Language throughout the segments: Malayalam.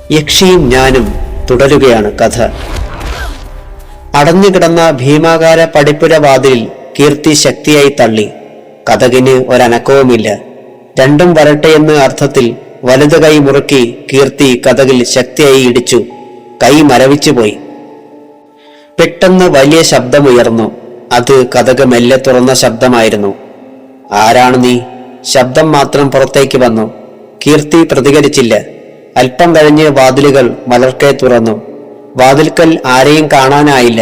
യക്ഷിയും ഞാനും തുടരുകയാണ് കഥ. അടഞ്ഞുകിടന്ന ഭീമാകാര പടിപ്പുര വാതിലിൽ കീർത്തി ശക്തിയായി തള്ളി. കതകിന് ഒരനക്കവുമില്ല. രണ്ടും വരട്ടെ എന്ന അർത്ഥത്തിൽ വലതു കൈ മുറുക്കി കീർത്തി കതകിൽ ശക്തിയായി ഇടിച്ചു. കൈ മരവിച്ചുപോയി. പെട്ടെന്ന് വലിയ ശബ്ദമുയർന്നു. അത് കതക് മെല്ലെ തുറന്ന ശബ്ദമായിരുന്നു. ആരാണ് നീ? ശബ്ദം മാത്രം പുറത്തേക്ക് വന്നു. കീർത്തി പ്രതികരിച്ചില്ല. അല്പം കഴിഞ്ഞ് വാതിലുകൾ മലർക്കെ തുറന്നു. വാതിൽക്കൽ ആരെയും കാണാനായില്ല.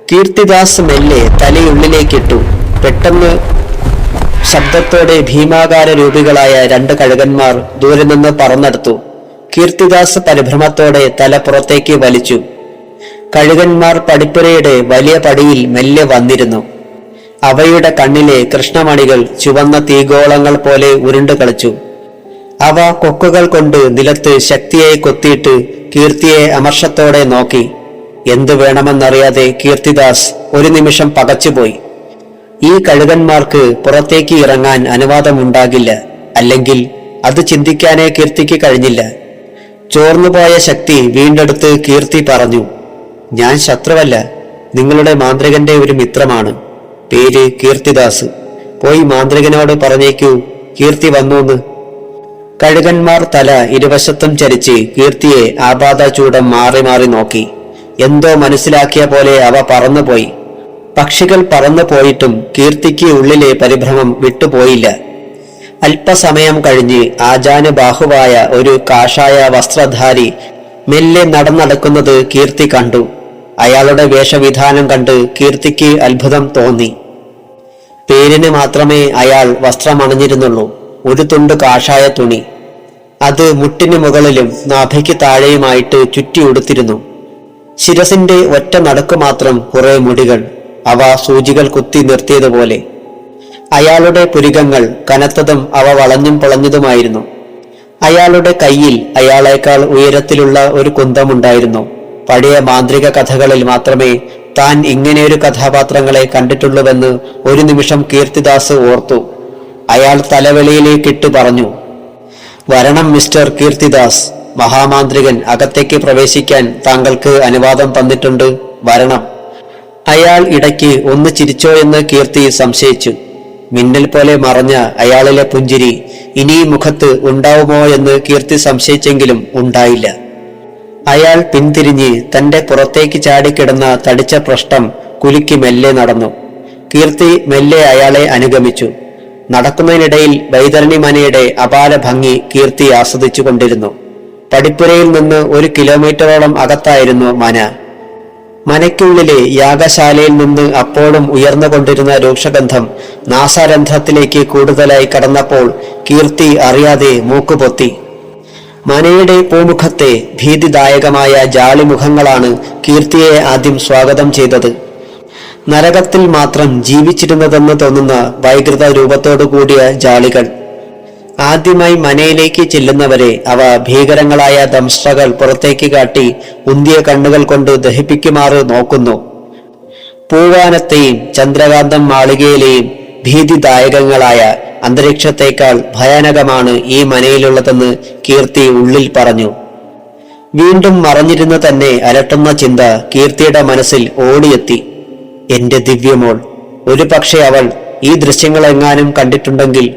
കീർത്തിദാസ് മെല്ലെ തലയുള്ളിലേക്കിട്ടു. പെട്ടെന്ന് ശബ്ദത്തോടെ ഭീമാകാര രൂപികളായ രണ്ട് കഴുകന്മാർ ദൂരെ നിന്ന് പറന്നെടുത്തു. കീർത്തിദാസ് പരിഭ്രമത്തോടെ തല പുറത്തേക്ക് വലിച്ചു. കഴുകന്മാർ പടിപ്പുരയുടെ വലിയ പടിയിൽ മെല്ലെ വന്നിരുന്നു. അവയുടെ കണ്ണിലെ കൃഷ്ണമണികൾ ചുവന്ന തീഗോളങ്ങൾ പോലെ ഉരുണ്ടു കളിച്ചു. അവ കൊക്കുകൾ കൊണ്ട് നിലത്ത് ശക്തിയായി കൊത്തിയിട്ട് കീർത്തിയെ അമർഷത്തോടെ നോക്കി. എന്തു വേണമെന്നറിയാതെ കീർത്തിദാസ് ഒരു നിമിഷം പകച്ചുപോയി. ഈ കഴുകന്മാർക്ക് പുറത്തേക്ക് ഇറങ്ങാൻ അനുവാദമുണ്ടാകില്ല. അല്ലെങ്കിൽ അത് ചിന്തിക്കാനേ കീർത്തിക്ക് കഴിഞ്ഞില്ല. ചോർന്നുപോയ ശക്തി വീണ്ടെടുത്ത് കീർത്തി പറഞ്ഞു, ഞാൻ ശത്രുവല്ല, നിങ്ങളുടെ മാന്ത്രികന്റെ ഒരു മിത്രമാണ്. പേര് കീർത്തിദാസ്. പോയി മാന്ത്രികനോട് പറഞ്ഞേക്കൂ കീർത്തി വന്നൂന്ന്. കഴുകന്മാർ തല ഇരുവശത്തും ചരിച്ച് കീർത്തിയെ ആപാദചൂടം മാറി മാറി നോക്കി. എന്തോ മനസ്സിലാക്കിയ പോലെ അവ പറന്നുപോയി. പക്ഷികൾ പറന്നു പോയിട്ടും കീർത്തിക്ക് ഉള്ളിലെ പരിഭ്രമം വിട്ടുപോയില്ല. അല്പസമയം കഴിഞ്ഞ് ആജാനുബാഹുവായ ഒരു കാഷായ വസ്ത്രധാരി മെല്ലെ നടക്കുന്നത് കീർത്തി കണ്ടു. അയാളുടെ വേഷവിധാനം കണ്ട് കീർത്തിക്ക് അത്ഭുതം തോന്നി. പേരിന് മാത്രമേ അയാൾ വസ്ത്രമണിഞ്ഞിരുന്നുള്ളൂ. ഒരു തുണ്ട് കാഷായ തുണി. അത് മുട്ടിന് മുകളിലും നാഭിക്ക് താഴെയുമായിട്ട് ചുറ്റി ഉടുത്തിരുന്നു. ശിരസിന്റെ ഒറ്റ നടുക്ക് മാത്രം കുറെ മുടികൾ, അവ സൂചികൾ കുത്തി നിർത്തിയതുപോലെ. അയാളുടെ പുരികങ്ങൾ കനത്തതും അവ വളഞ്ഞും പൊളഞ്ഞതുമായിരുന്നു. അയാളുടെ കയ്യിൽ അയാളേക്കാൾ ഉയരത്തിലുള്ള ഒരു കുന്തമുണ്ടായിരുന്നു. പഴയ മാന്ത്രിക കഥകളിൽ മാത്രമേ താൻ ഇങ്ങനെയൊരു കഥാപാത്രങ്ങളെ കണ്ടിട്ടുള്ളൂവെന്ന് ഒരു നിമിഷം കീർത്തിദാസ് ഓർത്തു. അയാൾ തലവെളിയിലേക്കിട്ട് പറഞ്ഞു, വരണം മിസ്റ്റർ കീർത്തിദാസ്. മഹാമാന്ത്രികൻ അകത്തേക്ക് പ്രവേശിക്കാൻ താങ്കൾക്ക് അനുവാദം തന്നിട്ടുണ്ട്, വരണം. അയാൾ ഇടയ്ക്ക് ഒന്ന് ചിരിച്ചോ എന്ന് കീർത്തി സംശയിച്ചു. മിന്നൽ പോലെ മറഞ്ഞ അയാളിലെ പുഞ്ചിരി ഇനി മുഖത്ത് ഉണ്ടാവുമോ എന്ന് കീർത്തി സംശയിച്ചെങ്കിലും ഉണ്ടായില്ല. അയാൾ പിന്തിരിഞ്ഞ് തന്റെ പുറത്തേക്ക് ചാടിക്കിടന്ന തടിച്ച പൃഷ്ഠം കുലുക്കി മെല്ലെ നടന്നു. കീർത്തി മെല്ലെ അയാളെ അനുഗമിച്ചു. നടക്കുന്നതിനിടയിൽ വൈതരണി മനയുടെ അപാര ഭംഗി കീർത്തി ആസ്വദിച്ചു കൊണ്ടിരുന്നു. പടിപ്പുരയിൽ നിന്ന് 1 കിലോമീറ്ററോളം അകത്തായിരുന്നു മന. മനയ്ക്കുള്ളിലെ യാഗശാലയിൽ നിന്ന് അപ്പോഴും ഉയർന്നുകൊണ്ടിരുന്ന രൂക്ഷഗന്ധം നാസാരന്ധ്രത്തിലേക്ക് കൂടുതലായി കടന്നപ്പോൾ കീർത്തി അറിയാതെ മൂക്കുപൊത്തി. മനയുടെ പൂമുഖത്തെ ഭീതിദായകമായ ജാളിമുഖങ്ങളാണ് കീർത്തിയെ ആദ്യം സ്വാഗതം ചെയ്തത്. നരകത്തിൽ മാത്രം ജീവിച്ചിരുന്നതെന്ന് തോന്നുന്ന വൈകൃത രൂപത്തോടു കൂടിയ ജാളികൾ. ആദ്യമായി മനയിലേക്ക് ചെല്ലുന്നവരെ അവ ഭീകരങ്ങളായ ദംഷ്ട്രകൾ പുറത്തേക്ക് കാട്ടി ഉന്തിയ കണ്ണുകൾ കൊണ്ട് ദഹിപ്പിക്കുമാറ് നോക്കുന്നു. പൂവാനത്തെയും ചന്ദ്രകാന്തം മാളികയിലെയും ഭീതിദായകങ്ങളായ അന്തരീക്ഷത്തേക്കാൾ ഭയാനകമാണ് ഈ മനയിലുള്ളതെന്ന് കീർത്തി ഉള്ളിൽ പറഞ്ഞു. വീണ്ടും മറഞ്ഞിരുന്ന് തന്നെ അലട്ടുന്ന ചിന്ത കീർത്തിയുടെ മനസ്സിൽ ഓടിയെത്തി. എന്റെ ദിവ്യമോൾ, ഒരു പക്ഷെ അവൾ ഈ ദൃശ്യങ്ങളെങ്ങാനും കണ്ടിട്ടുണ്ടെങ്കിൽ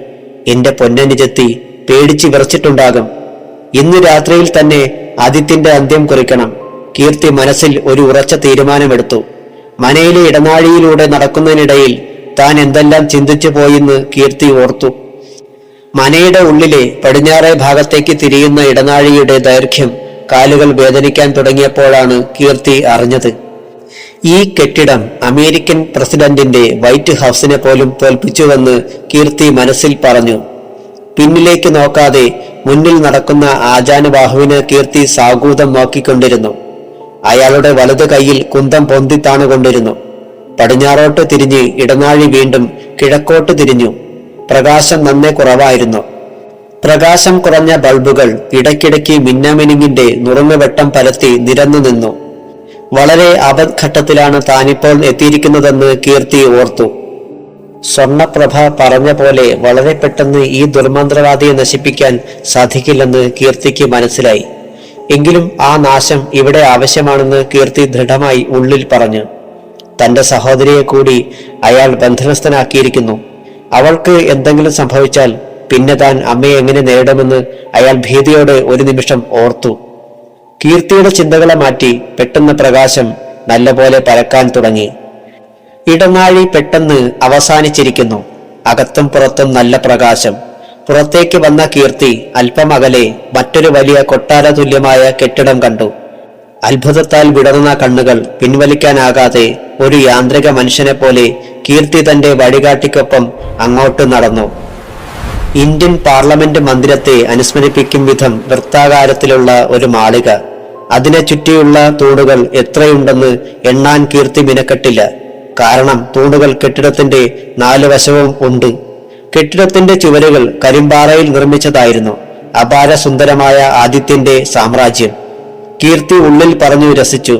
എന്റെ പൊന്നനുജത്തി പേടിച്ച് വിറച്ചിട്ടുണ്ടാകും. ഇന്ന് രാത്രിയിൽ തന്നെ ആദിത്യന്റെ അന്ത്യം കുറിക്കണം. കീർത്തി മനസ്സിൽ ഒരു ഉറച്ച തീരുമാനമെടുത്തു. മനയിലെ ഇടനാഴിയിലൂടെ നടക്കുന്നതിനിടയിൽ താൻ എന്തെല്ലാം ചിന്തിച്ചു പോയെന്ന് കീർത്തി ഓർത്തു. മനയുടെ ഉള്ളിലെ പടിഞ്ഞാറേ ഭാഗത്തേക്ക് തിരിയുന്ന ഇടനാഴിയുടെ ദൈർഘ്യം കാലുകൾ വേദനിക്കാൻ തുടങ്ങിയപ്പോഴാണ് കീർത്തി അറിഞ്ഞത്. ഈ കെട്ടിടം അമേരിക്കൻ പ്രസിഡന്റിന്റെ വൈറ്റ് ഹൗസിനെ പോലും തോൽപ്പിച്ചുവെന്ന് കീർത്തി മനസ്സിൽ പറഞ്ഞു. പിന്നിലേക്ക് നോക്കാതെ മുന്നിൽ നടക്കുന്ന ആജാനുബാഹുവിനെ കീർത്തി സാഗൂതം നോക്കിക്കൊണ്ടിരുന്നു. അയാളുടെ വലതു കൈയിൽ കുന്തം പൊന്തിത്താണുകൊണ്ടിരുന്നു. പടിഞ്ഞാറോട്ട് തിരിഞ്ഞ് ഇടനാഴി വീണ്ടും കിഴക്കോട്ട് തിരിഞ്ഞു. പ്രകാശം നന്നേ കുറവായിരുന്നു. പ്രകാശം കുറഞ്ഞ ബൾബുകൾ ഇടയ്ക്കിടയ്ക്ക് മിന്നാമിനുങ്ങിന്റെ നുറുങ്ങുവെട്ടം പരത്തി നിരന്നു നിന്നു. വളരെ ആപത്ഘട്ടത്തിലാണ് താനിപ്പോൾ എത്തിയിരിക്കുന്നതെന്ന് കീർത്തി ഓർത്തു. സ്വർണപ്രഭ പറഞ്ഞ പോലെ വളരെ പെട്ടെന്ന് ഈ ദുർമന്ത്രവാദിയെ നശിപ്പിക്കാൻ സാധിക്കില്ലെന്ന് കീർത്തിക്ക് മനസ്സിലായി. എങ്കിലും ആ നാശം ഇവിടെ ആവശ്യമാണെന്ന് കീർത്തി ദൃഢമായി ഉള്ളിൽ പറഞ്ഞു. തന്റെ സഹോദരിയെ കൂടി അയാൾ ബന്ധനസ്ഥനാക്കിയിരിക്കുന്നു. അവൾക്ക് എന്തെങ്കിലും സംഭവിച്ചാൽ പിന്നെ താൻ അമ്മയെ എങ്ങനെ നേരിടുമെന്ന് അയാൾ ഭീതിയോടെ ഒരു നിമിഷം ഓർത്തു. കീർത്തിയുടെ ചിന്തകളെ മാറ്റി പെട്ടെന്ന് പ്രകാശം നല്ലപോലെ പരക്കാൻ തുടങ്ങി. ഇടനാഴി പെട്ടെന്ന് അവസാനിച്ചിരിക്കുന്നു. അകത്തും പുറത്തും നല്ല പ്രകാശം. പുറത്തേക്ക് വന്ന കീർത്തി അല്പം അകലെ മറ്റൊരു വലിയ കൊട്ടാര തുല്യമായ കെട്ടിടം കണ്ടു. അത്ഭുതത്താൽ വിടർന്ന കണ്ണുകൾ പിൻവലിക്കാനാകാതെ ഒരു യാന്ത്രിക മനുഷ്യനെ പോലെ കീർത്തി തന്റെ വഴികാട്ടിക്കൊപ്പം അങ്ങോട്ട് നടന്നു. ഇന്ത്യൻ പാർലമെന്റ് മന്ദിരത്തെ അനുസ്മരിപ്പിക്കും വിധം വൃത്താകാരത്തിലുള്ള ഒരു മാളിക. അതിനെ ചുറ്റിയുള്ള തൂണുകൾ എത്രയുണ്ടെന്ന് എണ്ണാൻ കീർത്തി മിനക്കെട്ടില്ല. കാരണം തൂണുകൾ കെട്ടിടത്തിന്റെ 4 വശവും ഉണ്ട്. കെട്ടിടത്തിന്റെ ചുവരുകൾ കരിമ്പാറയിൽ നിർമ്മിച്ചതായിരുന്നു. അപാര സുന്ദരമായ ആദിത്യന്റെ സാമ്രാജ്യം. കീർത്തി ഉള്ളിൽ പറഞ്ഞു രസിച്ചു.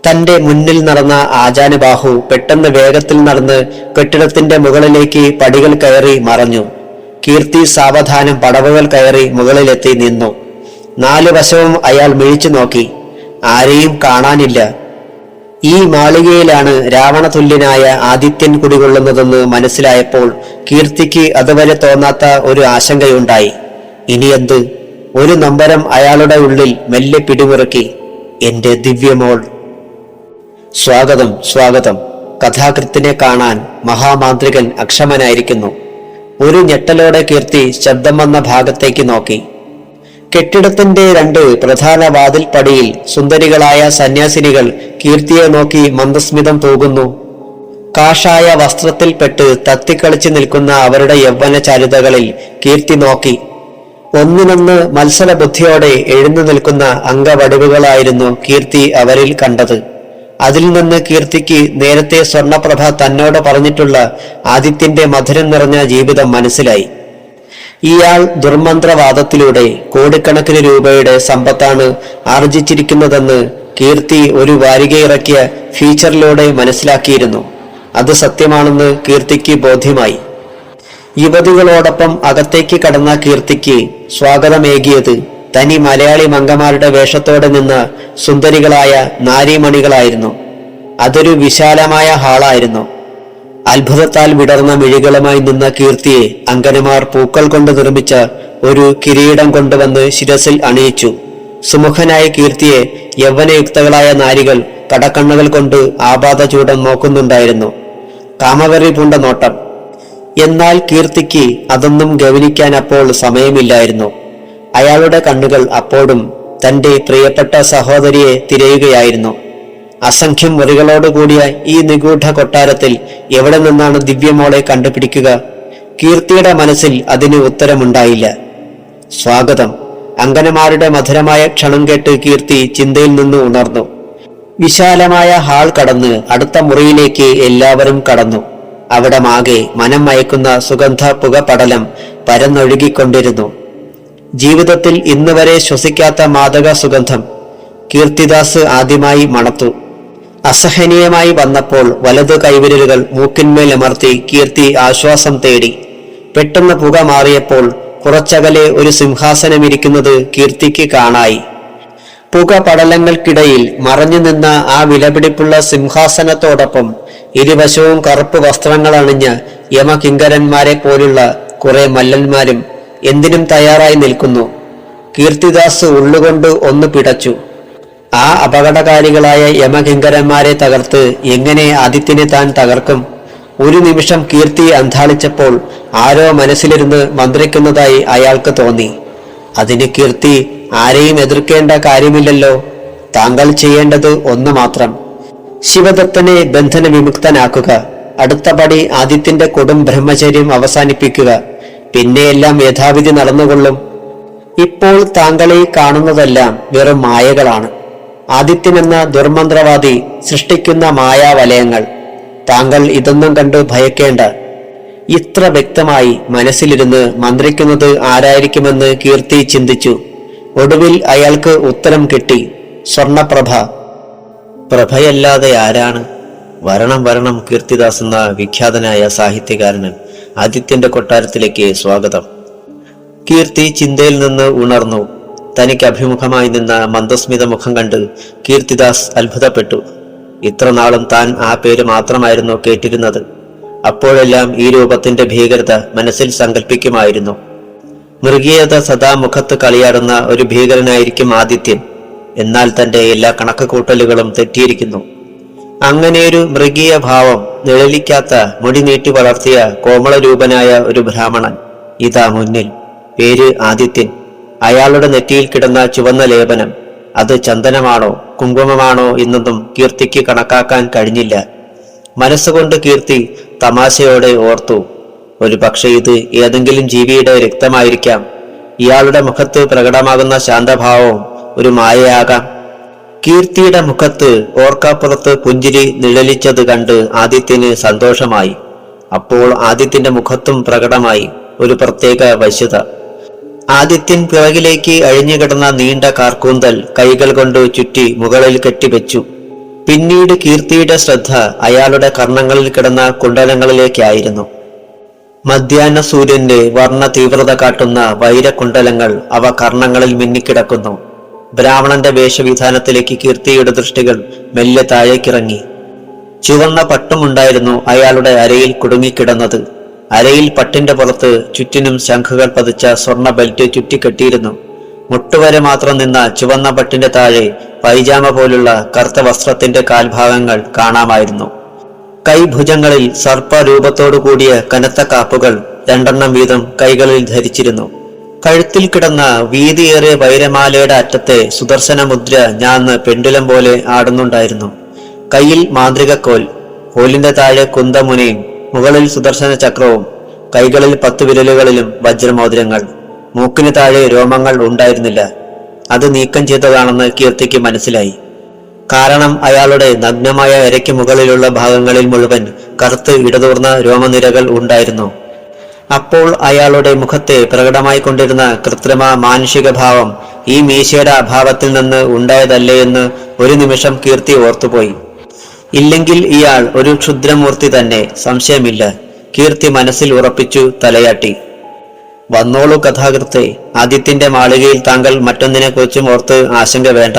തന്റെ മുന്നിൽ നടന്ന ആജാനുബാഹു പെട്ടെന്ന് വേഗത്തിൽ നടന്ന് കെട്ടിടത്തിന്റെ മുകളിലേക്ക് പടികൾ കയറി മറഞ്ഞു. കീർത്തി സാവധാനം പടവുകൾ കയറി മുകളിലെത്തി നിന്നു. 4 വശവും അയാൾ മിഴിച്ചു നോക്കി. ആരെയും കാണാനില്ല. ഈ മാളികയിലാണ് രാവണതുല്യനായ ആദിത്യൻ കുടികൊള്ളുന്നതെന്ന് മനസ്സിലായപ്പോൾ കീർത്തിക്ക് അതുവരെ തോന്നാത്ത ഒരു ആശങ്കയുണ്ടായി. ഇനി എന്ത്? ഒരു നമ്പരം അയാളുടെ ഉള്ളിൽ മെല്ലെ പിടിമുറുക്കി. എന്റെ ദിവ്യമോൾ. സ്വാഗതം, സ്വാഗതം. കഥാകൃത്തിനെ കാണാൻ മഹാമാന്ത്രികൻ അക്ഷമനായിരിക്കുന്നു. ഒരു ഞെട്ടലോടെ കീർത്തി ശബ്ദം വന്ന ഭാഗത്തേക്ക് നോക്കി. കെട്ടിടത്തിന്റെ 2 പ്രധാന വാതിൽപ്പടിയിൽ സുന്ദരികളായ സന്യാസിനികൾ കീർത്തിയെ നോക്കി മന്ദസ്മിതം തൂകുന്നു. കാഷായ വസ്ത്രത്തിൽപ്പെട്ട് തത്തിക്കളിച്ചു നിൽക്കുന്ന അവരുടെ യൗവന ചാരുതകളിൽ കീർത്തി നോക്കി. ഒന്നിനൊന്ന് മത്സരബുദ്ധിയോടെ എഴുന്നു നിൽക്കുന്ന അംഗവടിവുകളായിരുന്നു കീർത്തി അവരിൽ കണ്ടത്. അതിൽ നിന്ന് കീർത്തിക്ക് നേരത്തെ സ്വർണപ്രഭ തന്നോട് പറഞ്ഞിട്ടുള്ള ആദിത്യന്റെ മധുരം നിറഞ്ഞ ജീവിതം മനസ്സിലായി. ഇയാൾ ദുർമന്ത്രവാദത്തിലൂടെ കോടിക്കണക്കിന് രൂപയുടെ സമ്പത്താണ് ആർജിച്ചിരിക്കുന്നതെന്ന് കീർത്തി ഒരു വാരികയിറക്കിയ ഫീച്ചറിലൂടെ മനസ്സിലാക്കിയിരുന്നു. അത് സത്യമാണെന്ന് കീർത്തിക്ക് ബോധ്യമായി. യുവതികളോടൊപ്പം അകത്തേക്ക് കടന്ന കീർത്തിക്ക് സ്വാഗതമേകിയത് തനി മലയാളി മംഗമാരുടെ വേഷത്തോടെ നിന്ന സുന്ദരികളായ നാരീമണികളായിരുന്നു. അതൊരു വിശാലമായ ഹാളായിരുന്നു. അത്ഭുതത്താൽ വിടർന്ന മിഴികളുമായി നിന്ന കീർത്തിയെ അങ്കനമാർ പൂക്കൾ കൊണ്ട് നിർമ്മിച്ച ഒരു കിരീടം കൊണ്ടുവന്ന് ശിരസിൽ അണിയിച്ചു. സുമുഖനായ കീർത്തിയെ യൗവനയുക്തകളായ നാരികൾ കടക്കണ്ണുകൾ കൊണ്ട് ആപാദചൂടം നോക്കുന്നുണ്ടായിരുന്നു. കാമവെറി പൂണ്ട നോട്ടം. എന്നാൽ കീർത്തിക്ക് അതൊന്നും ഗവനിക്കാൻ അപ്പോൾ സമയമില്ലായിരുന്നു. അയാളുടെ കണ്ണുകൾ അപ്പോഴും തന്റെ പ്രിയപ്പെട്ട സഹോദരിയെ തിരയുകയായിരുന്നു. അസംഖ്യം മുറികളോടുകൂടിയ ഈ നിഗൂഢ കൊട്ടാരത്തിൽ എവിടെ നിന്നാണ് ദിവ്യമോളെ കണ്ടുപിടിക്കുക? കീർത്തിയുടെ മനസ്സിൽ അതിന് ഉത്തരമുണ്ടായില്ല. സ്വാഗതം. അങ്കനമാരുടെ മധുരമായ ക്ഷണം കേട്ട് കീർത്തി ചിന്തയിൽ നിന്ന് ഉണർന്നു. വിശാലമായ ഹാൾ കടന്ന് അടുത്ത മുറിയിലേക്ക് എല്ലാവരും കടന്നു. അവിടെ മാകെ മനം മയക്കുന്ന സുഗന്ധ പുകപടലം പരന്നൊഴുകിക്കൊണ്ടിരുന്നു. ജീവിതത്തിൽ ഇന്ന് വരെ ശ്വസിക്കാത്ത മാദക സുഗന്ധം കീർത്തിദാസ് ആദ്യമായി മണത്തു. അസഹനീയമായി വന്നപ്പോൾ വലതു കൈവിരലുകൾ മൂക്കിന്മേൽ അമർത്തി കീർത്തി ആശ്വാസം തേടി. പെട്ടെന്ന് പുക മാറിയപ്പോൾ കുറച്ചകലെ ഒരു സിംഹാസനമിരിക്കുന്നത് കീർത്തിക്ക് കാണായി. പുക പടലങ്ങൾക്കിടയിൽ മറഞ്ഞു നിന്ന ആ വിലപിടിപ്പുള്ള സിംഹാസനത്തോടൊപ്പം ഇരുവശവും കറുപ്പ് വസ്ത്രങ്ങൾ അണിഞ്ഞ യമകിങ്കരന്മാരെ പോലുള്ള കുറെ മല്ലന്മാരും എന്തിനും തയ്യാറായി നിൽക്കുന്നു. കീർത്തിദാസ് ഉള്ളുകൊണ്ട് ഒന്ന് പിടച്ചു. ആ അപകടകാരികളായ യമകിങ്കരന്മാരെ തകർത്ത് എങ്ങനെ ആദിത്യനെ താൻ തകർക്കും? ഒരു നിമിഷം കീർത്തി അന്ധാളിച്ചപ്പോൾ ആരോ മനസ്സിലിരുന്ന് മന്ത്രിക്കുന്നതായി അയാൾക്ക് തോന്നി. അതിന് കീർത്തി ആരെയും എതിർക്കേണ്ട കാര്യമില്ലല്ലോ. താങ്കൾ ചെയ്യേണ്ടത് ഒന്ന് മാത്രം. ശിവദത്തനെ ബന്ധന വിമുക്തനാക്കുക. അടുത്ത പടി ആദിത്യന്റെ കൊടും ബ്രഹ്മചര്യം അവസാനിപ്പിക്കുക. പിന്നെയെല്ലാം യഥാവിധി നടന്നുകൊള്ളും. ഇപ്പോൾ താങ്കളെ കാണുന്നതെല്ലാം വെറും മായകളാണ്. ആദിത്യനെന്ന ദുർമന്ത്രവാദി സൃഷ്ടിക്കുന്ന മായാവലയങ്ങൾ. താങ്കൾ ഇതൊന്നും കണ്ട് ഭയക്കേണ്ട. ഇത്ര വ്യക്തമായി മനസ്സിലിരുന്ന് മന്ത്രിക്കുന്നത് ആരായിരിക്കുമെന്ന് കീർത്തി ചിന്തിച്ചു. ഒടുവിൽ അയാൾക്ക് ഉത്തരം കിട്ടി. സ്വർണപ്രഭ. പ്രഭയല്ലാതെ ആരാണ്? വരണം വരണം. കീർത്തിദാസ് എന്ന വിഖ്യാതനായ സാഹിത്യകാരന് ആദിത്യന്റെ കൊട്ടാരത്തിലേക്ക് സ്വാഗതം. കീർത്തി ചിന്തയിൽ നിന്ന് ഉണർന്നു. തനിക്ക് അഭിമുഖമായി നിന്ന മന്ദസ്മിത മുഖം കണ്ട് കീർത്തിദാസ് അത്ഭുതപ്പെട്ടു. ഇത്ര നാളും താൻ ആ പേര് മാത്രമായിരുന്നു കേട്ടിരുന്നത്. അപ്പോഴെല്ലാം ഈ രൂപത്തിന്റെ ഭീകരത മനസ്സിൽ സങ്കല്പിക്കുമായിരുന്നു. മൃഗീയത സദാ മുഖത്ത് കളിയാടുന്ന ഒരു ഭീകരനായിരിക്കും ആദിത്യൻ. എന്നാൽ തന്റെ എല്ലാ കണക്കുകൂട്ടലുകളും തെറ്റിയിരിക്കുന്നു. അങ്ങനെയൊരു മൃഗീയ ഭാവം നിഴലിക്കാത്ത മുടി നീട്ടി വളർത്തിയ കോമളരൂപനായ ഒരു ബ്രാഹ്മണൻ ഇതാ മുന്നിൽ. പേര് ആദിത്യൻ. അയാളുടെ നെറ്റിയിൽ കിടന്ന ചുവന്ന ലേപനം, അത് ചന്ദനമാണോ കുങ്കുമമാണോ എന്നൊന്നും കീർത്തിക്ക് കണക്കാക്കാൻ കഴിഞ്ഞില്ല. മനസ്സുകൊണ്ട് കീർത്തി തമാശയോടെ ഓർത്തു, ഒരു പക്ഷേ ഇത് ഏതെങ്കിലും ജീവിയുടെ രക്തമായിരിക്കാം. ഇയാളുടെ മുഖത്ത് പ്രകടമാകുന്ന ശാന്തഭാവവും ഒരു മായയാകാം. കീർത്തിയുടെ മുഖത്ത് ഓർക്കാപ്പുറത്ത് പുഞ്ചിരി നിഴലിച്ചത് കണ്ട് ആദിത്യന് സന്തോഷമായി. അപ്പോൾ ആദിത്യന്റെ മുഖത്തും പ്രകടമായി ഒരു പ്രത്യേക വശ്യത. ആദിത്യൻ പിറകിലേക്ക് അഴിഞ്ഞുകിടന്ന നീണ്ട കാർക്കൂന്തൽ കൈകൾ കൊണ്ട് ചുറ്റി മുകളിൽ കെട്ടിവെച്ചു. പിന്നീട് കീർത്തിയുടെ ശ്രദ്ധ അയാളുടെ കർണങ്ങളിൽ കിടന്ന കുണ്ടലങ്ങളിലേക്കായിരുന്നു. മധ്യാഹ്ന സൂര്യന്റെ വർണ്ണ തീവ്രത കാട്ടുന്ന വൈരകുണ്ടലങ്ങൾ അവ കർണങ്ങളിൽ മിന്നിക്കിടക്കുന്നു. ബ്രാഹ്മണന്റെ വേഷവിധാനത്തിലേക്ക് കീർത്തിയുടെ ദൃഷ്ടികൾ മെല്ലെ താഴേക്കിറങ്ങി. ചുവന്ന പട്ടുമുണ്ടായിരുന്നു അയാളുടെ അരയിൽ കുടുങ്ങിക്കിടന്നത്. അരയിൽ പട്ടിന്റെ പുറത്ത് ചുറ്റിനും ശംഖുകൾ പതിച്ച സ്വർണ്ണ ബെൽറ്റ് ചുറ്റിക്കെട്ടിയിരുന്നു. മുട്ടുവരെ മാത്രം നിന്ന ചുവന്ന പട്ടിന്റെ താഴെ പൈജാമ പോലുള്ള കറുത്ത വസ്ത്രത്തിന്റെ കാൽഭാഗങ്ങൾ കാണാമായിരുന്നു. കൈഭുജങ്ങളിൽ സർപ്പരൂപത്തോടു കൂടിയ കനത്ത കാപ്പുകൾ 2 വീതം കൈകളിൽ ധരിച്ചിരുന്നു. കഴുത്തിൽ കിടന്ന വീതിയേറിയ വൈരമാലയുടെ അറ്റത്തെ സുദർശന മുദ്ര ഞാന്ന് പെണ്ടുലം പോലെ ആടുന്നുണ്ടായിരുന്നു. കയ്യിൽ മാന്ത്രികക്കോൽ, കോലിന്റെ താഴെ കുന്തമുനയും മുകളിൽ സുദർശന ചക്രവും, കൈകളിൽ 10 വിരലുകളിലും വജ്രമോതിരങ്ങൾ. മൂക്കിന് താഴെ രോമങ്ങൾ ഉണ്ടായിരുന്നില്ല. അത് നീക്കം ചെയ്തതാണെന്ന് കീർത്തിക്ക് മനസ്സിലായി. കാരണം അയാളുടെ നഗ്നമായ അരയ്ക്ക് മുകളിലുള്ള ഭാഗങ്ങളിൽ മുഴുവൻ കറുത്ത് ഇടതൂർന്ന രോമനിരകൾ ഉണ്ടായിരുന്നു. അപ്പോൾ അയാളുടെ മുഖത്തെ പ്രകടമായി കൊണ്ടിരുന്ന കൃത്രിമ മാനുഷിക ഭാവം ഈ മീശയുടെ അഭാവത്തിൽ നിന്ന് ഉണ്ടായതല്ലേ എന്ന് ഒരു നിമിഷം കീർത്തി ഓർത്തുപോയി. ഇല്ലെങ്കിൽ ഇയാൾ ഒരു ക്ഷുദ്രമൂർത്തി തന്നെ, സംശയമില്ല. കീർത്തി മനസ്സിൽ ഉറപ്പിച്ചു തലയാട്ടി. വന്നോളൂ കഥാകൃത്തെ, ആദിത്യന്റെ മാളികയിൽ താങ്കൾ മറ്റൊന്നിനെക്കുറിച്ചും ഓർത്ത് ആശങ്ക വേണ്ട.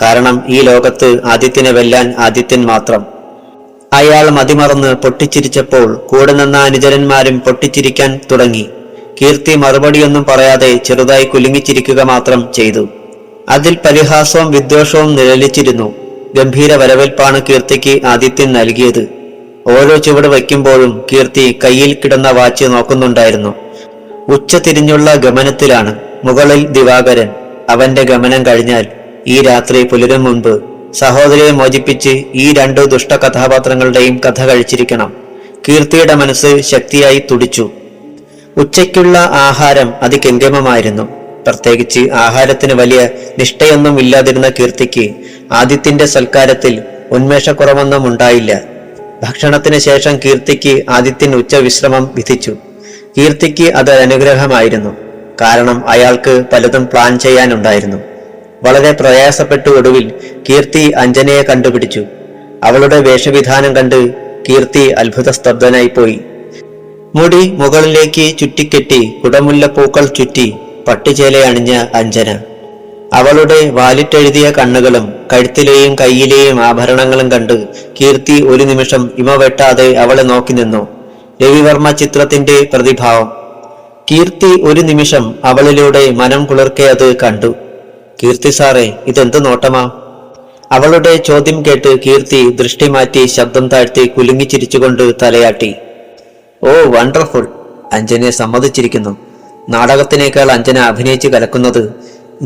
കാരണം ഈ ലോകത്ത് ആദിത്യനെ വെല്ലാൻ ആദിത്യൻ മാത്രം. അയാൾ മതിമറന്ന് പൊട്ടിച്ചിരിച്ചപ്പോൾ കൂടെ നിന്ന അനുചരന്മാരും പൊട്ടിച്ചിരിക്കാൻ തുടങ്ങി. കീർത്തി മറുപടിയൊന്നും പറയാതെ ചെറുതായി കുലുങ്ങിച്ചിരിക്കുക മാത്രം ചെയ്തു. അതിൽ പരിഹാസവും വിദ്വേഷവും നിഴലിച്ചിരുന്നു. ഗംഭീര വരവേൽപ്പാണ് കീർത്തിക്ക് ആദിത്യൻ നൽകിയത്. ഓരോ ചുവട് വയ്ക്കുമ്പോഴും കീർത്തി കയ്യിൽ കിടന്ന വാച്ച് നോക്കുന്നുണ്ടായിരുന്നു. ഉച്ച തിരിഞ്ഞുള്ള ഗമനത്തിലാണ്. മുകളിൽ ദിവാകരൻ. അവന്റെ ഗമനം കഴിഞ്ഞാൽ ഈ രാത്രി പുലരും മുൻപ് സഹോദരിയെ മോചിപ്പിച്ച് ഈ 2 ദുഷ്ട കഥാപാത്രങ്ങളുടെയും കഥ കഴിച്ചിരിക്കണം. കീർത്തിയുടെ മനസ്സ് ശക്തിയായി തുടിച്ചു. ഉച്ചയ്ക്കുള്ള ആഹാരം അതികെങ്കമമായിരുന്നു. പ്രത്യേകിച്ച് ആഹാരത്തിന് വലിയ നിഷ്ഠയൊന്നും ഇല്ലാതിരുന്ന കീർത്തിക്ക് ആദിത്യന്റെ സൽക്കാരത്തിൽ ഉന്മേഷക്കുറവൊന്നും ഉണ്ടായില്ല. ഭക്ഷണത്തിന് ശേഷം കീർത്തിക്ക് ആദിത്യൻ ഉച്ചവിശ്രമം വിധിച്ചു. കീർത്തിക്ക് അത് അനുഗ്രഹമായിരുന്നു. കാരണം അയാൾക്ക് പലതും പ്ലാൻ ചെയ്യാനുണ്ടായിരുന്നു. വളരെ പ്രയാസപ്പെട്ടു ഒടുവിൽ കീർത്തി അഞ്ജനയെ കണ്ടുപിടിച്ചു. അവളുടെ വേഷവിധാനം കണ്ട് കീർത്തി അത്ഭുത സ്തബ്ധനായിപ്പോയി. മുടി മുകളിലേക്ക് ചുറ്റിക്കെട്ടി കുടമുല്ലപ്പൂക്കൾ ചുറ്റി പട്ടുചേല അണിഞ്ഞ അഞ്ജന. അവളുടെ വാലിട്ടെഴുതിയ കണ്ണുകളും കഴുത്തിലെയും കയ്യിലെയും ആഭരണങ്ങളും കണ്ട് കീർത്തി ഒരു നിമിഷം ഇമ വെട്ടാതെ അവളെ നോക്കി നിന്നു. രവിവർമ്മ ചിത്രത്തിന്റെ പ്രതിഭാവം. കീർത്തി ഒരു നിമിഷം അവളിലൂടെ മനം കുളിർക്കെ അത് കണ്ടു. കീർത്തി സാറേ, ഇതെന്ത് നോട്ടമാ? അവളുടെ ചോദ്യം കേട്ട് കീർത്തി ദൃഷ്ടി മാറ്റി ശബ്ദം താഴ്ത്തി കുലുങ്ങിച്ചിരിച്ചുകൊണ്ട് തലയാട്ടി. ഓ വണ്ടർഫുൾ, അഞ്ജനെ സമ്മതിച്ചിരിക്കുന്നു. നാടകത്തിനേക്കാൾ അഞ്ജന അഭിനയിച്ച് കലക്കുന്നത്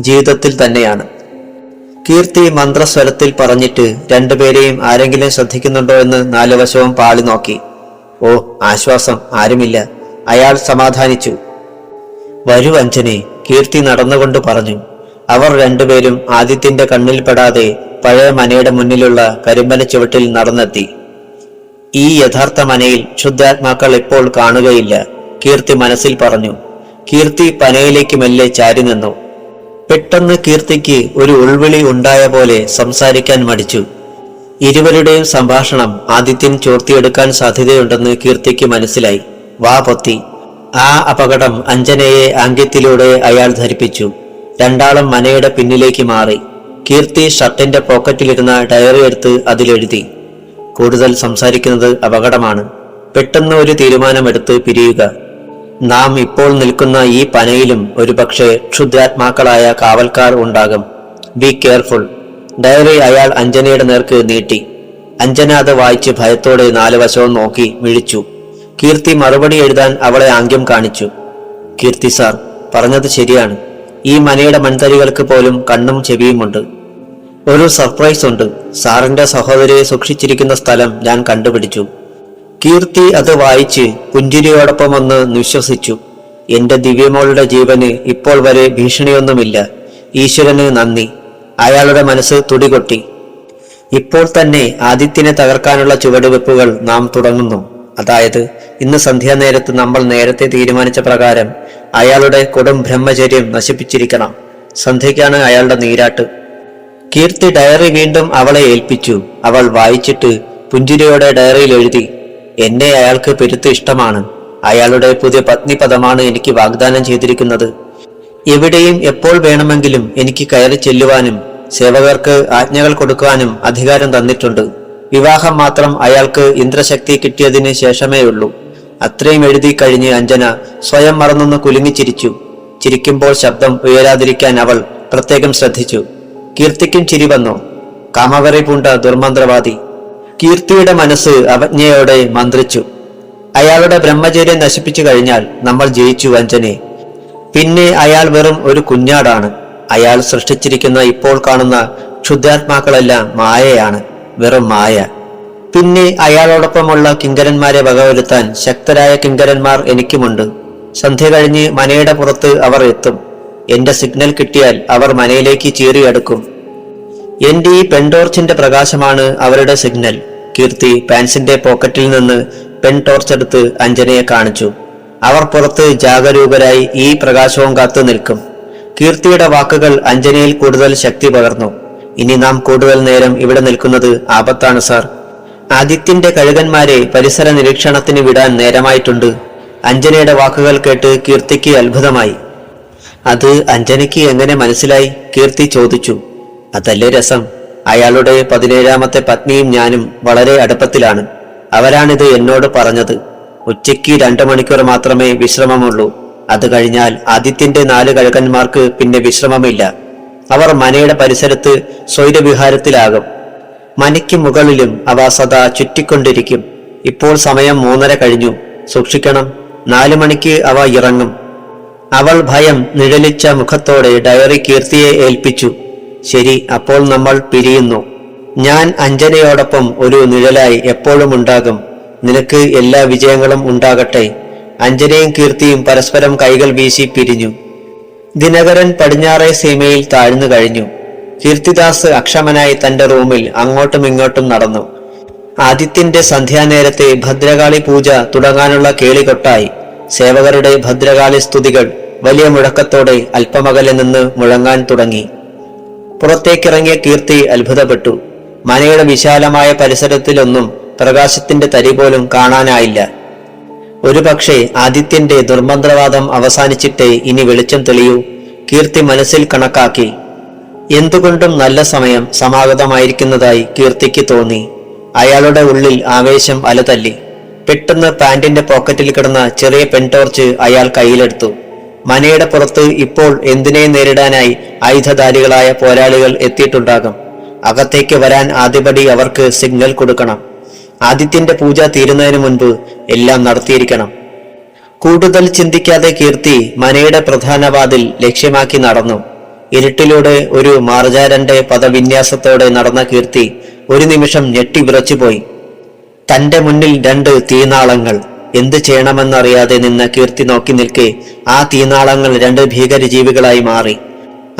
ജീവിതത്തിൽ തന്നെയാണ്. കീർത്തി മന്ത്രസ്വരത്തിൽ പറഞ്ഞിട്ട് 2 പേരെയും ആരെങ്കിലും ശ്രദ്ധിക്കുന്നുണ്ടോ എന്ന് 4 വശവും പാളി നോക്കി. ഓ ആശ്വാസം, ആരുമില്ല. അയാൾ സമാധാനിച്ചു. വരൂ അഞ്ജനെ, കീർത്തി നടന്നുകൊണ്ട് പറഞ്ഞു. അവർ 2 പേരും ആദിത്യന്റെ കണ്ണിൽപ്പെടാതെ പഴയ മനയുടെ മുന്നിലുള്ള കരിമ്പന ചുവട്ടിൽ നടന്നെത്തി. ഈ യഥാർത്ഥ മനയിൽ ശുദ്ധാത്മാക്കൾ ഇപ്പോൾ കാണുകയില്ല, കീർത്തി മനസ്സിൽ പറഞ്ഞു. കീർത്തി പനയിലേക്ക് മെല്ലെ ചാരി നിന്നു. പെട്ടെന്ന് കീർത്തിക്ക് ഒരു ഉൾവിളി ഉണ്ടായ പോലെ സംസാരിക്കാൻ മടിച്ചു. ഇരുവരുടെയും സംഭാഷണം ആദിത്യൻ ചോർത്തിയെടുക്കാൻ സാധ്യതയുണ്ടെന്ന് കീർത്തിക്ക് മനസ്സിലായി. വാ പൊത്തി. ആ അപകടം അഞ്ജനയെ ആംഗ്യത്തിലൂടെ അയാൾ ധരിപ്പിച്ചു. രണ്ടാളും മനയുടെ പിന്നിലേക്ക് മാറി. കീർത്തി ഷർട്ടിന്റെ പോക്കറ്റിലിരുന്ന ഡയറി എടുത്ത് അതിലെഴുതി, കൂടുതൽ സംസാരിക്കുന്നത് അപകടമാണ്. പെട്ടെന്ന് ഒരു തീരുമാനമെടുത്ത് പിരിയുക. നാം ഇപ്പോൾ നിൽക്കുന്ന ഈ പനയിലും ഒരുപക്ഷെ ക്ഷുദ്രാത്മാക്കളായ കാവൽക്കാർ ഉണ്ടാകും. Be careful. ഡയറി അയാൾ അഞ്ജനയുടെ നേർക്ക് നീട്ടി. അഞ്ജന അത് വായിച്ച് ഭയത്തോടെ നാല് വശവും നോക്കി വിഴിച്ചു. കീർത്തി മറുപടി എഴുതാൻ അവളെ ആംഗ്യം കാണിച്ചു. കീർത്തി സാർ പറഞ്ഞത് ശരിയാണ്. ഈ മനയുടെ മൺതരികൾക്ക് പോലും കണ്ണും ചെവിയുമുണ്ട്. ഒരു സർപ്രൈസ് ഉണ്ട്. സാറിന്റെ സഹോദരിയെ സൂക്ഷിച്ചിരിക്കുന്ന സ്ഥലം ഞാൻ കണ്ടുപിടിച്ചു. കീർത്തി അത് വായിച്ച് പുഞ്ചിരിയോടൊപ്പം ഒന്ന് നിശ്വസിച്ചു. എന്റെ ദിവ്യമോളുടെ ജീവന് ഇപ്പോൾ വരെ ഭീഷണിയൊന്നുമില്ല. ഈശ്വരന് നന്ദി. അയാളുടെ മനസ്സ് തുടികൊട്ടി. ഇപ്പോൾ തന്നെ ആദിത്യനെ തകർക്കാനുള്ള ചുവടുവെപ്പുകൾ നാം തുടങ്ങുന്നു. അതായത് ഇന്ന് സന്ധ്യാനേരത്ത് നമ്മൾ നേരത്തെ തീരുമാനിച്ച പ്രകാരം അയാളുടെ കൊടും ബ്രഹ്മചര്യം നശിപ്പിച്ചിരിക്കണം. സന്ധ്യയ്ക്കാണ് അയാളുടെ നീരാട്ട്. കീർത്തി ഡയറി വീണ്ടും അവളെ ഏൽപ്പിച്ചു. അവൾ വായിച്ചിട്ട് പുഞ്ചിരിയോടെ ഡയറിയിൽ എഴുതി, എന്നെ അയാൾക്ക് പെരുത്ത് ഇഷ്ടമാണ്. അയാളുടെ പുതിയ പത്നി പദമാണ് എനിക്ക് വാഗ്ദാനം ചെയ്തിരിക്കുന്നത്. എവിടെയും എപ്പോൾ വേണമെങ്കിലും എനിക്ക് കയറി ചെല്ലുവാനും സേവകർക്ക് ആജ്ഞകൾ കൊടുക്കുവാനും അധികാരം തന്നിട്ടുണ്ട്. വിവാഹം മാത്രം അയാൾക്ക് ഇന്ദ്രശക്തി കിട്ടിയതിന് ശേഷമേ ഉള്ളൂ. അത്രയും എഴുതി കഴിഞ്ഞ് അഞ്ജന സ്വയം മറന്നൊന്ന് കുലുങ്ങിച്ചിരിച്ചു. ചിരിക്കുമ്പോൾ ശബ്ദം ഉയരാതിരിക്കാൻ അവൾ പ്രത്യേകം ശ്രദ്ധിച്ചു. കീർത്തിക്കും ചിരി വന്നു. കാമവറി പൂണ്ട ദുർമന്ത്രവാദി. കീർത്തിയുടെ മനസ്സ് അവജ്ഞയോടെ മന്ത്രിച്ചു. അയാളുടെ ബ്രഹ്മചര്യം നശിപ്പിച്ചു കഴിഞ്ഞാൽ നമ്മൾ ജയിച്ചു അഞ്ജനെ. പിന്നെ അയാൾ വെറും ഒരു കുഞ്ഞാടാണ്. അയാൾ സൃഷ്ടിച്ചിരിക്കുന്ന ഇപ്പോൾ കാണുന്ന ക്ഷുദ്രാത്മാക്കളെല്ലാം മായയാണ്, വെറും മായ. പിന്നെ അയാളോടൊപ്പമുള്ള കിങ്കരന്മാരെ വകവരുത്താൻ ശക്തരായ കിങ്കരന്മാർ എനിക്കുമുണ്ട്. സന്ധ്യ കഴിഞ്ഞ് മനയുടെ പുറത്ത് അവർ എത്തും. എന്റെ സിഗ്നൽ കിട്ടിയാൽ അവർ മനയിലേക്ക് ചീറിയെടുക്കും. എന്റെ ഈ പെൺടോർച്ചിന്റെ പ്രകാശമാണ് അവരുടെ സിഗ്നൽ. കീർത്തി പാൻസിന്റെ പോക്കറ്റിൽ നിന്ന് പെൺ ടോർച്ചെടുത്ത് അഞ്ജനയെ കാണിച്ചു. അവർ പുറത്ത് ജാഗരൂകരായി ഈ പ്രകാശവും കാത്തു നിൽക്കും. കീർത്തിയുടെ വാക്കുകൾ അഞ്ജനയിൽ കൂടുതൽ ശക്തി പകർന്നു. ഇനി നാം കൂടുതൽ നേരം ഇവിടെ നിൽക്കുന്നത് ആപത്താണ് സാർ. ആദിത്യന്റെ കഴുകന്മാരെ പരിസര നിരീക്ഷണത്തിന് വിടാൻ നേരമായിട്ടുണ്ട്. അഞ്ജനയുടെ വാക്കുകൾ കേട്ട് കീർത്തിക്ക് അത്ഭുതമായി. അത് അഞ്ജനയ്ക്ക് എങ്ങനെ മനസ്സിലായി? കീർത്തി ചോദിച്ചു. അതല്ലേ രസം. അയാളുടെ 17ാമത്തെ പത്നിയും ഞാനും വളരെ അടുപ്പത്തിലാണ്. അവരാണിത് എന്നോട് പറഞ്ഞത്. ഉച്ചയ്ക്ക് 2 മണിക്കൂർ മാത്രമേ വിശ്രമമുള്ളൂ. അത് കഴിഞ്ഞാൽ ആദിത്യന്റെ 4 കഴുകന്മാർക്ക് പിന്നെ വിശ്രമമില്ല. അവർ മനയുടെ പരിസരത്ത് സ്വൈരവിഹാരത്തിലാകും. മനയ്ക്ക് മുകളിലും അവ സദാ ചുറ്റിക്കൊണ്ടിരിക്കും. ഇപ്പോൾ സമയം 3:30 കഴിഞ്ഞു. സൂക്ഷിക്കണം. 4 മണിക്ക് അവ ഇറങ്ങും. അവൾ ഭയം നിഴലിച്ച മുഖത്തോടെ ഡയറി കീർത്തിയെ ഏൽപ്പിച്ചു. ശരി, അപ്പോൾ നമ്മൾ പിരിയുന്നു. ഞാൻ അഞ്ജനയോടൊപ്പം ഒരു നിഴലായി എപ്പോഴും ഉണ്ടാകും. നിനക്ക് എല്ലാ വിജയങ്ങളും ഉണ്ടാകട്ടെ. അഞ്ജനയും കീർത്തിയും പരസ്പരം കൈകൾ വീശി പിരിഞ്ഞു. ദിനകരൻ പടിഞ്ഞാറേ സീമയിൽ താഴ്ന്നു കഴിഞ്ഞു. കീർത്തിദാസ് അക്ഷമനായി തന്റെ റൂമിൽ അങ്ങോട്ടും ഇങ്ങോട്ടും നടന്നു. ആദിത്യന്റെ സന്ധ്യാനേരത്തെ ഭദ്രകാളി പൂജ തുടങ്ങാനുള്ള കേളികൊട്ടായി. സേവകരുടെ ഭദ്രകാളി സ്തുതികൾ വലിയ മുഴക്കത്തോടെ അല്പമകലെ നിന്ന് മുഴങ്ങാൻ തുടങ്ങി. പുറത്തേക്കിറങ്ങിയ കീർത്തി അത്ഭുതപ്പെട്ടു. മനയുടെ വിശാലമായ പരിസരത്തിലൊന്നും പ്രകാശത്തിന്റെ തരി പോലും കാണാനായില്ല. ഒരുപക്ഷെ ആദിത്യന്റെ ദുർമന്ത്രവാദം അവസാനിച്ചിട്ടേ ഇനി വെളിച്ചം തെളിയൂ. കീർത്തി മനസ്സിൽ കണക്കാക്കി. എന്തുകൊണ്ടും നല്ല സമയം സമാഗതമായിരിക്കുന്നതായി കീർത്തിക്ക് തോന്നി. അയാളുടെ ഉള്ളിൽ ആവേശം അലതല്ലി. പെട്ടെന്ന് പാന്റിന്റെ പോക്കറ്റിൽ കിടന്ന ചെറിയ പെൺടോർച്ച് അയാൾ കയ്യിലെടുത്തു. മനയുടെ പുറത്ത് ഇപ്പോൾ എന്തിനെ നേരിടാനായി ആയുധധാരികളായ പോരാളികൾ എത്തിയിട്ടുണ്ടാകും. അകത്തേക്ക് വരാൻ ആദ്യപടി അവർക്ക് സിഗ്നൽ കൊടുക്കണം. ആദിത്യന്റെ പൂജ തീരുന്നതിന് മുൻപ് എല്ലാം നടത്തിയിരിക്കണം. കൂടുതൽ ചിന്തിക്കാതെ കീർത്തി മനയുടെ പ്രധാന വാതിൽ ലക്ഷ്യമാക്കി നടന്നു. ഇരുട്ടിലൂടെ ഒരു മാർജാരന്റെ പദവിന്യാസത്തോടെ നടന്ന കീർത്തി ഒരു നിമിഷം ഞെട്ടിവിറച്ചുപോയി. തന്റെ മുന്നിൽ 2 തീനാളങ്ങൾ. എന്ത് ചെയ്യണമെന്നറിയാതെ നിന്ന കീർത്തി നോക്കി നിൽക്കെ ആ തീനാളങ്ങൾ 2 ഭീകരജീവികളായി മാറി.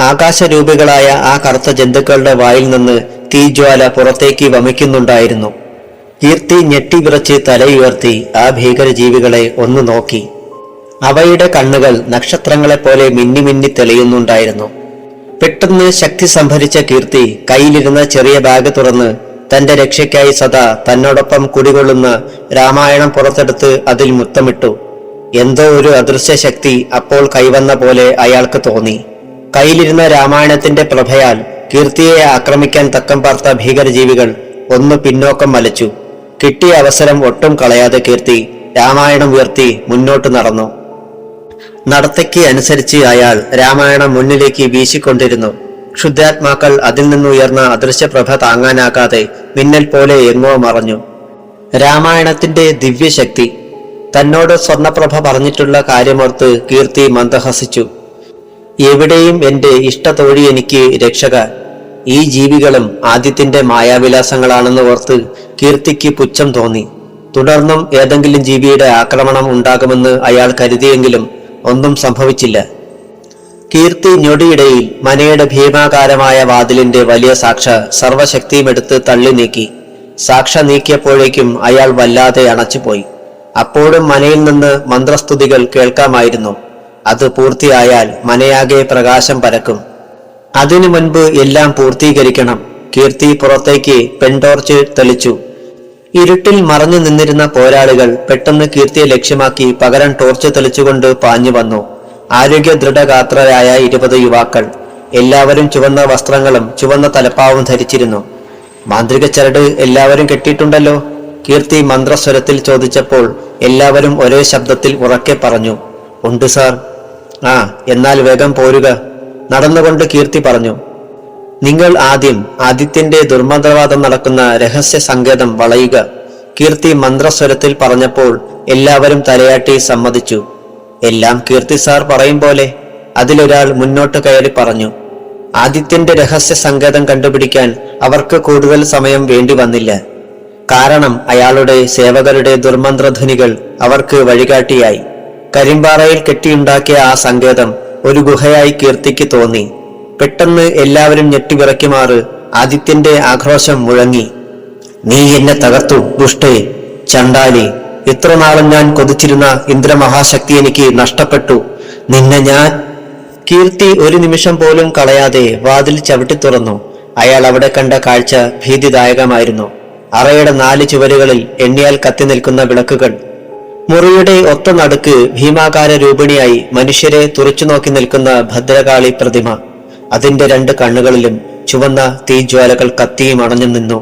ആകാശരൂപികളായ ആ കറുത്ത ജന്തുക്കളുടെ വായിൽ നിന്ന് തീജ്വാല പുറത്തേക്ക് വമിക്കുന്നുണ്ടായിരുന്നു. കീർത്തി ഞെട്ടിവിറച്ച് തലയുയർത്തി ആ ഭീകരജീവികളെ ഒന്ന് നോക്കി. അവയുടെ കണ്ണുകൾ നക്ഷത്രങ്ങളെപ്പോലെ മിന്നി മിന്നി തെളിയുന്നുണ്ടായിരുന്നു. പെട്ടെന്ന് ശക്തി സംഭരിച്ച കീർത്തി കയ്യിലിരുന്ന ചെറിയ ബാഗ് തുറന്ന് തന്റെ രക്ഷയ്ക്കായി സദാ തന്നോടൊപ്പം കുടികൊള്ളുന്ന രാമായണം പുറത്തെടുത്ത് അതിൽ മുത്തമിട്ടു. എന്തോ ഒരു അദൃശ്യ ശക്തി അപ്പോൾ കൈവന്ന പോലെ അയാൾക്ക് തോന്നി. കയ്യിലിരുന്ന രാമായണത്തിന്റെ പ്രഭയാൽ കീർത്തിയെ ആക്രമിക്കാൻ തക്കം പാർത്ത ഭീകരജീവികൾ ഒന്ന് പിന്നോക്കം വലിച്ചു. കിട്ടിയ അവസരം ഒട്ടും കളയാതെ കീർത്തി രാമായണം ഉയർത്തി മുന്നോട്ട് നടന്നു. നടത്തയ്ക്ക് അനുസരിച്ച് അയാൾ രാമായണം മുന്നിലേക്ക് വീശിക്കൊണ്ടിരുന്നു. ക്ഷുദ്രാത്മാക്കൾ അതിൽ നിന്നുയർന്ന അദൃശ്യപ്രഭ താങ്ങാനാകാതെ മിന്നൽ പോലെ എങ്ങോ മറഞ്ഞു. രാമായണത്തിന്റെ ദിവ്യശക്തി. തന്നോട് സ്വർണപ്രഭ പറഞ്ഞിട്ടുള്ള കാര്യമോർത്ത് കീർത്തി മന്ദഹസിച്ചു. എവിടെയും എന്റെ ഇഷ്ടത്തോഴി എനിക്ക് രക്ഷക. ഈ ജീവികളും ആദിത്യന്റെ മായാവിലാസങ്ങളാണെന്ന് ഓർത്ത് കീർത്തിക്ക് പുച്ഛം തോന്നി. തുടർന്നും ഏതെങ്കിലും ജീവിയുടെ ആക്രമണം ഉണ്ടാകുമെന്ന് അയാൾ കരുതിയെങ്കിലും ഒന്നും സംഭവിച്ചില്ല. കീർത്തി ഞൊടിയിടയിൽ മനയുടെ ഭീമാകാരമായ വാതിലിന്റെ വലിയ സാക്ഷ സർവശക്തിയുമെടുത്ത് തള്ളി നീക്കി. സാക്ഷ നീക്കിയപ്പോഴേക്കും അയാൾ വല്ലാതെ അണച്ചുപോയി. അപ്പോഴും മനയിൽ നിന്ന് മന്ത്രസ്തുതികൾ കേൾക്കാമായിരുന്നു. അത് പൂർത്തിയായാൽ മനയാകെ പ്രകാശം പരക്കും. അതിനു മുൻപ് എല്ലാം പൂർത്തീകരിക്കണം. കീർത്തി പുറത്തേക്ക് പെൺടോർച്ച് തെളിച്ചു. ഇരുട്ടിൽ മറഞ്ഞു നിന്നിരുന്ന പോരാളികൾ പെട്ടെന്ന് കീർത്തിയെ ലക്ഷ്യമാക്കി പകരം ടോർച്ച് തെളിച്ചുകൊണ്ട് പാഞ്ഞു വന്നു. ആരോഗ്യ ദൃഢഗാത്രരായ 20 യുവാക്കൾ. എല്ലാവരും ചുവന്ന വസ്ത്രങ്ങളും ചുവന്ന തലപ്പാവും ധരിച്ചിരുന്നു. മാന്ത്രിക ചരട് എല്ലാവരും കെട്ടിയിട്ടുണ്ടല്ലോ? കീർത്തി മന്ത്രസ്വരത്തിൽ ചോദിച്ചപ്പോൾ എല്ലാവരും ഒരേ ശബ്ദത്തിൽ ഉറക്കെ പറഞ്ഞു, ഉണ്ട് സാർ. ആ, എന്നാൽ വേഗം പോരുക. നടന്നുകൊണ്ട് കീർത്തി പറഞ്ഞു, നിങ്ങൾ ആദ്യം ആദിത്യന്റെ ദുർമന്ത്രവാദം നടക്കുന്ന രഹസ്യ സങ്കേതം വളയുക. കീർത്തി മന്ത്രസ്വരത്തിൽ പറഞ്ഞപ്പോൾ എല്ലാവരും തലയാട്ടി സമ്മതിച്ചു. എല്ലാം കീർത്തി സാർ പറയും പോലെ. അതിലൊരാൾ മുന്നോട്ട് കയറി പറഞ്ഞു. ആദിത്യന്റെ രഹസ്യ സങ്കേതം കണ്ടുപിടിക്കാൻ അവർക്ക് കൂടുതൽ സമയം വേണ്ടി വന്നില്ല. കാരണം അയാളുടെ സേവകരുടെ ദുർമന്ത്രധ്വനികൾ അവർക്ക് വഴികാട്ടിയായി. കരിമ്പാറയിൽ കെട്ടിയുണ്ടാക്കിയ ആ സങ്കേതം ഒരു ഗുഹയായി കീർത്തിക്ക് തോന്നി. പെട്ടെന്ന് എല്ലാവരും ഞെട്ടിവിറയ്ക്കുമാറ് ആദിത്യന്റെ ആക്രോശം മുഴങ്ങി. നീ എന്നെ തകർത്തു ദുഷ്ടേ, ചണ്ടാലി. ഇത്രനാളും ഞാൻ കൊതിച്ചിരുന്ന ഇന്ദ്രമഹാശക്തി എനിക്ക് നഷ്ടപ്പെട്ടു. നിന്നെ ഞാൻ... കീർത്തി ഒരു നിമിഷം പോലും കളയാതെ വാതിൽ ചവിട്ടി തുറന്നു. അയാൾ അവിടെ കണ്ട കാഴ്ച ഭീതിദായകമായിരുന്നു. അറയുടെ 4 ചുവരുകളിൽ എണ്ണിയാൽ കത്തി നിൽക്കുന്ന വിളക്കുകൾ. മുറിയുടെ ഒത്ത നടുക്ക് ഭീമാകാര രൂപിണിയായി മനുഷ്യരെ തുറച്ചു നോക്കി നിൽക്കുന്ന ഭദ്രകാളി പ്രതിമ. അതിന്റെ 2 കണ്ണുകളിലും ചുവന്ന തീജ്വാലകൾ കത്തിയും അണഞ്ഞു നിന്നു.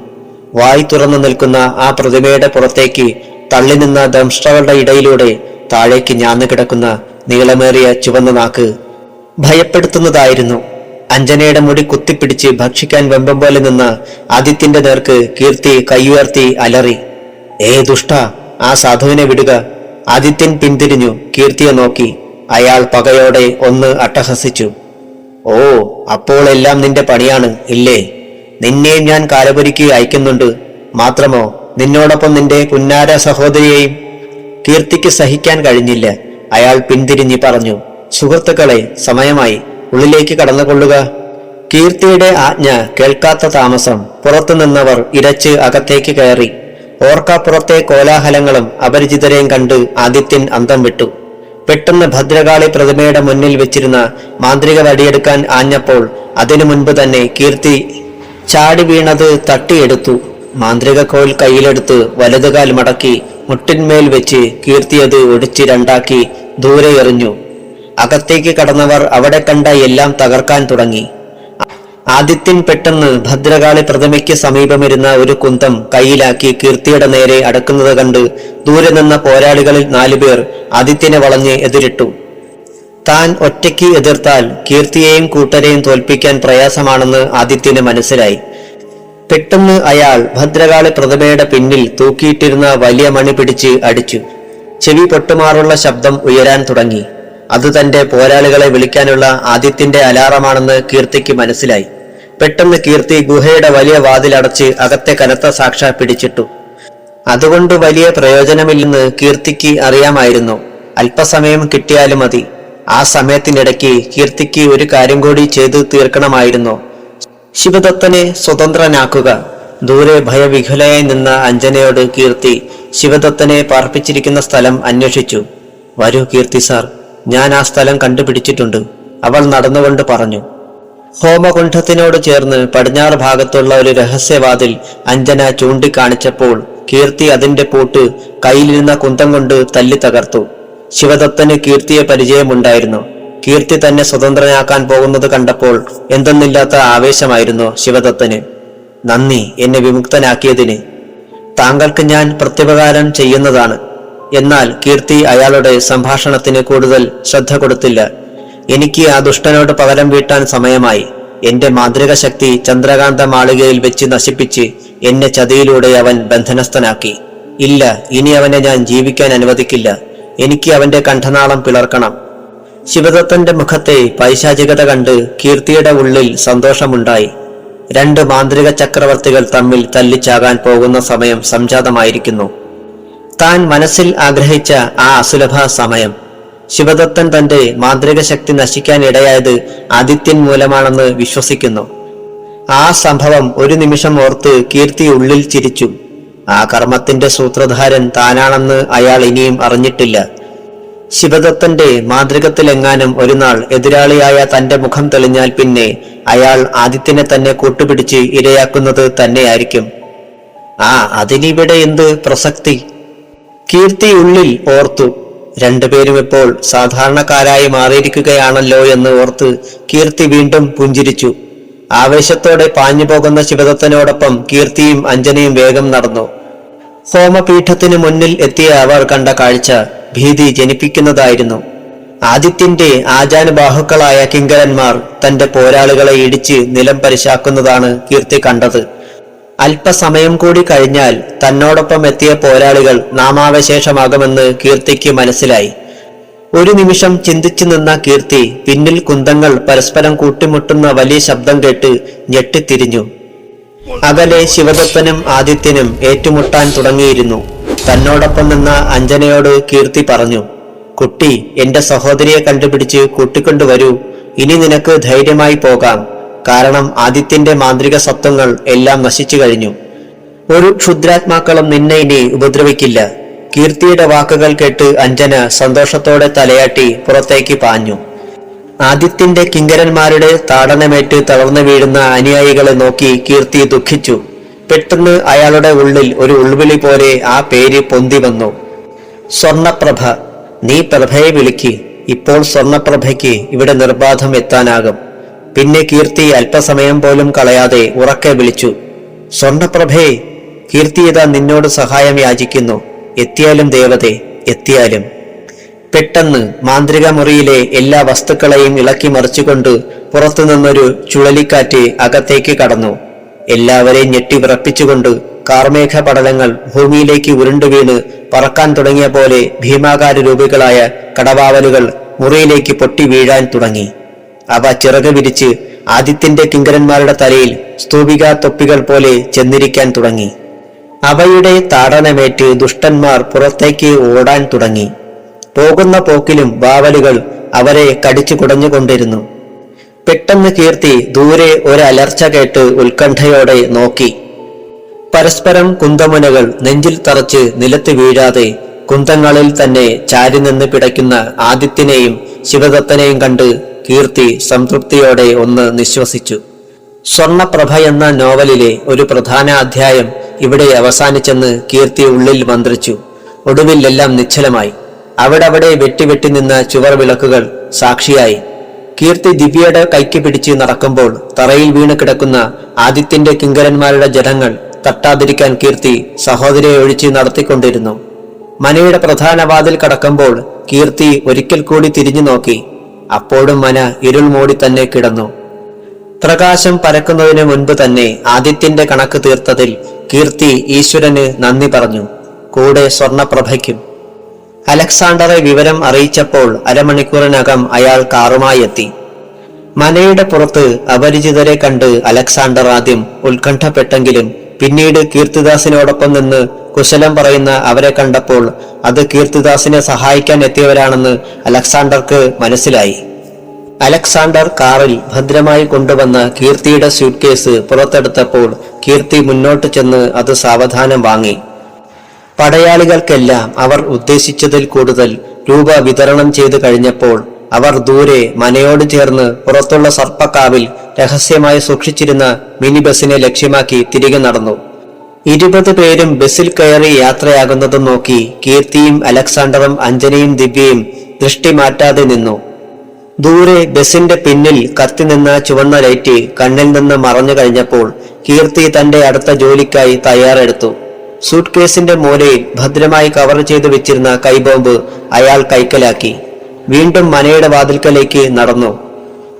വായി തുറന്നു നിൽക്കുന്ന ആ പ്രതിമയുടെ പുറത്തേക്ക് തള്ളി നിന്ന ദംഷ്ട്രകളുടെ ഇടയിലൂടെ താഴേക്ക് ഞാന്നു കിടക്കുന്ന നീളമേറിയ ചുവന്ന നാക്ക് ഭയപ്പെടുത്തുന്നതായിരുന്നു. അഞ്ജനയുടെ മുടി കുത്തിപ്പിടിച്ച് ഭക്ഷിക്കാൻ വെമ്പം പോലെ നിന്ന ആദിത്യന്റെ നേർക്ക് കീർത്തി കൈയുയർത്തി അലറി, ഏ ദുഷ്ട, ആ സാധുവിനെ വിടുക. ആദിത്യൻ പിന്തിരിഞ്ഞു കീർത്തിയെ നോക്കി. അയാൾ പകയോടെ ഒന്ന് അട്ടഹസിച്ചു. ഓ, അപ്പോൾ എല്ലാം നിന്റെ പണിയാണ് ഇല്ലേ? നിന്നെയും ഞാൻ കാലപുരിക്ക് അയക്കുന്നുണ്ട്. മാത്രമോ നിന്നോടൊപ്പം നിന്റെ പുന്നാര സഹോദരിയെയും. കീർത്തിക്ക് സഹിക്കാൻ കഴിഞ്ഞില്ല. അയാൾ പിന്തിരിഞ്ഞ് പറഞ്ഞു, സുഹൃത്തുക്കളെ, സമയമായി, ഉള്ളിലേക്ക് കടന്നുകൊള്ളുക. കീർത്തിയുടെ ആജ്ഞ കേൾക്കാത്ത താമസം പുറത്തു നിന്നവർ ഇരച്ച് അകത്തേക്ക് കയറി. ഓർക്കാപ്പുറത്തെ കോലാഹലങ്ങളും അപരിചിതരെയും കണ്ട് ആദിത്യൻ അന്തം വിട്ടു. പെട്ടെന്ന് ഭദ്രകാളി പ്രതിമയുടെ മുന്നിൽ വെച്ചിരുന്ന മാന്ത്രിക വടിയെടുക്കാൻ ആഞ്ഞപ്പോൾ അതിനു മുൻപ് തന്നെ കീർത്തി ചാടി വീണത് തട്ടിയെടുത്തു. മാന്ത്രിക കോൽ കയ്യിലെടുത്ത് വലതുകാൽ മടക്കി മുട്ടിന്മേൽ വെച്ച് കീർത്തി അത് ഒടിച്ച് 2ആക്കി ദൂരെ എറിഞ്ഞു. അകത്തേക്ക് കടന്നവർ അവിടെ കണ്ട എല്ലാം തകർക്കാൻ തുടങ്ങി. ആദിത്യൻ പെട്ടെന്ന് ഭദ്രകാളി പ്രതിമയ്ക്ക് സമീപമിരുന്ന ഒരു കുന്തം കയ്യിലാക്കി കീർത്തിയുടെ നേരെ അടക്കുന്നത് കണ്ട് ദൂരെ നിന്ന പോരാളികളിൽ 4 പേർ ആദിത്യനെ വളഞ്ഞ് എതിരിട്ടു. താൻ ഒറ്റയ്ക്ക് എതിർത്താൽ കീർത്തിയെയും കൂട്ടരെയും തോൽപ്പിക്കാൻ പ്രയാസമാണെന്ന് ആദിത്യന് മനസ്സിലായി. പെട്ടെന്ന് അയാൾ ഭദ്രകാളി പ്രതിമയുടെ പിന്നിൽ തൂക്കിയിട്ടിരുന്ന വലിയ മണി പിടിച്ച് അടിച്ചു. ചെവി പൊട്ടുമാറുള്ള ശബ്ദം ഉയരാൻ തുടങ്ങി. അത് തന്റെ പോരാളികളെ വിളിക്കാനുള്ള ആദിത്യന്റെ അലാറമാണെന്ന് കീർത്തിക്ക് മനസ്സിലായി. പെട്ടെന്ന് കീർത്തി ഗുഹയുടെ വലിയ വാതിലടച്ച് അകത്തെ കനത്ത സാക്ഷ പിടിച്ചിട്ടു. അതുകൊണ്ട് വലിയ പ്രയോജനമില്ലെന്ന് കീർത്തിക്ക് അറിയാമായിരുന്നു. അല്പസമയം കിട്ടിയാലും മതി. ആ സമയത്തിനിടയ്ക്ക് കീർത്തിക്ക് ഒരു കാര്യം കൂടി ചെയ്തു തീർക്കണമായിരുന്നു. ശിവദത്തനെ സ്വതന്ത്രനാക്കുക. ദൂരെ ഭയവിഹുലയായി നിന്ന അഞ്ജനയോട് കീർത്തി ശിവദത്തനെ പാർപ്പിച്ചിരിക്കുന്ന സ്ഥലം അന്വേഷിച്ചു. വരൂ കീർത്തി സാർ, ഞാൻ ആ സ്ഥലം കണ്ടുപിടിച്ചിട്ടുണ്ട്, അവൾ നടന്നുകൊണ്ട് പറഞ്ഞു. ഹോമകുണ്ഠത്തിനോട് ചേർന്ന് പടിഞ്ഞാറ് ഭാഗത്തുള്ള ഒരു രഹസ്യവാതിൽ അഞ്ജന ചൂണ്ടിക്കാണിച്ചപ്പോൾ കീർത്തി അതിന്റെ പൂട്ട് കയ്യിലിരുന്ന കുന്തം കൊണ്ട് തല്ലി തകർത്തു. ശിവദത്തന് കീർത്തിയെ പരിചയമുണ്ടായിരുന്നു. കീർത്തി തന്നെ സ്വതന്ത്രനാക്കാൻ പോകുന്നത് കണ്ടപ്പോൾ എന്തെന്നില്ലാത്ത ആവേശമായിരുന്നു ശിവദത്തന്. നന്ദി എന്നെ വിമുക്തനാക്കിയതിന്. താങ്കൾക്ക് ഞാൻ പ്രത്യുപകാരം ചെയ്യുന്നതാണ്. എന്നാൽ കീർത്തി അയാളുടെ സംഭാഷണത്തിന് കൂടുതൽ ശ്രദ്ധ കൊടുത്തില്ല. എനിക്ക് ആ ദുഷ്ടനോട് പകരം വീട്ടാൻ സമയമായി. എന്റെ മാന്ത്രിക ശക്തി ചന്ദ്രകാന്ത മാളികയിൽ വെച്ച് നശിപ്പിച്ച് എന്നെ ചതിയിലൂടെ അവൻ ബന്ധനസ്ഥനാക്കി. ഇല്ല, ഇനി അവനെ ഞാൻ ജീവിക്കാൻ അനുവദിക്കില്ല. എനിക്ക് അവന്റെ കണ്ഠനാളം പിളർക്കണം. ശിവദത്തന്റെ മുഖത്തെ പൈശാചികത കണ്ട് കീർത്തിയുടെ ഉള്ളിൽ സന്തോഷമുണ്ടായി. രണ്ട് മാന്ത്രിക ചക്രവർത്തികൾ തമ്മിൽ തല്ലിച്ചാകാൻ പോകുന്ന സമയം സംജാതമായിരിക്കുന്നു. താൻ മനസ്സിൽ ആഗ്രഹിച്ച ആ അസുലഭ സമയം. ശിവദത്തൻ തന്റെ മാന്ത്രിക ശക്തി നശിക്കാൻ ഇടയായത് ആദിത്യൻ മൂലമാണെന്ന് വിശ്വസിക്കുന്നു. ആ സംഭവം ഒരു നിമിഷം ഓർത്ത് കീർത്തി ഉള്ളിൽ ചിരിച്ചു. ആ കർമ്മത്തിന്റെ സൂത്രധാരൻ താനാണെന്ന് അയാൾ ഇനിയും അറിഞ്ഞിട്ടില്ല. ശിവദത്തന്റെ മാന്ത്രികത്തിലെങ്ങാനും ഒരു നാൾ എതിരാളിയായ തന്റെ മുഖം തെളിഞ്ഞാൽ പിന്നെ അയാൾ ആദിത്യനെ തന്നെ കൂട്ടുപിടിച്ച് ഇരയാക്കുന്നത് തന്നെയായിരിക്കും. അതിനിവിടെ എന്ത് പ്രസക്തി? കീർത്തി ഉള്ളിൽ ഓർത്തു. രണ്ടുപേരും ഇപ്പോൾ സാധാരണക്കാരായി മാറിയിരിക്കുകയാണല്ലോ എന്ന് ഓർത്ത് കീർത്തി വീണ്ടും പുഞ്ചിരിച്ചു. ആവേശത്തോടെ പാഞ്ഞു പോകുന്ന ശിവദത്തനോടൊപ്പം കീർത്തിയും അഞ്ജനയും വേഗം നടന്നു. ഹോമപീഠത്തിനു മുന്നിൽ എത്തിയ അവർ കണ്ട കാഴ്ച ഭീതി ജനിപ്പിക്കുന്നതായിരുന്നു. ആദിത്യന്റെ ആജാനുബാഹുക്കളായ കിങ്കരന്മാർ തന്റെ പോരാളികളെ ഇടിച്ച് നിലം പരിശാക്കുന്നതാണ് കീർത്തി കണ്ടത്. അല്പസമയം കൂടി കഴിഞ്ഞാൽ തന്നോടൊപ്പം എത്തിയ പോരാളികൾ നാമാവശേഷമാകുമെന്ന് കീർത്തിക്ക് മനസ്സിലായി. ഒരു നിമിഷം ചിന്തിച്ചു നിന്ന കീർത്തി പിന്നിൽ കുന്തങ്ങൾ പരസ്പരം കൂട്ടിമുട്ടുന്ന വലിയ ശബ്ദം കേട്ട് ഞെട്ടിത്തിരിഞ്ഞു. അകലെ ശിവദത്തനും ആദിത്യനും ഏറ്റുമുട്ടാൻ തുടങ്ങിയിരുന്നു. തന്നോടൊപ്പം നിന്ന അഞ്ജനയോട് കീർത്തി പറഞ്ഞു, കുട്ടി, എന്റെ സഹോദരിയെ കണ്ടുപിടിച്ച് കൂട്ടിക്കൊണ്ടുവരൂ. ഇനി നിനക്ക് ധൈര്യമായി പോകാം. കാരണം ആദിത്യന്റെ മാന്ത്രിക സത്വങ്ങൾ എല്ലാം നശിച്ചു കഴിഞ്ഞു. ഒരു ക്ഷുദ്രാത്മാക്കളും നിന്നെ ഇനി ഉപദ്രവിക്കില്ല. കീർത്തിയുടെ വാക്കുകൾ കേട്ട് അഞ്ജന സന്തോഷത്തോടെ തലയാട്ടി പുറത്തേക്ക് പാഞ്ഞു. ആദിത്യന്റെ കിങ്കരന്മാരുടെ താടനമേറ്റ് തളർന്നു വീഴുന്ന അനുയായികളെ നോക്കി കീർത്തി ദുഃഖിച്ചു. പെട്ടെന്ന് അയാളുടെ ഉള്ളിൽ ഒരു ഉൾവിളി പോലെ ആ പേര് പൊന്തി വന്നു. സ്വർണപ്രഭ. നീ പ്രഭയെ വിളിക്ക്. ഇപ്പോൾ സ്വർണപ്രഭയ്ക്ക് ഇവിടെ നിർബാധം എത്താനാകും. പിന്നെ കീർത്തി അല്പസമയം പോലും കളയാതെ ഉറക്കെ വിളിച്ചു, സ്വർണപ്രഭേ, കീർത്തി ഇതാ നിന്നോട് സഹായം യാചിക്കുന്നു. എത്തിയാലും ദേവതേ, എത്തിയാലും. പെട്ടെന്ന് മാന്ത്രിക മുറിയിലെ എല്ലാ വസ്തുക്കളെയും ഇളക്കി മറിച്ചുകൊണ്ട് പുറത്തുനിന്നൊരു ചുഴലിക്കാറ്റ് അകത്തേക്ക് കടന്നു. എല്ലാവരെയും ഞെട്ടി വിറപ്പിച്ചുകൊണ്ട് കാർമേഘ പടലങ്ങൾ ഭൂമിയിലേക്ക് ഉരുണ്ടു വീണ് പറക്കാൻ തുടങ്ങിയ പോലെ ഭീമാകാര രൂപികളായ കടവാവലുകൾ മുറിയിലേക്ക് പൊട്ടി വീഴാൻ തുടങ്ങി. അവ ചിറക് വിരിച്ച് ആദിത്യന്റെ കിങ്കരന്മാരുടെ തലയിൽ സ്തൂപിക തൊപ്പികൾ പോലെ ചെന്നിരിക്കാൻ തുടങ്ങി. അവയുടെ താടനമേറ്റ് ദുഷ്ടന്മാർ പുറത്തേക്ക് ഓടാൻ തുടങ്ങി. പോകുന്ന പോക്കിലും വാവലുകൾ അവരെ കടിച്ചു കുടഞ്ഞുകൊണ്ടിരുന്നു. പെട്ടെന്ന് കീർത്തി ദൂരെ ഒരലർച്ച കേട്ട് ഉത്കണ്ഠയോടെ നോക്കി. പരസ്പരം കുന്തമുനകൾ നെഞ്ചിൽ തറച്ച് നിലത്ത് വീഴാതെ കുന്തങ്ങളിൽ തന്നെ ചാരി നിന്ന് പിടയ്ക്കുന്ന ആദിത്യനെയും ശിവദത്തനെയും കണ്ട് കീർത്തി സംതൃപ്തിയോടെ ഒന്ന് നിശ്വസിച്ചു. സ്വർണപ്രഭ എന്ന നോവലിലെ ഒരു പ്രധാന അധ്യായം ഇവിടെ അവസാനിച്ചെന്ന് കീർത്തി ഉള്ളിൽ മന്ത്രിച്ചു. ഒടുവിൽ എല്ലാം നിശ്ചലമായി. അവിടെ വെട്ടി നിന്ന ചുവർ വിളക്കുകൾ സാക്ഷിയായി. കീർത്തി ദിവ്യയുടെ കൈക്ക് പിടിച്ച് നടക്കുമ്പോൾ തറയിൽ വീണ് കിടക്കുന്ന ആദിത്യന്റെ കിങ്കരന്മാരുടെ ജനങ്ങൾ തട്ടാതിരിക്കാൻ കീർത്തി സഹോദരിയെ ഒഴിച്ച് നടത്തിക്കൊണ്ടിരുന്നു. മനയുടെ പ്രധാന വാതിൽ കടക്കുമ്പോൾ കീർത്തി ഒരിക്കൽ കൂടി തിരിഞ്ഞു നോക്കി. അപ്പോഴും മന ഇരുൾ മൂടി തന്നെ കിടന്നു. പ്രകാശം പരക്കുന്നതിന് മുൻപ് തന്നെ ആദിത്യന്റെ കണക്ക് തീർത്തതിൽ കീർത്തി ഈശ്വരന് നന്ദി പറഞ്ഞു. കൂടെ സ്വർണപ്രഭയ്ക്കും. അലക്സാണ്ടറെ വിവരം അറിയിച്ചപ്പോൾ അരമണിക്കൂറിനകം അയാൾ കാറുമായി എത്തി. മനയുടെ പുറത്ത് അപരിചിതരെ കണ്ട് അലക്സാണ്ടർ ആദ്യം ഉത്കണ്ഠപ്പെട്ടെങ്കിലും പിന്നീട് കീർത്തിദാസിനോടൊപ്പം നിന്ന് കുശലം പറയുന്ന അവരെ കണ്ടപ്പോൾ അത് കീർത്തിദാസിനെ സഹായിക്കാൻ എത്തിയവരാണെന്ന് അലക്സാണ്ടർക്ക് മനസ്സിലായി. അലക്സാണ്ടർ കാറിൽ ഭദ്രമായി കൊണ്ടുവന്ന കീർത്തിയുടെ സ്യൂട്ട്കേസ് പുറത്തെടുത്തപ്പോൾ കീർത്തി മുന്നോട്ട് ചെന്ന് അത് സാവധാനം വാങ്ങി. പടയാളികൾക്കെല്ലാം അവർ ഉദ്ദേശിച്ചതിൽ കൂടുതൽ രൂപ വിതരണം ചെയ്തു കഴിഞ്ഞപ്പോൾ അവർ ദൂരെ മനയോട് ചേർന്ന് പുറത്തുള്ള സർപ്പക്കാവിൽ രഹസ്യമായി സൂക്ഷിച്ചിരുന്ന മിനി ബസിനെ ലക്ഷ്യമാക്കി തിരികെ നടന്നു. 20 പേരും ബസിൽ കയറി യാത്രയാകുന്നതും നോക്കി കീർത്തിയും അലക്സാണ്ടറും അഞ്ജനയും ദിവ്യയും ദൃഷ്ടി മാറ്റാതെ നിന്നു. ദൂരെ ബസിന്റെ പിന്നിൽ കത്തിനിന്ന ചുവന്ന ലൈറ്റ് കണ്ണിൽ നിന്ന് മറഞ്ഞു കഴിഞ്ഞപ്പോൾ കീർത്തി തന്റെ അടുത്ത ജോലിക്കായി തയ്യാറെടുത്തു. സൂട്ട് കേസിന്റെ മൂലയിൽ ഭദ്രമായി കവർ ചെയ്തു വെച്ചിരുന്ന കൈബോംബ് അയാൾ കൈക്കലാക്കി. വീണ്ടും മനയുടെ വാതിൽക്കലേക്ക് നടന്നു.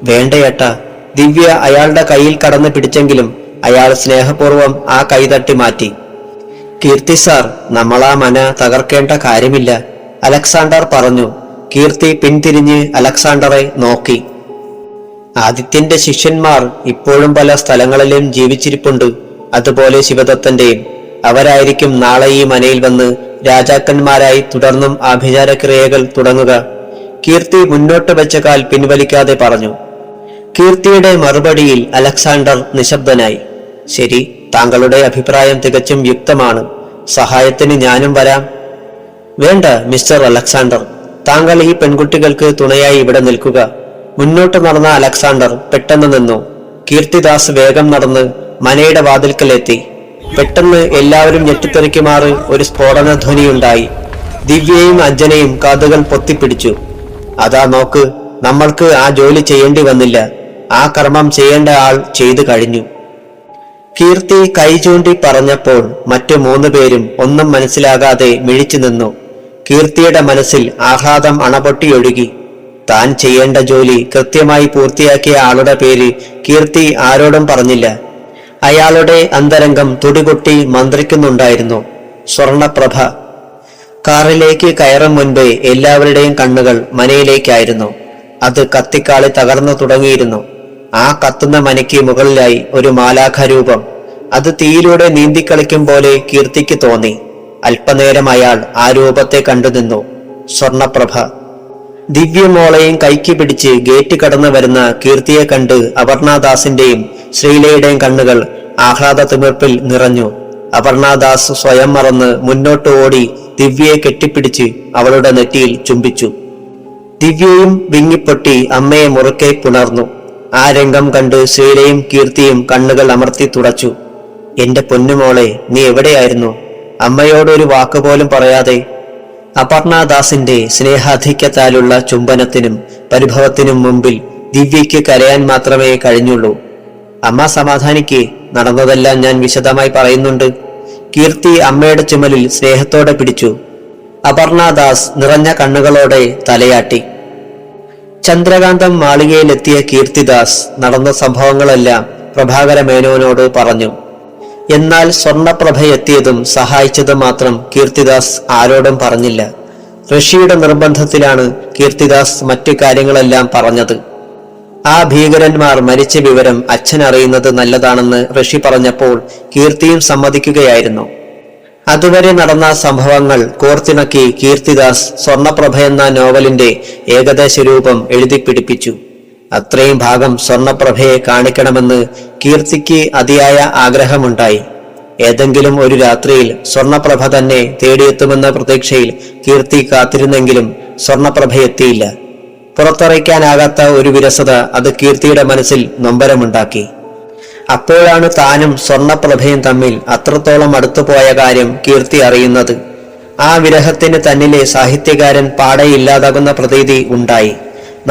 വേണ്ടയേട്ട, ദിവ്യ അയാളുടെ കയ്യിൽ കടന്നു പിടിച്ചെങ്കിലും അയാൾ സ്നേഹപൂർവ്വം ആ കൈ തട്ടി മാറ്റി. കീർത്തി സാർ, നമ്മളാ മന തകർക്കേണ്ട കാര്യമില്ല, അലക്സാണ്ടർ പറഞ്ഞു. കീർത്തി പിന്തിരിഞ്ഞ് അലക്സാണ്ടറെ നോക്കി. ആദിത്യന്റെ ശിഷ്യന്മാർ ഇപ്പോഴും പല സ്ഥലങ്ങളിലും ജീവിച്ചിരിപ്പുണ്ട്, അതുപോലെ ശിവദത്തന്റെയും. അവരായിരിക്കും നാളെ ഈ മനയിൽ വന്ന് രാജാക്കന്മാരായി തുടർന്നും ആഭിചാരക്രിയകൾ തുടങ്ങുക. കീർത്തി മുന്നോട്ട് വെച്ച കാൽ പിൻവലിക്കാതെ പറഞ്ഞു. കീർത്തിയുടെ മറുപടിയിൽ അലക്സാണ്ടർ നിശബ്ദനായി. ശരി, താങ്കളുടെ അഭിപ്രായം തികച്ചും യുക്തമാണ്. സഹായത്തിന് ഞാനും വരാം. വേണ്ട മിസ്റ്റർ അലക്സാണ്ടർ, താങ്കൾ ഈ പെൺകുട്ടികൾക്ക് തുണയായി ഇവിടെ നിൽക്കുക. മുന്നോട്ട് നടന്ന അലക്സാണ്ടർ പെട്ടെന്ന് നിന്നു. കീർത്തിദാസ് വേഗം നടന്ന് മനയുടെ വാതിൽക്കലെത്തി. പെട്ടെന്ന് എല്ലാവരും ഞെട്ടിത്തെറിക്കുമാറ് ഒരു സ്ഫോടന ധ്വനിയുണ്ടായി. ദിവ്യയും അഞ്ജനയും കാതുകൾ പൊത്തിപ്പിടിച്ചു. അതാ നോക്ക്, നമ്മൾക്ക് ആ ജോലി ചെയ്യേണ്ടി വന്നില്ല. ആ കർമ്മം ചെയ്യേണ്ട ആൾ ചെയ്തു കഴിഞ്ഞു. കീർത്തി കൈ ചൂണ്ടി പറഞ്ഞപ്പോൾ മറ്റു 3 പേരും ഒന്നും മനസ്സിലാകാതെ മിഴിച്ചു നിന്നു. കീർത്തിയുടെ മനസ്സിൽ ആഹ്ലാദം അണപൊട്ടിയൊഴുകി. താൻ ചെയ്യേണ്ട ജോലി കൃത്യമായി പൂർത്തിയാക്കിയ ആളുടെ പേര് കീർത്തി ആരോടും പറഞ്ഞില്ല. അയാളുടെ അന്തരംഗം തുടികൊട്ടി മന്ത്രിക്കുന്നുണ്ടായിരുന്നു. സ്വർണപ്രഭ. കാറിലേക്ക് കയറും മുൻപേ എല്ലാവരുടെയും കണ്ണുകൾ മനയിലേക്കായിരുന്നു. അത് കത്തിക്കാളി തകർന്നു തുടങ്ങിയിരുന്നു. ആ കത്തുന്ന മനയ്ക്ക് മുകളിലായി ഒരു മാലാഖ രൂപം. അത് തീയിലൂടെ നീന്തിക്കളിക്കും പോലെ കീർത്തിക്ക് തോന്നി. അല്പനേരം അയാൾ ആ രൂപത്തെ കണ്ടുനിന്നു. സ്വർണപ്രഭ. ദിവ്യമോളെയും കൈക്ക് പിടിച്ച് ഗേറ്റ് കടന്നു വരുന്ന കീർത്തിയെ കണ്ട് അപർണദാസിന്റെയും ശ്രീലയുടെയും കണ്ണുകൾ ആഹ്ലാദ തിമിർപ്പിൽ നിറഞ്ഞു. അപർണദാസ് സ്വയം മറന്ന് മുന്നോട്ട് ഓടി ദിവ്യയെ കെട്ടിപ്പിടിച്ച് അവളുടെ നെറ്റിയിൽ ചുംബിച്ചു. ദിവ്യയും വിങ്ങിപ്പൊട്ടി അമ്മയെ മുറുക്കെ പുണർന്നു. ആ രംഗം കണ്ട് ശ്രീലയും കീർത്തിയും കണ്ണുകൾ അമർത്തി തുടച്ചു. എന്റെ പൊന്നുമോളെ, നീ എവിടെയായിരുന്നു? അമ്മയോടൊരു വാക്കുപോലും പറയാതെ. അപർണദാസിന്റെ സ്നേഹാധിക്യത്താലുള്ള ചുംബനത്തിനും പരിഭവത്തിനും മുമ്പിൽ ദിവ്യയ്ക്ക് കരയാൻ മാത്രമേ കഴിഞ്ഞുള്ളൂ. അമ്മ സമാധാനിക്ക്, നടന്നതെല്ലാം ഞാൻ വിശദമായി പറയുന്നുണ്ട്. കീർത്തി അമ്മയുടെ ചുമലിൽ സ്നേഹത്തോടെ പിടിച്ചു. അപർണദാസ് നിറഞ്ഞ കണ്ണുകളോടെ തലയാട്ടി. ചന്ദ്രകാന്തം മാളികയിലെത്തിയ കീർത്തിദാസ് നടന്ന സംഭവങ്ങളെല്ലാം പ്രഭാകര മേനോനോട് പറഞ്ഞു. എന്നാൽ സ്വർണപ്രഭ എത്തിയതും സഹായിച്ചതും മാത്രം കീർത്തിദാസ് ആരോടും പറഞ്ഞില്ല. ഋഷിയുടെ നിർബന്ധത്തിലാണ് കീർത്തിദാസ് മറ്റു കാര്യങ്ങളെല്ലാം പറഞ്ഞത്. ആ ഭീകരന്മാർ മരിച്ച വിവരം അച്ഛൻ അറിയുന്നത് നല്ലതാണെന്ന് ഋഷി പറഞ്ഞപ്പോൾ കീർത്തിയും സമ്മതിക്കുകയായിരുന്നു. അതുവരെ നടന്ന സംഭവങ്ങൾ കോർത്തിണക്കി കീർത്തിദാസ് സ്വർണപ്രഭ എന്ന നോവലിന്റെ ഏകദേശ രൂപം എഴുതിപ്പിടിപ്പിച്ചു. അത്രയും ഭാഗം സ്വർണപ്രഭയെ കാണിക്കണമെന്ന് കീർത്തിക്ക് അതിയായ ആഗ്രഹമുണ്ടായി. ഏതെങ്കിലും ഒരു രാത്രിയിൽ സ്വർണപ്രഭ തന്നെ തേടിയെത്തുമെന്ന പ്രതീക്ഷയിൽ കീർത്തി കാത്തിരുന്നെങ്കിലും സ്വർണപ്രഭ എത്തിയില്ല. പുറത്തറിയിക്കാനാകാത്ത ഒരു വിരസത അത് കീർത്തിയുടെ മനസ്സിൽ നൊമ്പരമുണ്ടാക്കി. അപ്പോഴാണ് താനും സ്വർണപ്രഭയും തമ്മിൽ അത്രത്തോളം അടുത്തുപോയ കാര്യം കീർത്തി അറിയുന്നത്. ആ വിരഹത്തിന് തന്നിലെ സാഹിത്യകാരൻ പാടെ ഇല്ലാതാകുന്ന പ്രതീതി ഉണ്ടായി.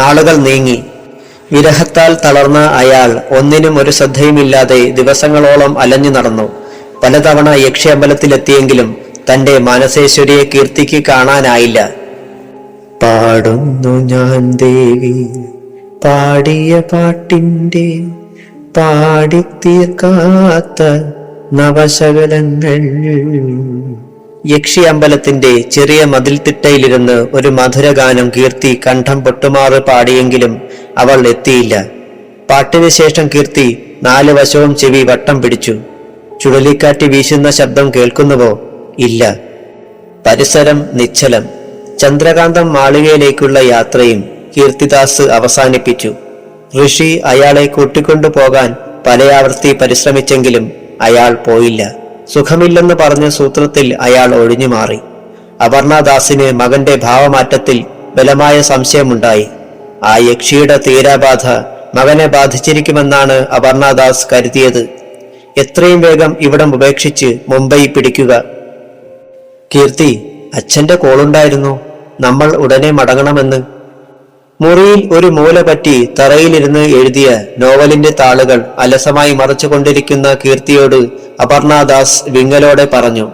നാളുകൾ നീങ്ങി. വിരഹത്താൽ തളർന്ന അയാൾ ഒന്നിനും ഒരു ശ്രദ്ധയുമില്ലാതെ ദിവസങ്ങളോളം അലഞ്ഞു നടന്നു. പലതവണ യക്ഷി അമ്പലത്തിലെത്തിയെങ്കിലും തന്റെ മാനസേശ്വരിയെ കീർത്തിക്ക് കാണാനായില്ല. പാടുന്നു ഞാൻ ദേവി പാടിയ പാട്ടിന്റെ പാടിത്തീർക്കാത്ത നവശകലങ്ങൾ. യക്ഷി അമ്പലത്തിന്റെ ചെറിയ മതിൽത്തിട്ടയിലിരുന്ന് ഒരു മധുരഗാനം കീർത്തി കണ്ഠം പൊട്ടുമാറ് പാടിയെങ്കിലും അവൾ എത്തിയില്ല. പാട്ടിന് ശേഷം കീർത്തി 4 വശവും ചെവി വട്ടം പിടിച്ചു. ചുഴലിക്കാറ്റ് വീശുന്ന ശബ്ദം കേൾക്കുന്നുവോ? ഇല്ല. പരിസരം നിശ്ചലം. ചന്ദ്രകാന്തം മാളികയിലേക്കുള്ള യാത്രയും കീർത്തിദാസ് അവസാനിപ്പിച്ചു. ഋഷി അയാളെ കൂട്ടിക്കൊണ്ടു പോകാൻ പലയാവർത്തി പരിശ്രമിച്ചെങ്കിലും അയാൾ പോയില്ല. സുഖമില്ലെന്ന് പറഞ്ഞ സൂത്രത്തിൽ അയാൾ ഒഴിഞ്ഞു മാറി. അപർണദാസിന് മകന്റെ ഭാവമാറ്റത്തിൽ ബലമായ സംശയമുണ്ടായി. ആ യക്ഷിയുടെ തീരാബാധ മകനെ ബാധിച്ചിരിക്കുമെന്നാണ് അപർണദാസ് കരുതിയത്. എത്രയും വേഗം ഇവിടം ഉപേക്ഷിച്ച് മുംബൈ പിടിക്കുക. കീർത്തി, അച്ഛന്റെ കോളുണ്ടായിരുന്നു, നമ്മൾ ഉടനെ മടങ്ങണമെന്ന്. മുറിയിൽ ഒരു മൂല പറ്റി തറയിലിരുന്ന് എഴുതിയ നോവലിന്റെ താളുകൾ അലസമായി മറച്ചുകൊണ്ടിരിക്കുന്ന കീർത്തിയോട് അപർണദാസ് വിങ്ങലോടെ പറഞ്ഞു.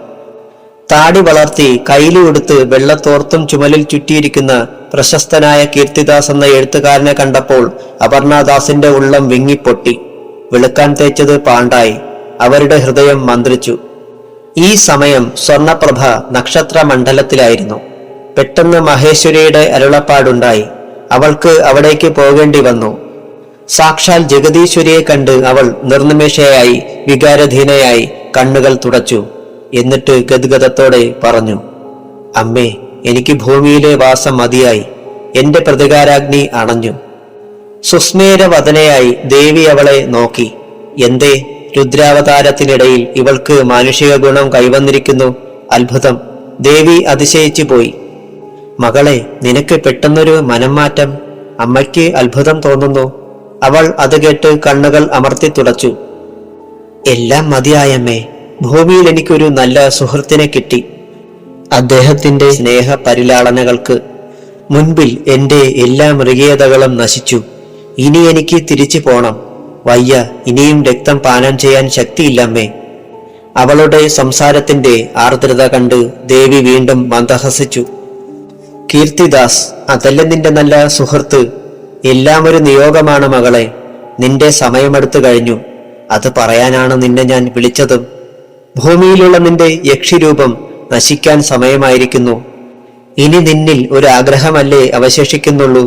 താടി വളർത്തി കൈലി ഉടുത്ത് വെള്ളത്തോർത്തും ചുമലിൽ ചുറ്റിയിരിക്കുന്ന പ്രശസ്തനായ കീർത്തിദാസ് എന്ന എഴുത്തുകാരനെ കണ്ടപ്പോൾ അപർണദാസിന്റെ ഉള്ളം വിങ്ങിപ്പൊട്ടി. വെളുക്കാൻ തേച്ചത് പാണ്ടായി. അവരുടെ ഹൃദയം മന്ത്രിച്ചു. ഈ സമയം സ്വർണപ്രഭ നക്ഷത്ര മണ്ഡലത്തിലായിരുന്നു. പെട്ടെന്ന് മഹേശ്വരിയുടെ അരുളപ്പാടുണ്ടായി. അവൾക്ക് അവിടേക്ക് പോകേണ്ടി വന്നു. സാക്ഷാൽ ജഗദീശ്വരിയെ കണ്ട് അവൾ നിർനിമേഷയായി വികാരധീനയായി കണ്ണുകൾ തുടച്ചു. എന്നിട്ട് ഗദ്ഗദത്തോടെ പറഞ്ഞു, അമ്മേ, എനിക്ക് ഭൂമിയിലെ വാസം മതിയായി. എന്റെ പ്രതികാരാഗ്നി അണഞ്ഞു. സുസ്മേരവദനയായി ദേവി അവളെ നോക്കി. എന്തേ, രുദ്രാവതാരത്തിനിടയിൽ ഇവൾക്ക് മാനുഷിക ഗുണം കൈവന്നിരിക്കുന്നു. അത്ഭുതം. ദേവി അതിശയിച്ചു പോയി. മകളെ, നിനക്ക് പെട്ടെന്നൊരു മനംമാറ്റം. അമ്മയ്ക്ക് അത്ഭുതം തോന്നുന്നു. അവൾ അത് കേട്ട് കണ്ണുകൾ അമർത്തി തുടച്ചു. എല്ലാം മതിയായമ്മേ. ഭൂമിയിൽ എനിക്കൊരു നല്ല സുഹൃത്തിനെ കിട്ടി. അദ്ദേഹത്തിന്റെ സ്നേഹ പരിലാളനകൾക്ക് മുൻപിൽ എന്റെ എല്ലാ മൃഗീയതകളും നശിച്ചു. ഇനി എനിക്ക് തിരിച്ചു പോണം. വയ്യ, ഇനിയും രക്തം പാനം ചെയ്യാൻ ശക്തിയില്ലമ്മേ. അവളുടെ സംസാരത്തിന്റെ ആർദ്രത കണ്ട് ദേവി വീണ്ടും മന്ദഹസിച്ചു. കീർത്തിദാസ്, അതല്ല നിന്റെ നല്ല സുഹൃത്ത്. എല്ലാം ഒരു നിയോഗമാണ് മകളെ. നിന്റെ സമയമെടുത്തു കഴിഞ്ഞു. അത് പറയാനാണ് നിന്നെ ഞാൻ വിളിച്ചതും. ഭൂമിയിലുള്ള നിന്റെ യക്ഷിരൂപം നശിക്കാൻ സമയമായിരിക്കുന്നു. ഇനി നിന്നിൽ ഒരു ആഗ്രഹമല്ലേ അവശേഷിക്കുന്നുള്ളൂ?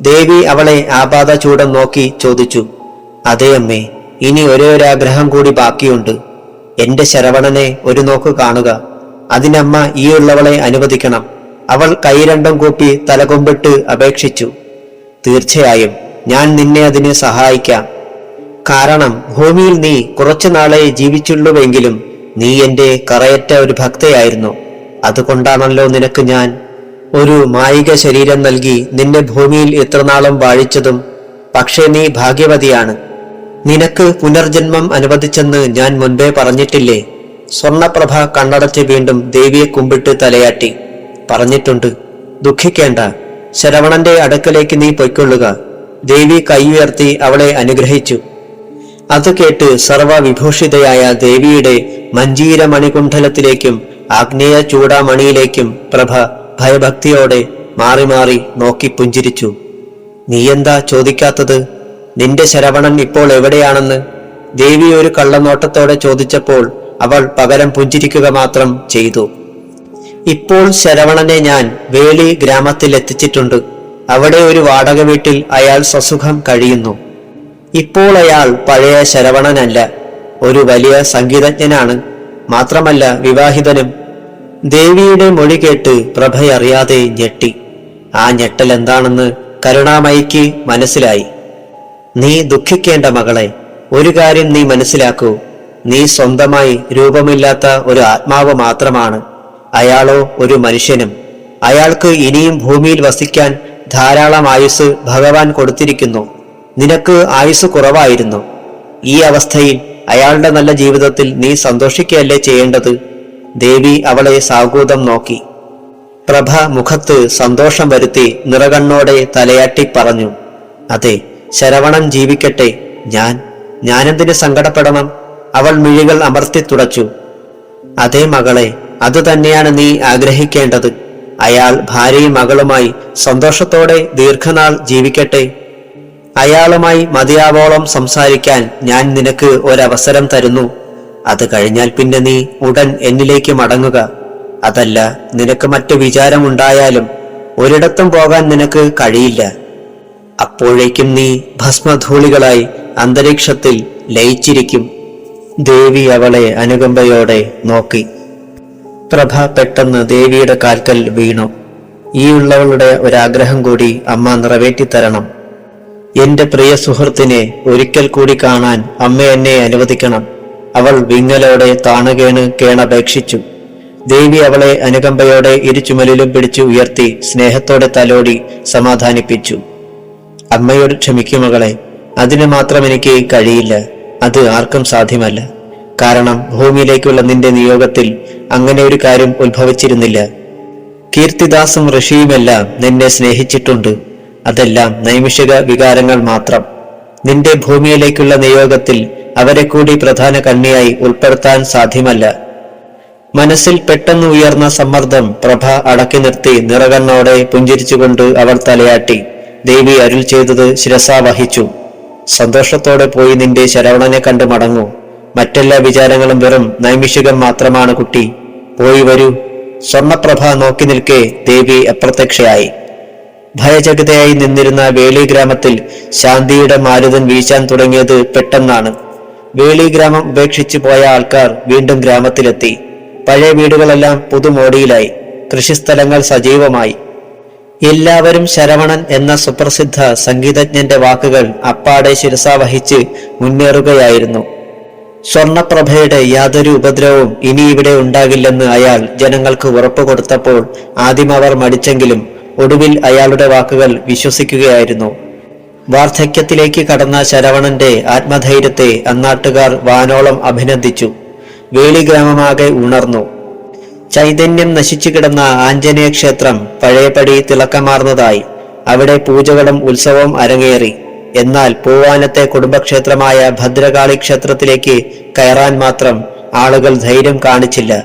ദേവി അവളെ ആപാത ചൂടം നോക്കി ചോദിച്ചു. അതേ അമ്മേ, ഇനി ഒരേയൊരാഗ്രഹം കൂടി ബാക്കിയുണ്ട്. എന്റെ ശരവണനെ ഒരു നോക്ക് കാണുക. അതിനമ്മ ഈ ഉള്ളവളെ അനുവദിക്കണം. അവൾ കൈ രണ്ടും കൂപ്പി തലകൊമ്പിട്ട് അപേക്ഷിച്ചു. തീർച്ചയായും ഞാൻ നിന്നെ അതിന് സഹായിക്കാം. കാരണം ഭൂമിയിൽ നീ കുറച്ചുനാളെ ജീവിച്ചുള്ളുവെങ്കിലും നീ എന്റെ കറയറ്റ ഒരു ഭക്തയായിരുന്നു. അതുകൊണ്ടാണല്ലോ നിനക്ക് ഞാൻ ഒരു മായിക ശരീരം നൽകി നിന്നെ ഭൂമിയിൽ എത്രനാളും വാഴിച്ചതും. പക്ഷേ നീ ഭാഗ്യവതിയാണ്. നിനക്ക് പുനർജന്മം അനുവദിച്ചെന്ന് ഞാൻ മുൻപേ പറഞ്ഞിട്ടില്ലേ? സ്വർണപ്രഭ കണ്ണടച്ച് വീണ്ടും ദേവിയെ കുമ്പിട്ട് തലയാട്ടി. പറഞ്ഞിട്ടുണ്ട്. ദുഃഖിക്കേണ്ട. ശരവണന്റെ അടുക്കലേക്ക് നീ പൊയ്ക്കൊള്ളുക. ദേവി കൈ ഉയർത്തി അവളെ അനുഗ്രഹിച്ചു. അത് കേട്ട് സർവവിഭൂഷിതയായ ദേവിയുടെ മഞ്ജീര മണികുണ്ഠലത്തിലേക്കും ആഗ്നേയ ചൂടാമണിയിലേക്കും പ്രഭ ഭയഭക്തിയോടെ മാറി മാറി നോക്കി പുഞ്ചിരിച്ചു. നീയെന്താ ചോദിക്കാത്തത്? നിന്റെ ശരവണൻ ഇപ്പോൾ എവിടെയാണെന്ന് ദേവി ഒരു കള്ളനോട്ടത്തോടെ ചോദിച്ചപ്പോൾ അവൾ പകരം പുഞ്ചിരിക്കുക മാത്രം ചെയ്തു. ഇപ്പോൾ ശരവണനെ ഞാൻ വേളി ഗ്രാമത്തിൽ എത്തിച്ചിട്ടുണ്ട്. അവിടെ ഒരു വാടക വീട്ടിൽ അയാൾ സസുഖം കഴിയുന്നു. ഇപ്പോൾ അയാൾ പഴയ ശരവണനല്ല, ഒരു വലിയ സംഗീതജ്ഞനാണ്. മാത്രമല്ല വിവാഹിതനും. ദേവിയുടെ മൊഴി കേട്ട് പ്രഭയറിയാതെ ഞെട്ടി. ആ ഞെട്ടൽ എന്താണെന്ന് കരുണാമയിക്ക് മനസ്സിലായി. നീ ദുഃഖിക്കേണ്ട മകളെ. ഒരു കാര്യം നീ മനസ്സിലാക്കൂ. നീ സ്വന്തമായി രൂപമില്ലാത്ത ഒരു ആത്മാവ് മാത്രമാണ്. അയാളോ ഒരു മനുഷ്യനും. അയാൾക്ക് ഇനിയും ഭൂമിയിൽ വസിക്കാൻ ധാരാളം ആയുസ് ഭഗവാൻ കൊടുത്തിരിക്കുന്നു. നിനക്ക് ആയുസ് കുറവായിരുന്നു. ഈ അവസ്ഥയിൽ അയാളുടെ നല്ല ജീവിതത്തിൽ നീ സന്തോഷിക്കുകയല്ലേ ചെയ്യേണ്ടത്? ദേവി അവളെ സാഗൂതം നോക്കി. പ്രഭ മുഖത്ത് സന്തോഷം വരുത്തി നിറകണ്ണോടെ തലയാട്ടി പറഞ്ഞു. അതെ, ശരവണൻ ജീവിക്കട്ടെ. ഞാനെന്തിന് സങ്കടപ്പെടണം? അവൾ മിഴികൾ അമർത്തി തുടച്ചു. അതേ മകളെ, അത് തന്നെയാണ് നീ ആഗ്രഹിക്കേണ്ടത്. അയാൾ ഭാര്യയും മകളുമായി സന്തോഷത്തോടെ ദീർഘനാൾ ജീവിക്കട്ടെ. അയാളുമായി മതിയാവോളം സംസാരിക്കാൻ ഞാൻ നിനക്ക് ഒരവസരം തരുന്നു. അത് കഴിഞ്ഞാൽ പിന്നെ നീ ഉടൻ എന്നിലേക്ക് മടങ്ങുക. അതല്ല, നിനക്ക് മറ്റു വിചാരമുണ്ടായാലും ഒരിടത്തും പോകാൻ നിനക്ക് കഴിയില്ല. അപ്പോഴേക്കും നീ ഭസ്മധൂളികളായി അന്തരീക്ഷത്തിൽ ലയിച്ചിരിക്കും. ദേവി അവളെ അനുകമ്പയോടെ നോക്കി. പ്രഭ പെട്ടെന്ന് ദേവിയുടെ കാൽക്കൽ വീണു. ഈ ഉള്ളവളുടെ ഒരാഗ്രഹം കൂടി അമ്മ നിറവേറ്റിത്തരണം. എന്റെ പ്രിയ സുഹൃത്തിനെ ഒരിക്കൽ കൂടി കാണാൻ അമ്മ എന്നെ അനുവദിക്കണം. അവൾ വിങ്ങലോടെ താണുകേണ് കേണപേക്ഷിച്ചു. ദേവി അവളെ അനുകമ്പയോടെ ഇരുചുമലിലും പിടിച്ചു ഉയർത്തി സ്നേഹത്തോടെ തലോടി സമാധാനിപ്പിച്ചു. അമ്മയോട് ക്ഷമിക്കും മകളെ. അതിന് മാത്രം എനിക്ക് കഴിയില്ല. അത് ആർക്കും സാധ്യമല്ല. കാരണം ഭൂമിയിലേക്കുള്ള നിന്റെ നിയോഗത്തിൽ അങ്ങനെ ഒരു കാര്യം ഉത്ഭവിച്ചിരുന്നില്ല. കീർത്തിദാസും ഋഷിയുമെല്ലാം നിന്നെ സ്നേഹിച്ചിട്ടുണ്ട്. അതെല്ലാം നൈമിഷിക വികാരങ്ങൾ മാത്രം. നിന്റെ ഭൂമിയിലേക്കുള്ള നിയോഗത്തിൽ അവരെ കൂടി പ്രധാന കണ്ണിയായി ഉൾപ്പെടുത്താൻ സാധ്യമല്ല. മനസ്സിൽ പെട്ടെന്ന് ഉയർന്ന സമ്മർദ്ദം പ്രഭ അടക്കി നിർത്തി നിറകണ്ണോടെ പുഞ്ചിരിച്ചുകൊണ്ട് അവൾ തലയാട്ടി. ദേവി അരുൾ ചെയ്തത് ശിരസാ വഹിച്ചു. സന്തോഷത്തോടെ പോയി നിന്റെ ശരവണനെ കണ്ട് മടങ്ങൂ. മറ്റെല്ലാ വിചാരങ്ങളും വെറും നൈമിഷികം മാത്രമാണ് കുട്ടി. പോയി വരൂ. സ്വർണപ്രഭ നോക്കി നിൽക്കെ ദേവി അപ്രത്യക്ഷയായി. ഭയചകിതയായി നിന്നിരുന്ന വേളി ഗ്രാമത്തിൽ ശാന്തിയുടെ മാരുതൻ വീശാൻ തുടങ്ങിയത് പെട്ടെന്നാണ്. വേളി ഗ്രാമം ഉപേക്ഷിച്ചു പോയ ആൾക്കാർ വീണ്ടും ഗ്രാമത്തിലെത്തി. പഴയ വീടുകളെല്ലാം പുതുമോടിയിലായി. കൃഷിസ്ഥലങ്ങൾ സജീവമായി. എല്ലാവരും ശരവണൻ എന്ന സുപ്രസിദ്ധ സംഗീതജ്ഞന്റെ വാക്കുകൾ അപ്പാടെ ശിരസാവഹിച്ച് മുന്നേറുകയായിരുന്നു. സ്വർണപ്രഭയുടെ യാതൊരു ഉപദ്രവവും ഇനി ഇവിടെ ഉണ്ടാകില്ലെന്ന് അയാൾ ജനങ്ങൾക്ക് ഉറപ്പു കൊടുത്തപ്പോൾ ആദ്യം അവർ മടിച്ചെങ്കിലും ഒടുവിൽ അയാളുടെ വാക്കുകൾ വിശ്വസിക്കുകയായിരുന്നു. വാർദ്ധക്യത്തിലേക്ക് കടന്ന ശരവണന്റെ ആത്മധൈര്യത്തെ അന്നാട്ടുകാർ വാനോളം അഭിനന്ദിച്ചു. വേളി ഗ്രാമമാകെ ഉണർന്നു. ചൈതന്യം നശിച്ചു കിടന്ന ആഞ്ജനേയ ക്ഷേത്രം പഴയപടി തിളക്കമാർന്നതായി. അവിടെ പൂജകളും ഉത്സവവും അരങ്ങേറി. എന്നാൽ പൂവാനത്തെ കുടുംബക്ഷേത്രമായ ഭദ്രകാളി ക്ഷേത്രത്തിലേക്ക് കയറാൻ മാത്രം ആളുകൾ ധൈര്യം കാണിച്ചില്ല.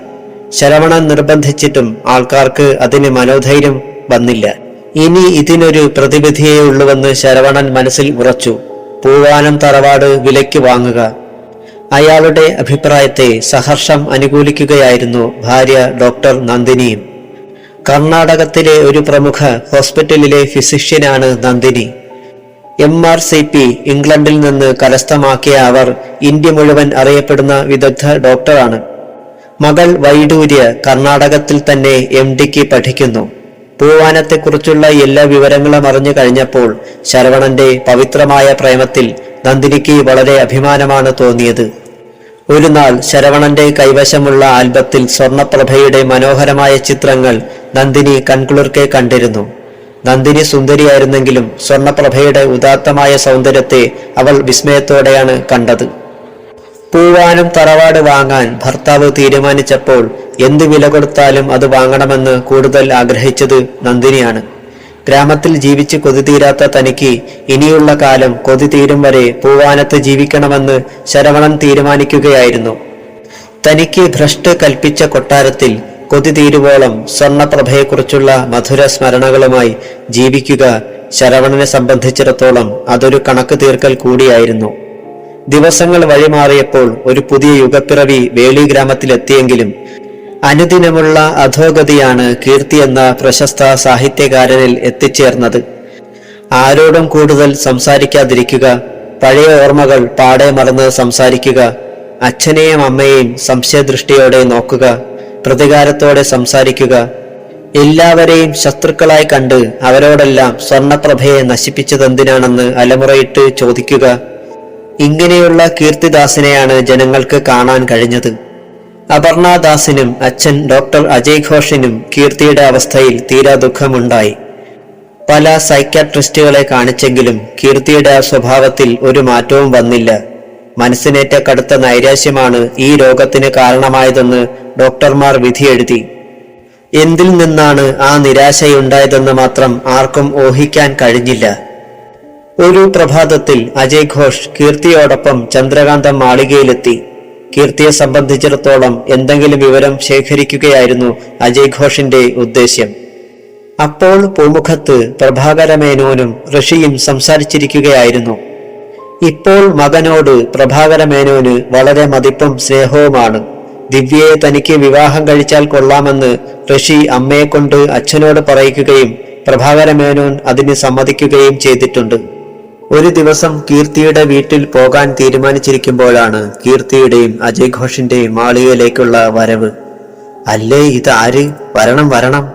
ശരവണൻ നിർബന്ധിച്ചിട്ടും ആൾക്കാർക്ക് അതിന് മനോധൈര്യം വന്നില്ല. ഇനി ഇതിനൊരു പ്രതിവിധിയേ ഉള്ളുവെന്ന് ശരവണൻ മനസ്സിൽ ഉറച്ചു. പൂവാനം തറവാട് വിലയ്ക്ക് വാങ്ങുക. അയാളുടെ അഭിപ്രായത്തെ സഹർഷം അനുകൂലിക്കുകയായിരുന്നു ഭാര്യ ഡോക്ടർ നന്ദിനിയും. കർണാടകത്തിലെ ഒരു പ്രമുഖ ഹോസ്പിറ്റലിലെ ഫിസിഷ്യനാണ് നന്ദിനി. MRCP ഇംഗ്ലണ്ടിൽ നിന്ന് കരസ്ഥമാക്കിയ അവർ ഇന്ത്യ മുഴുവൻ അറിയപ്പെടുന്ന വിദഗ്ധ ഡോക്ടറാണ്. മകൾ വൈഡൂര്യ കർണാടകത്തിൽ തന്നെ MDക്ക് പഠിക്കുന്നു. പൂവാനത്തെക്കുറിച്ചുള്ള എല്ലാ വിവരങ്ങളും അറിഞ്ഞു കഴിഞ്ഞപ്പോൾ ശരവണന്റെ പവിത്രമായ പ്രേമത്തിൽ നന്ദിനിക്ക് വളരെ അഭിമാനമാണ് തോന്നിയത്. ഒരു നാൾ ശരവണന്റെ കൈവശമുള്ള ആൽബത്തിൽ സ്വർണപ്രഭയുടെ മനോഹരമായ ചിത്രങ്ങൾ നന്ദിനി കൺകുളിർക്കെ കണ്ടിരുന്നു. നന്ദിനി സുന്ദരിയായിരുന്നെങ്കിലും സ്വർണപ്രഭയുടെ ഉദാത്തമായ സൗന്ദര്യത്തെ അവൾ വിസ്മയത്തോടെയാണ് കണ്ടത്. പൂവാനം തറവാട് വാങ്ങാൻ ഭർത്താവ് തീരുമാനിച്ചപ്പോൾ എന്ത് വില കൊടുത്താലും അത് വാങ്ങണമെന്ന് കൂടുതൽ ആഗ്രഹിച്ചത് നന്ദിനിയാണ്. ഗ്രാമത്തിൽ ജീവിച്ച് കൊതി തീരാത്ത തനിക്ക് ഇനിയുള്ള കാലം കൊതി തീരും വരെ പൂവാനത്ത് ജീവിക്കണമെന്ന് ശരവണൻ തീരുമാനിക്കുകയായിരുന്നു. തനിക്ക് ഭ്രഷ്ട് കൽപ്പിച്ച കൊട്ടാരത്തിൽ കൊതി തീരുവോളം സ്വർണപ്രഭയെക്കുറിച്ചുള്ള മധുര സ്മരണകളുമായി ജീവിക്കുക ശരവണനെ സംബന്ധിച്ചിടത്തോളം അതൊരു കണക്ക് തീർക്കൽ കൂടിയായിരുന്നു. ദിവസങ്ങൾ വഴിമാറിയപ്പോൾ ഒരു പുതിയ യുഗപ്പിറവി വേളി ഗ്രാമത്തിലെത്തിയെങ്കിലും അനുദിനമുള്ള അധോഗതിയാണ് കീർത്തി എന്ന പ്രശസ്ത സാഹിത്യകാരനിൽ എത്തിച്ചേർന്നത്. ആരോടും കൂടുതൽ സംസാരിക്കാതിരിക്കുക, പഴയ ഓർമ്മകൾ പാടെ മറന്ന് സംസാരിക്കുക, അച്ഛനെയും അമ്മയെയും സംശയദൃഷ്ടിയോടെ നോക്കുക, പ്രതികാരത്തോടെ സംസാരിക്കുക, എല്ലാവരെയും ശത്രുക്കളായി കണ്ട് അവരോടെല്ലാം സ്വർണപ്രഭയെ നശിപ്പിച്ചതെന്തിനാണെന്ന് അലമുറയിട്ട് ചോദിക്കുക. ഇങ്ങനെയുള്ള കീർത്തിദാസിനെയാണ് ജനങ്ങൾക്ക് കാണാൻ കഴിഞ്ഞത്. അപർണദാസിനും അച്ഛൻ ഡോക്ടർ അജയ് ഘോഷിനും കീർത്തിയുടെ അവസ്ഥയിൽ തീരാ ദുഃഖമുണ്ടായി. പല സൈക്യാട്രിസ്റ്റുകളെ കാണിച്ചെങ്കിലും കീർത്തിയുടെ ആ സ്വഭാവത്തിൽ ഒരു മാറ്റവും വന്നില്ല. മനസ്സിനേറ്റ കടുത്ത നൈരാശ്യമാണ് ഈ രോഗത്തിന് കാരണമായതെന്ന് ഡോക്ടർമാർ വിധിയെഴുതി. എന്തിൽ നിന്നാണ് ആ നിരാശയുണ്ടായതെന്ന് മാത്രം ആർക്കും ഊഹിക്കാൻ കഴിഞ്ഞില്ല. ഒരു പ്രഭാതത്തിൽ അജയ് ഘോഷ് കീർത്തിയോടൊപ്പം ചന്ദ്രകാന്തം മാളികയിലെത്തി. കീർത്തിയെ സംബന്ധിച്ചിടത്തോളം എന്തെങ്കിലും വിവരം ശേഖരിക്കുകയായിരുന്നു അജയ് ഘോഷിന്റെ ഉദ്ദേശ്യം. അപ്പോൾ പൂമുഖത്ത് പ്രഭാകരമേനോനും ഋഷിയും സംസാരിച്ചിരിക്കുകയായിരുന്നു. ഇപ്പോൾ മകനോട് പ്രഭാകരമേനോന് വളരെ മതിപ്പും സ്നേഹവുമാണ്. ദിവ്യയെ തനിക്ക് വിവാഹം കഴിച്ചാൽ കൊള്ളാമെന്ന് ഋഷി അമ്മയെക്കൊണ്ട് അച്ഛനോട് പറയിക്കുകയും പ്രഭാകരമേനോൻ അതിന് സമ്മതിക്കുകയും ചെയ്തിട്ടുണ്ട്. ഒരു ദിവസം കീർത്തിയുടെ വീട്ടിൽ പോകാൻ തീരുമാനിച്ചിരിക്കുമ്പോഴാണ് കീർത്തിയുടെയും അജയ് ഘോഷിന്റെയും മാളികയിലേക്കുള്ള വരവ്. അല്ലേ, ഇത് ആര്? വരണം വരണം.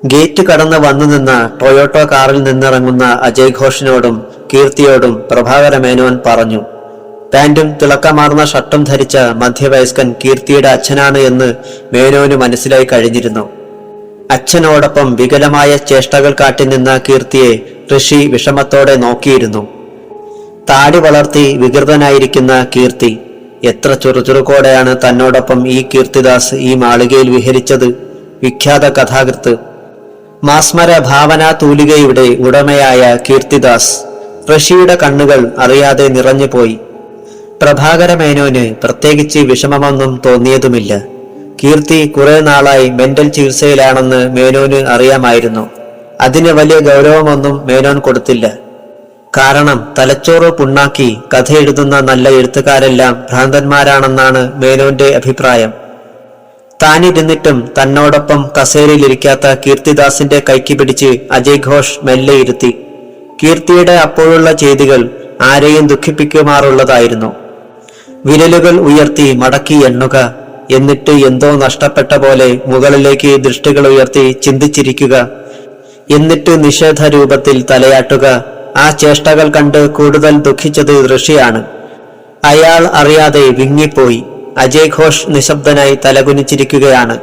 ഗേറ്റ് കടന്ന് വന്നു നിന്ന ടൊയോട്ടോ കാറിൽ നിന്നിറങ്ങുന്ന അജയ് ഘോഷിനോടും കീർത്തിയോടും പ്രഭാകരമേനോൻ പറഞ്ഞു. പാന്റും തിളക്കമാർന്ന ഷർട്ടും ധരിച്ച മധ്യവയസ്കൻ കീർത്തിയുടെ അച്ഛനാണ് എന്ന് മേനോന് മനസ്സിലായി കഴിഞ്ഞിരുന്നു. അച്ഛനോടൊപ്പം വികലമായ ചേഷ്ടകൾ കാട്ടി നിന്ന കീർത്തിയെ ഋഷി വിഷമത്തോടെ നോക്കിയിരുന്നു. താടി വളർത്തി വികൃതനായിരിക്കുന്ന കീർത്തി. എത്ര ചുറുചുറുക്കോടെയാണ് തന്നോടൊപ്പം ഈ കീർത്തിദാസ് ഈ മാളികയിൽ വിഹരിച്ചത്. വിഖ്യാത കഥാകൃത്ത്. മാസ്മര ഭാവനാ തൂലികയുടെ ഉടമയായ കീർത്തിദാസ് ഋഷിയുടെ കണ്ണുകൾ അറിയാതെ നിറഞ്ഞുപോയി. പ്രഭാകര മേനോന് പ്രത്യേകിച്ച് വിഷമമൊന്നും തോന്നിയതുമില്ല. കീർത്തി കുറെ നാളായി മെന്റൽ ചികിത്സയിലാണെന്ന് മേനോന് അറിയാമായിരുന്നു. അതിന് വലിയ ഗൗരവമൊന്നും മേനോൻ കൊടുത്തില്ല. കാരണം തലച്ചോറ് പുണ്ണാക്കി കഥ എഴുതുന്ന നല്ല എഴുത്തുകാരെല്ലാം ഭ്രാന്തന്മാരാണെന്നാണ് മേനോന്റെ അഭിപ്രായം. താനിരുന്നിട്ടും തന്നോടൊപ്പം കസേരയിലിരിക്കാത്ത കീർത്തിദാസിന്റെ കൈക്ക് പിടിച്ച് അജയ് ഘോഷ് മെല്ലെ ഇരുത്തി. കീർത്തിയുടെ അപ്പോഴുള്ള ചെയ്തികൾ ആരെയും ദുഃഖിപ്പിക്കുമാറുള്ളതായിരുന്നു. വിരലുകൾ ഉയർത്തി മടക്കി എണ്ണുക, എന്നിട്ട് എന്തോ നഷ്ടപ്പെട്ട പോലെ മുകളിലേക്ക് ദൃഷ്ടികൾ ഉയർത്തി ചിന്തിച്ചിരിക്കുക, എന്നിട്ട് നിഷേധ രൂപത്തിൽ തലയാട്ടുക. ആ ചേഷ്ടകൾ കണ്ട് കൂടുതൽ ദുഃഖിച്ചത് ഋഷിയാണ്. അയാൾ അറിയാതെ വിങ്ങിപ്പോയി. അജയ് ഘോഷ് നിശബ്ദനായി തലകുനിച്ചിരിക്കുകയാണ്.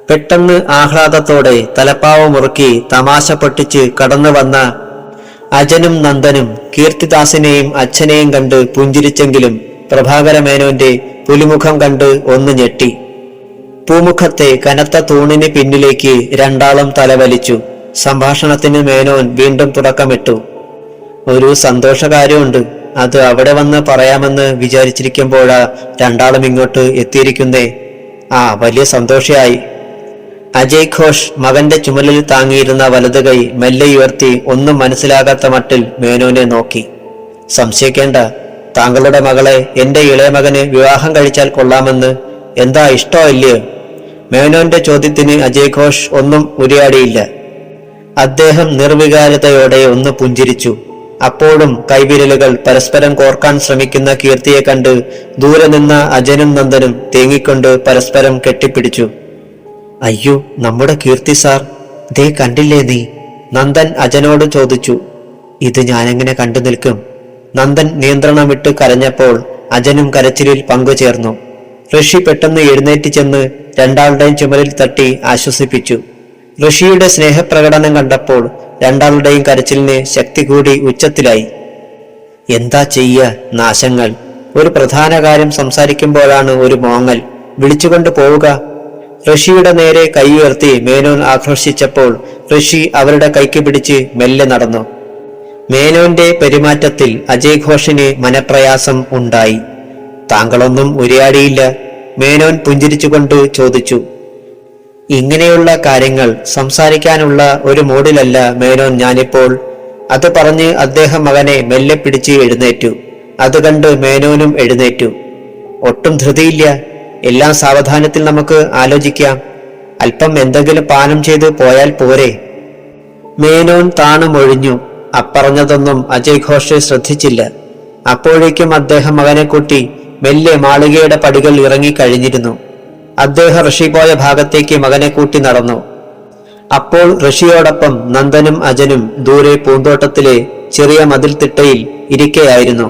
പെട്ടെന്ന് ആഹ്ലാദത്തോടെ തലപ്പാവ് മുറുക്കി തമാശ പൊട്ടിച്ച് കടന്നു വന്ന അജനും നന്ദനും കീർത്തിദാസിനെയും അച്ഛനെയും കണ്ട് പുഞ്ചിരിച്ചെങ്കിലും പ്രഭാകര മേനോന്റെ പുലിമുഖം കണ്ട് ഒന്ന് ഞെട്ടി. പൂമുഖത്തെ കനത്ത തൂണിന് പിന്നിലേക്ക് രണ്ടാളും തലവലിച്ചു. സംഭാഷണത്തിന് മേനോൻ വീണ്ടും തുടക്കമിട്ടു. ഒരു സന്തോഷകാര്യമുണ്ട്, അത് അവിടെ വന്ന് പറയാമെന്ന് വിചാരിച്ചിരിക്കുമ്പോഴാ രണ്ടാളും ഇങ്ങോട്ട് എത്തിയിരിക്കുന്നേ. വലിയ സന്തോഷയായി. അജയ് ഘോഷ് മകന്റെ ചുമലിൽ താങ്ങിയിരുന്ന വലത് കൈ മെല്ലെ ഉയർത്തി ഒന്നും മനസ്സിലാകാത്ത മട്ടിൽ മേനോനെ നോക്കി. സംശയിക്കേണ്ട, താങ്കളുടെ മകളെ എന്റെ ഇളയ മകന് വിവാഹം കഴിച്ചാൽ കൊള്ളാമെന്ന് എന്താ ഇഷ്ടമല്ലയോ? മേനോന്റെ ചോദ്യത്തിന് അജയ് ഘോഷ് ഒന്നും ഉരിയാടിയില്ല. അദ്ദേഹം നിർവികാരതയോടെ ഒന്ന് പുഞ്ചിരിച്ചു. അപ്പോഴും കൈവിരലുകൾ പരസ്പരം കോർക്കാൻ ശ്രമിക്കുന്ന കീർത്തിയെ കണ്ട് ദൂരെ നിന്ന അജനും നന്ദനും തേങ്ങിക്കൊണ്ട് പരസ്പരം കെട്ടിപ്പിടിച്ചു. അയ്യോ, നമ്മുടെ കീർത്തി സാർ, ദേ കണ്ടില്ലേ നീ? നന്ദൻ അജനോട് ചോദിച്ചു. ഇത് ഞാനെങ്ങനെ കണ്ടു നിൽക്കും? നന്ദൻ നിയന്ത്രണം വിട്ട് കരഞ്ഞപ്പോൾ അജനും കരച്ചിലിൽ പങ്കുചേർന്നു. ഋഷി പെട്ടെന്ന് എഴുന്നേറ്റ് ചെന്ന് രണ്ടാളുടെയും ചുമലിൽ തട്ടി ആശ്വസിപ്പിച്ചു. ഋഷിയുടെ സ്നേഹപ്രകടനം കണ്ടപ്പോൾ രണ്ടാളുടെയും കരച്ചിലിന് ശക്തി കൂടി ഉച്ചത്തിലായി. എന്താ ചെയ്യ, നാശങ്ങൾ! ഒരു പ്രധാന കാര്യം സംസാരിക്കുമ്പോഴാണ് ഒരു മോങ്ങൽ. വിളിച്ചുകൊണ്ട് പോവുക. ഋഷിയുടെ നേരെ കൈ ഉയർത്തി മേനോൻ ആക്രോശിച്ചപ്പോൾ ഋഷി അവരുടെ കൈക്ക് പിടിച്ച് മെല്ലെ നടന്നു. മേനോന്റെ പെരുമാറ്റത്തിൽ അജയ് ഘോഷിന് മനപ്രയാസം ഉണ്ടായി. താങ്കളൊന്നും ഉരിയാടിയില്ല? മേനോൻ പുഞ്ചിരിച്ചുകൊണ്ട് ചോദിച്ചു. ഇങ്ങനെയുള്ള കാര്യങ്ങൾ സംസാരിക്കാനുള്ള ഒരു മൂഡിലല്ല മേനോൻ ഞാനിപ്പോൾ. അത് പറഞ്ഞ് അദ്ദേഹം മകനെ മെല്ലെ പിടിച്ച് എഴുന്നേറ്റു. അത് കണ്ട് മേനോനും എഴുന്നേറ്റു. ഒട്ടും ധൃതിയില്ല, എല്ലാം സാവധാനത്തിൽ നമുക്ക് ആലോചിക്കാം. അല്പം എന്തെങ്കിലും പാനം ചെയ്ത് പോയാൽ പോരെ? മേനോൻ താണുമൊഴിഞ്ഞു. അപ്പറഞ്ഞതൊന്നും അജയ് ഘോഷ് ശ്രദ്ധിച്ചില്ല. അപ്പോഴേക്കും അദ്ദേഹം മകനെ കൂട്ടി മെല്ലെ മാളികയുടെ പടികൾ ഇറങ്ങിക്കഴിഞ്ഞിരുന്നു. അദ്ദേഹം ഋഷി പോയ ഭാഗത്തേക്ക് മകനെ കൂട്ടി നടന്നു. അപ്പോൾ ഋഷിയോടൊപ്പം നന്ദനും അജനും ദൂരെ പൂന്തോട്ടത്തിലെ ചെറിയ മതിൽത്തിട്ടയിൽ ഇരിക്കെയായിരുന്നു.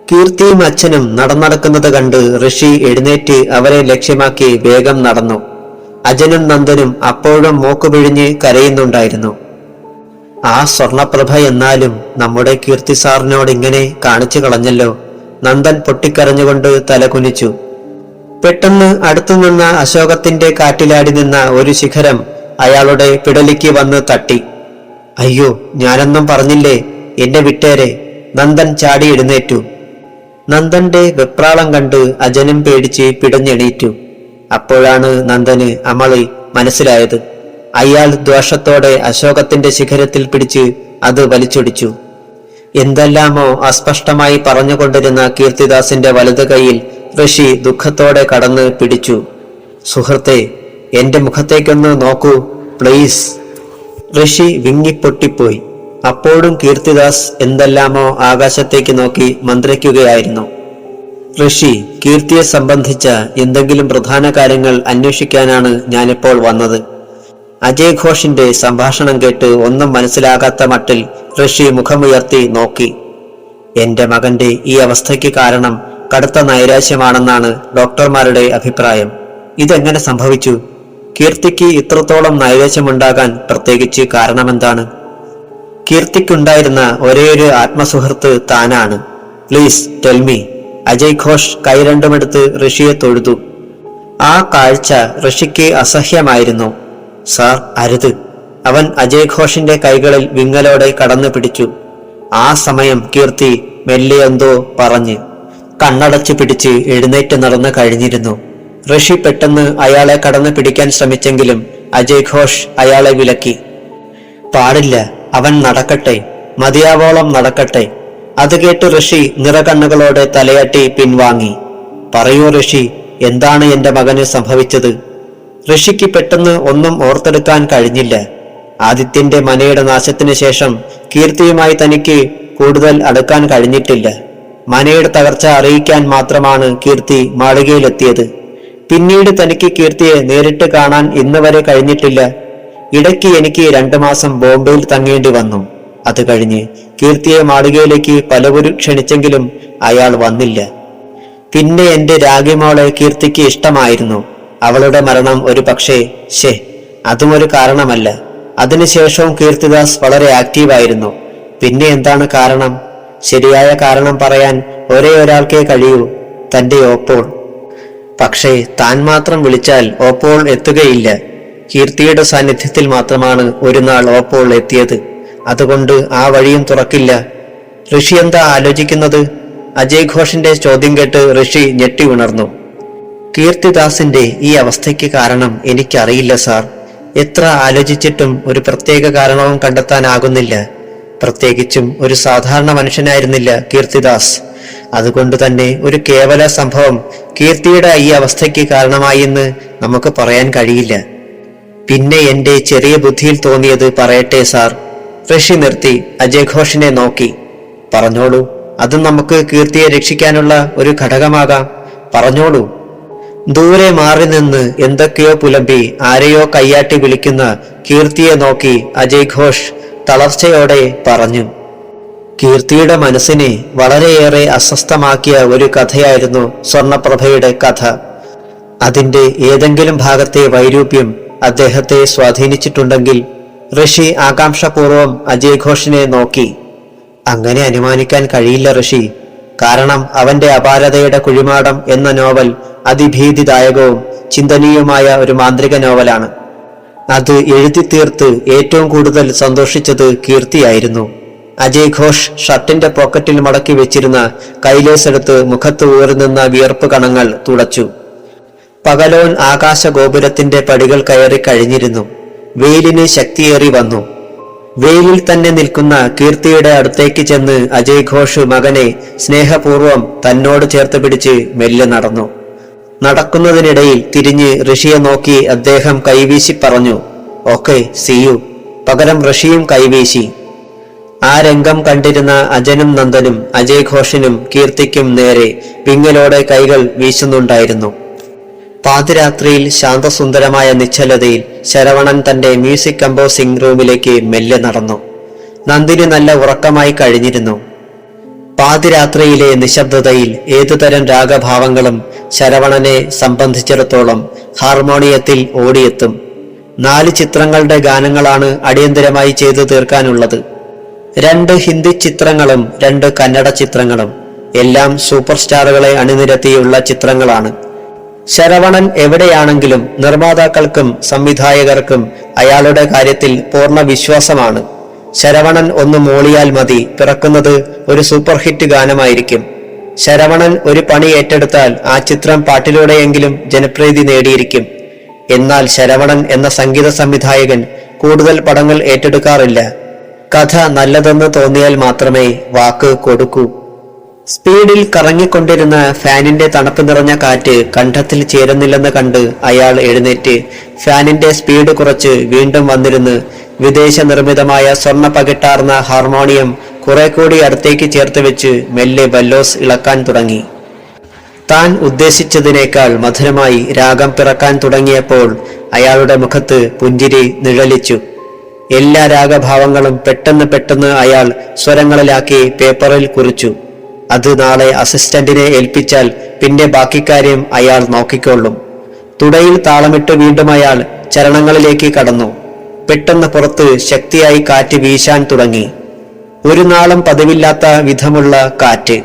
കീർത്തിയും അച്ഛനും നടക്കുന്നത് കണ്ട് ഋഷി എഴുന്നേറ്റ് അവരെ ലക്ഷ്യമാക്കി വേഗം നടന്നു. അജനും നന്ദനും അപ്പോഴും മൂക്കുപിഴിഞ്ഞ് കരയുന്നുണ്ടായിരുന്നു. ആ സ്വർണപ്രഭ എന്നാലും നമ്മുടെ കീർത്തി സാറിനോട് ഇങ്ങനെ കാണിച്ചു കളഞ്ഞല്ലോ. നന്ദൻ പൊട്ടിക്കരഞ്ഞുകൊണ്ട് തലകുനിച്ചു. പെട്ടെന്ന് അടുത്തുനിന്ന അശോകത്തിന്റെ കാറ്റിലാടി നിന്ന ഒരു ശിഖരം അയാളുടെ പിടലിക്ക് വന്ന് തട്ടി. അയ്യോ, ഞാനൊന്നും പറഞ്ഞില്ലേ, എന്നെ വിട്ടേരെ! നന്ദൻ ചാടി എഴുന്നേറ്റു. നന്ദന്റെ വെപ്രാളം കണ്ട് അജനും പേടിച്ച് പിടഞ്ഞെണീറ്റു. അപ്പോഴാണ് നന്ദന് അമളി മനസ്സിലായത്. അയാൾ ദ്വേഷത്തോടെ അശോകത്തിന്റെ ശിഖരത്തിൽ പിടിച്ച് അത് വലിച്ചൊടിച്ചു. എന്തെല്ലാമോ അസ്പഷ്ടമായി പറഞ്ഞുകൊണ്ടിരുന്ന കീർത്തിദാസിന്റെ വലത് കൈയിൽ ഋഷി ദുഃഖത്തോടെ കടന്ന് പിടിച്ചു. സുഹൃത്തെ, എന്റെ മുഖത്തേക്കൊന്ന് നോക്കൂ പ്ലീസ്. ഋഷി വിങ്ങിപ്പൊട്ടിപ്പോയി. അപ്പോഴും കീർത്തിദാസ് എന്തെല്ലാമോ ആകാശത്തേക്ക് നോക്കി മന്ത്രിക്കുകയായിരുന്നു. ഋഷി, കീർത്തിയെ സംബന്ധിച്ച എന്തെങ്കിലും പ്രധാന കാര്യങ്ങൾ അന്വേഷിക്കാനാണ് ഞാനിപ്പോൾ വന്നത്. അജയ് ഘോഷിന്റെ സംഭാഷണം കേട്ട് ഒന്നും മനസ്സിലാകാത്ത മട്ടിൽ ഋഷി മുഖമുയർത്തി നോക്കി. എന്റെ മകന്റെ ഈ അവസ്ഥയ്ക്ക് കാരണം കടുത്ത നൈരാശ്യമാണെന്നാണ് ഡോക്ടർമാരുടെ അഭിപ്രായം. ഇതെങ്ങനെ സംഭവിച്ചു? കീർത്തിക്ക് ഇത്രത്തോളം നൈരാശ്യമുണ്ടാകാൻ പ്രത്യേകിച്ച് കാരണമെന്താണ്? കീർത്തിക്കുണ്ടായിരുന്ന ഒരേയൊരു ആത്മസുഹൃത്ത് താനാണ്. Please tell me. Ajay Ghosh കൈ രണ്ടുമെടുത്ത് ഋഷിയെ തൊഴുതു. ആ കാഴ്ച ഋഷിക്ക് അസഹ്യമായിരുന്നു. സാർ, അരുത്! അവൻ അജയ് ഘോഷിന്റെ കൈകളിൽ വിങ്ങലോടെ കടന്നു പിടിച്ചു. ആ സമയം കീർത്തി മെല്ലെ എന്തോ പറഞ്ഞ് കണ്ണടച്ചു പിടിച്ച് എഴുന്നേറ്റ് നടന്നു കഴിഞ്ഞിരുന്നു. ഋഷി പെട്ടെന്ന് അയാളെ കടന്നു പിടിക്കാൻ ശ്രമിച്ചെങ്കിലും അജയ് ഘോഷ് അയാളെ വിലക്കി. പാടില്ല, അവൻ നടക്കട്ടെ, മതിയാവോളം നടക്കട്ടെ. അത് കേട്ട് ഋഷി നിറകണ്ണുകളോടെ തലയാട്ടി പിൻവാങ്ങി. പറയൂ ഋഷി, എന്താണ് എന്റെ മകന് സംഭവിച്ചത്? ഋഷിക്ക് പെട്ടെന്ന് ഒന്നും ഓർത്തെടുക്കാൻ കഴിഞ്ഞില്ല. ആദിത്യന്റെ മനയുടെ നാശത്തിന് ശേഷം കീർത്തിയുമായി തനിക്ക് കൂടുതൽ അടുക്കാൻ കഴിഞ്ഞിട്ടില്ല. മനയുടെ തകർച്ച അറിയിക്കാൻ മാത്രമാണ് കീർത്തി മാളികയിലെത്തിയത്. പിന്നീട് തനിക്ക് കീർത്തിയെ നേരിട്ട് കാണാൻ ഇന്ന് വരെ കഴിഞ്ഞിട്ടില്ല. ഇടയ്ക്ക് എനിക്ക് 2 മാസം ബോംബെയിൽ തങ്ങേണ്ടി വന്നു. അത് കഴിഞ്ഞ് കീർത്തിയെ മാളികയിലേക്ക് പലവരും ക്ഷണിച്ചെങ്കിലും അയാൾ വന്നില്ല. പിന്നെ എന്റെ രാഗിമോളെ കീർത്തിക്ക് ഇഷ്ടമായിരുന്നു. അവളുടെ മരണം ഒരു പക്ഷേ അതും ഒരു കാരണമല്ല. അതിനുശേഷവും കീർത്തിദാസ് വളരെ ആക്റ്റീവായിരുന്നു. പിന്നെ എന്താണ് കാരണം? ശരിയായ കാരണം പറയാൻ ഒരേ ഒരാൾക്കേ കഴിയൂ, തന്റെ ഓപ്പോൾ. പക്ഷേ താൻ മാത്രം വിളിച്ചാൽ ഓപ്പോൾ എത്തുകയില്ല. കീർത്തിയുടെ സാന്നിധ്യത്തിൽ മാത്രമാണ് ഒരു നാൾ ഓപ്പോൾ എത്തിയത്. അതുകൊണ്ട് ആ വഴിയും തുറക്കില്ല. ഋഷി എന്താ ആലോചിക്കുന്നത്? അജയ് ഘോഷിന്റെ ചോദ്യം കേട്ട് ഋഷി ഞെട്ടി ഉണർന്നു. കീർത്തിദാസിന്റെ ഈ അവസ്ഥയ്ക്ക് കാരണം എനിക്കറിയില്ല സാർ. എത്ര ആലോചിച്ചിട്ടും ഒരു പ്രത്യേക കാരണവും കണ്ടെത്താനാകുന്നില്ല. പ്രത്യേകിച്ചും ഒരു സാധാരണ മനുഷ്യനായിരുന്നില്ല കീർത്തിദാസ്. അതുകൊണ്ട് തന്നെ ഒരു കേവല സംഭവം കീർത്തിയുടെ ഈ അവസ്ഥയ്ക്ക് കാരണമായി എന്ന് നമുക്ക് പറയാൻ കഴിയില്ല. പിന്നെ എന്റെ ചെറിയ ബുദ്ധിയിൽ തോന്നിയത് പറയട്ടെ സാർ. ഋഷി നിർത്തി അജയ് ഘോഷിനെ നോക്കി. പറഞ്ഞോളൂ, അതും നമുക്ക് കീർത്തിയെ രക്ഷിക്കാനുള്ള ഒരു ഘടകമാകാം. പറഞ്ഞോളൂ. ദൂരെ മാറി നിന്ന് എന്തൊക്കെയോ പുലമ്പി ആരെയോ കയ്യാട്ടി വിളിക്കുന്ന കീർത്തിയെ നോക്കി അജയ് ഘോഷ് തളർച്ചയോടെ പറഞ്ഞു. കീർത്തിയുടെ മനസ്സിനെ വളരെയേറെ അസ്വസ്ഥമാക്കിയ ഒരു കഥയായിരുന്നു സ്വർണപ്രഭയുടെ കഥ. അതിന്റെ ഏതെങ്കിലും ഭാഗത്തെ വൈരൂപ്യം അദ്ദേഹത്തെ സ്വാധീനിച്ചിട്ടുണ്ടെങ്കിൽ ഋഷി ആകാംക്ഷപൂർവം അജയ് ഘോഷിനെ നോക്കി. അങ്ങനെ അനുമാനിക്കാൻ കഴിയില്ല ഋഷി. കാരണം അവന്റെ അപാരതയുടെ കുഴിമാടം എന്ന നോവൽ അതിഭീതിദായകവും ചിന്തനീയവുമായ ഒരു മാന്ത്രിക നോവലാണ്. അത് എഴുതി തീർത്ത് ഏറ്റവും കൂടുതൽ സന്തോഷിച്ചത് കീർത്തിയായിരുന്നു. അജയ് ഘോഷ് ഷർട്ടിന്റെ പോക്കറ്റിൽ മടക്കി വെച്ചിരുന്ന കൈലേസ് എടുത്ത് മുഖത്ത് ഊർന്നുന്ന വിയർപ്പ് കണങ്ങൾ തുടച്ചു. പകലോൻ ആകാശ ഗോപുരത്തിന്റെ പടികൾ കയറി കഴിഞ്ഞിരുന്നു. വെയിലിന് ശക്തിയേറി വന്നു. വെയിലിൽ തന്നെ നിൽക്കുന്ന കീർത്തിയുടെ അടുത്തേക്ക് ചെന്ന് അജയ് ഘോഷ് മകനെ സ്നേഹപൂർവം തന്നോട് ചേർത്ത് പിടിച്ച് മെല്ലെ നടന്നു. നടക്കുന്നതിനിടയിൽ തിരിഞ്ഞ് ഋഷിയെ നോക്കി അദ്ദേഹം കൈവീശി പറഞ്ഞു, ഓക്കെ, സീ യു. പകരം ഋഷിയും കൈവീശി. ആ രംഗം കണ്ടിരുന്ന അജനും നന്ദനും അജയ് ഘോഷിനും കീർത്തിക്കും നേരെ വിങ്ങലോടെ കൈകൾ വീശുന്നുണ്ടായിരുന്നു. പാതിരാത്രിയിൽ ശാന്തസുന്ദരമായ നിശ്ചലതയിൽ ശരവണൻ തന്റെ മ്യൂസിക് കമ്പോസിംഗ് റൂമിലേക്ക് മെല്ലെ നടന്നു. നന്ദിനി നല്ല ഉറക്കമായി കഴിഞ്ഞിരുന്നു. പാതിരാത്രിയിലെ നിശബ്ദതയിൽ ഏതുതരം രാഗഭാവങ്ങളും ശരവണനെ സംബന്ധിച്ചിടത്തോളം ഹാർമോണിയത്തിൽ ഓടിയെത്തും. 4 ചിത്രങ്ങളുടെ ഗാനങ്ങളാണ് അടിയന്തരമായി ചെയ്തു തീർക്കാനുള്ളത്. 2 ഹിന്ദി ചിത്രങ്ങളും 2 കന്നഡ ചിത്രങ്ങളും. എല്ലാം സൂപ്പർ സ്റ്റാറുകളെ അണിനിരത്തിയുള്ള ചിത്രങ്ങളാണ്. ശരവണൻ എവിടെയാണെങ്കിലും നിർമ്മാതാക്കൾക്കും സംവിധായകർക്കും അയാളുടെ കാര്യത്തിൽ പൂർണ്ണ വിശ്വാസമാണ്. ശരവണൻ ഒന്ന് മൂളിയാൽ മതി, പിറക്കുന്നത് ഒരു സൂപ്പർ ഹിറ്റ് ഗാനമായിരിക്കും. ശരവണൻ ഒരു പണി ഏറ്റെടുത്താൽ ആ ചിത്രം പാട്ടിലൂടെയെങ്കിലും ജനപ്രീതി നേടിയിരിക്കും. എന്നാൽ ശരവണൻ എന്ന സംഗീത സംവിധായകൻ കൂടുതൽ പടങ്ങൾ ഏറ്റെടുക്കാറില്ല. കഥ നല്ലതെന്ന് തോന്നിയാൽ മാത്രമേ വാക്ക് കൊടുക്കൂ. സ്പീഡിൽ കറങ്ങിക്കൊണ്ടിരുന്ന ഫാനിന്റെ തണുപ്പ് നിറഞ്ഞ കാറ്റ് കണ്ഠത്തിൽ ചേരുന്നില്ലെന്ന് കണ്ട് അയാൾ എഴുന്നേറ്റ് ഫാനിന്റെ സ്പീഡ് കുറച്ച് വീണ്ടും വന്നിരുന്ന് വിദേശ നിർമ്മിതമായ സ്വർണ്ണ പകിട്ടാർന്ന ഹാർമോണിയം കുറെ കൂടി അടുത്തേക്ക് ചേർത്ത് വെച്ച് മെല്ലെ ബല്ലോസ് ഇളക്കാൻ തുടങ്ങി. താൻ ഉദ്ദേശിച്ചതിനേക്കാൾ മധുരമായി രാഗം പിറക്കാൻ തുടങ്ങിയപ്പോൾ അയാളുടെ മുഖത്ത് പുഞ്ചിരി നിഴലിച്ചു. എല്ലാ രാഗഭാവങ്ങളും പെട്ടെന്ന് അയാൾ സ്വരങ്ങളിലാക്കി പേപ്പറിൽ കുറിച്ചു. അത് നാളെ അസിസ്റ്റന്റിനെ ഏൽപ്പിച്ചാൽ പിന്നെ ബാക്കി കാര്യം അയാൾ നോക്കിക്കൊള്ളും. തുടയിൽ താളമിട്ട് വീണ്ടും അയാൾ ചരണങ്ങളിലേക്ക് കടന്നു. പെട്ടെന്ന് പുറത്ത് ശക്തിയായി കാറ്റ് വീശാൻ തുടങ്ങി. ഒരു നാളും പതിവില്ലാത്ത വിധമുള്ള കാറ്റ്.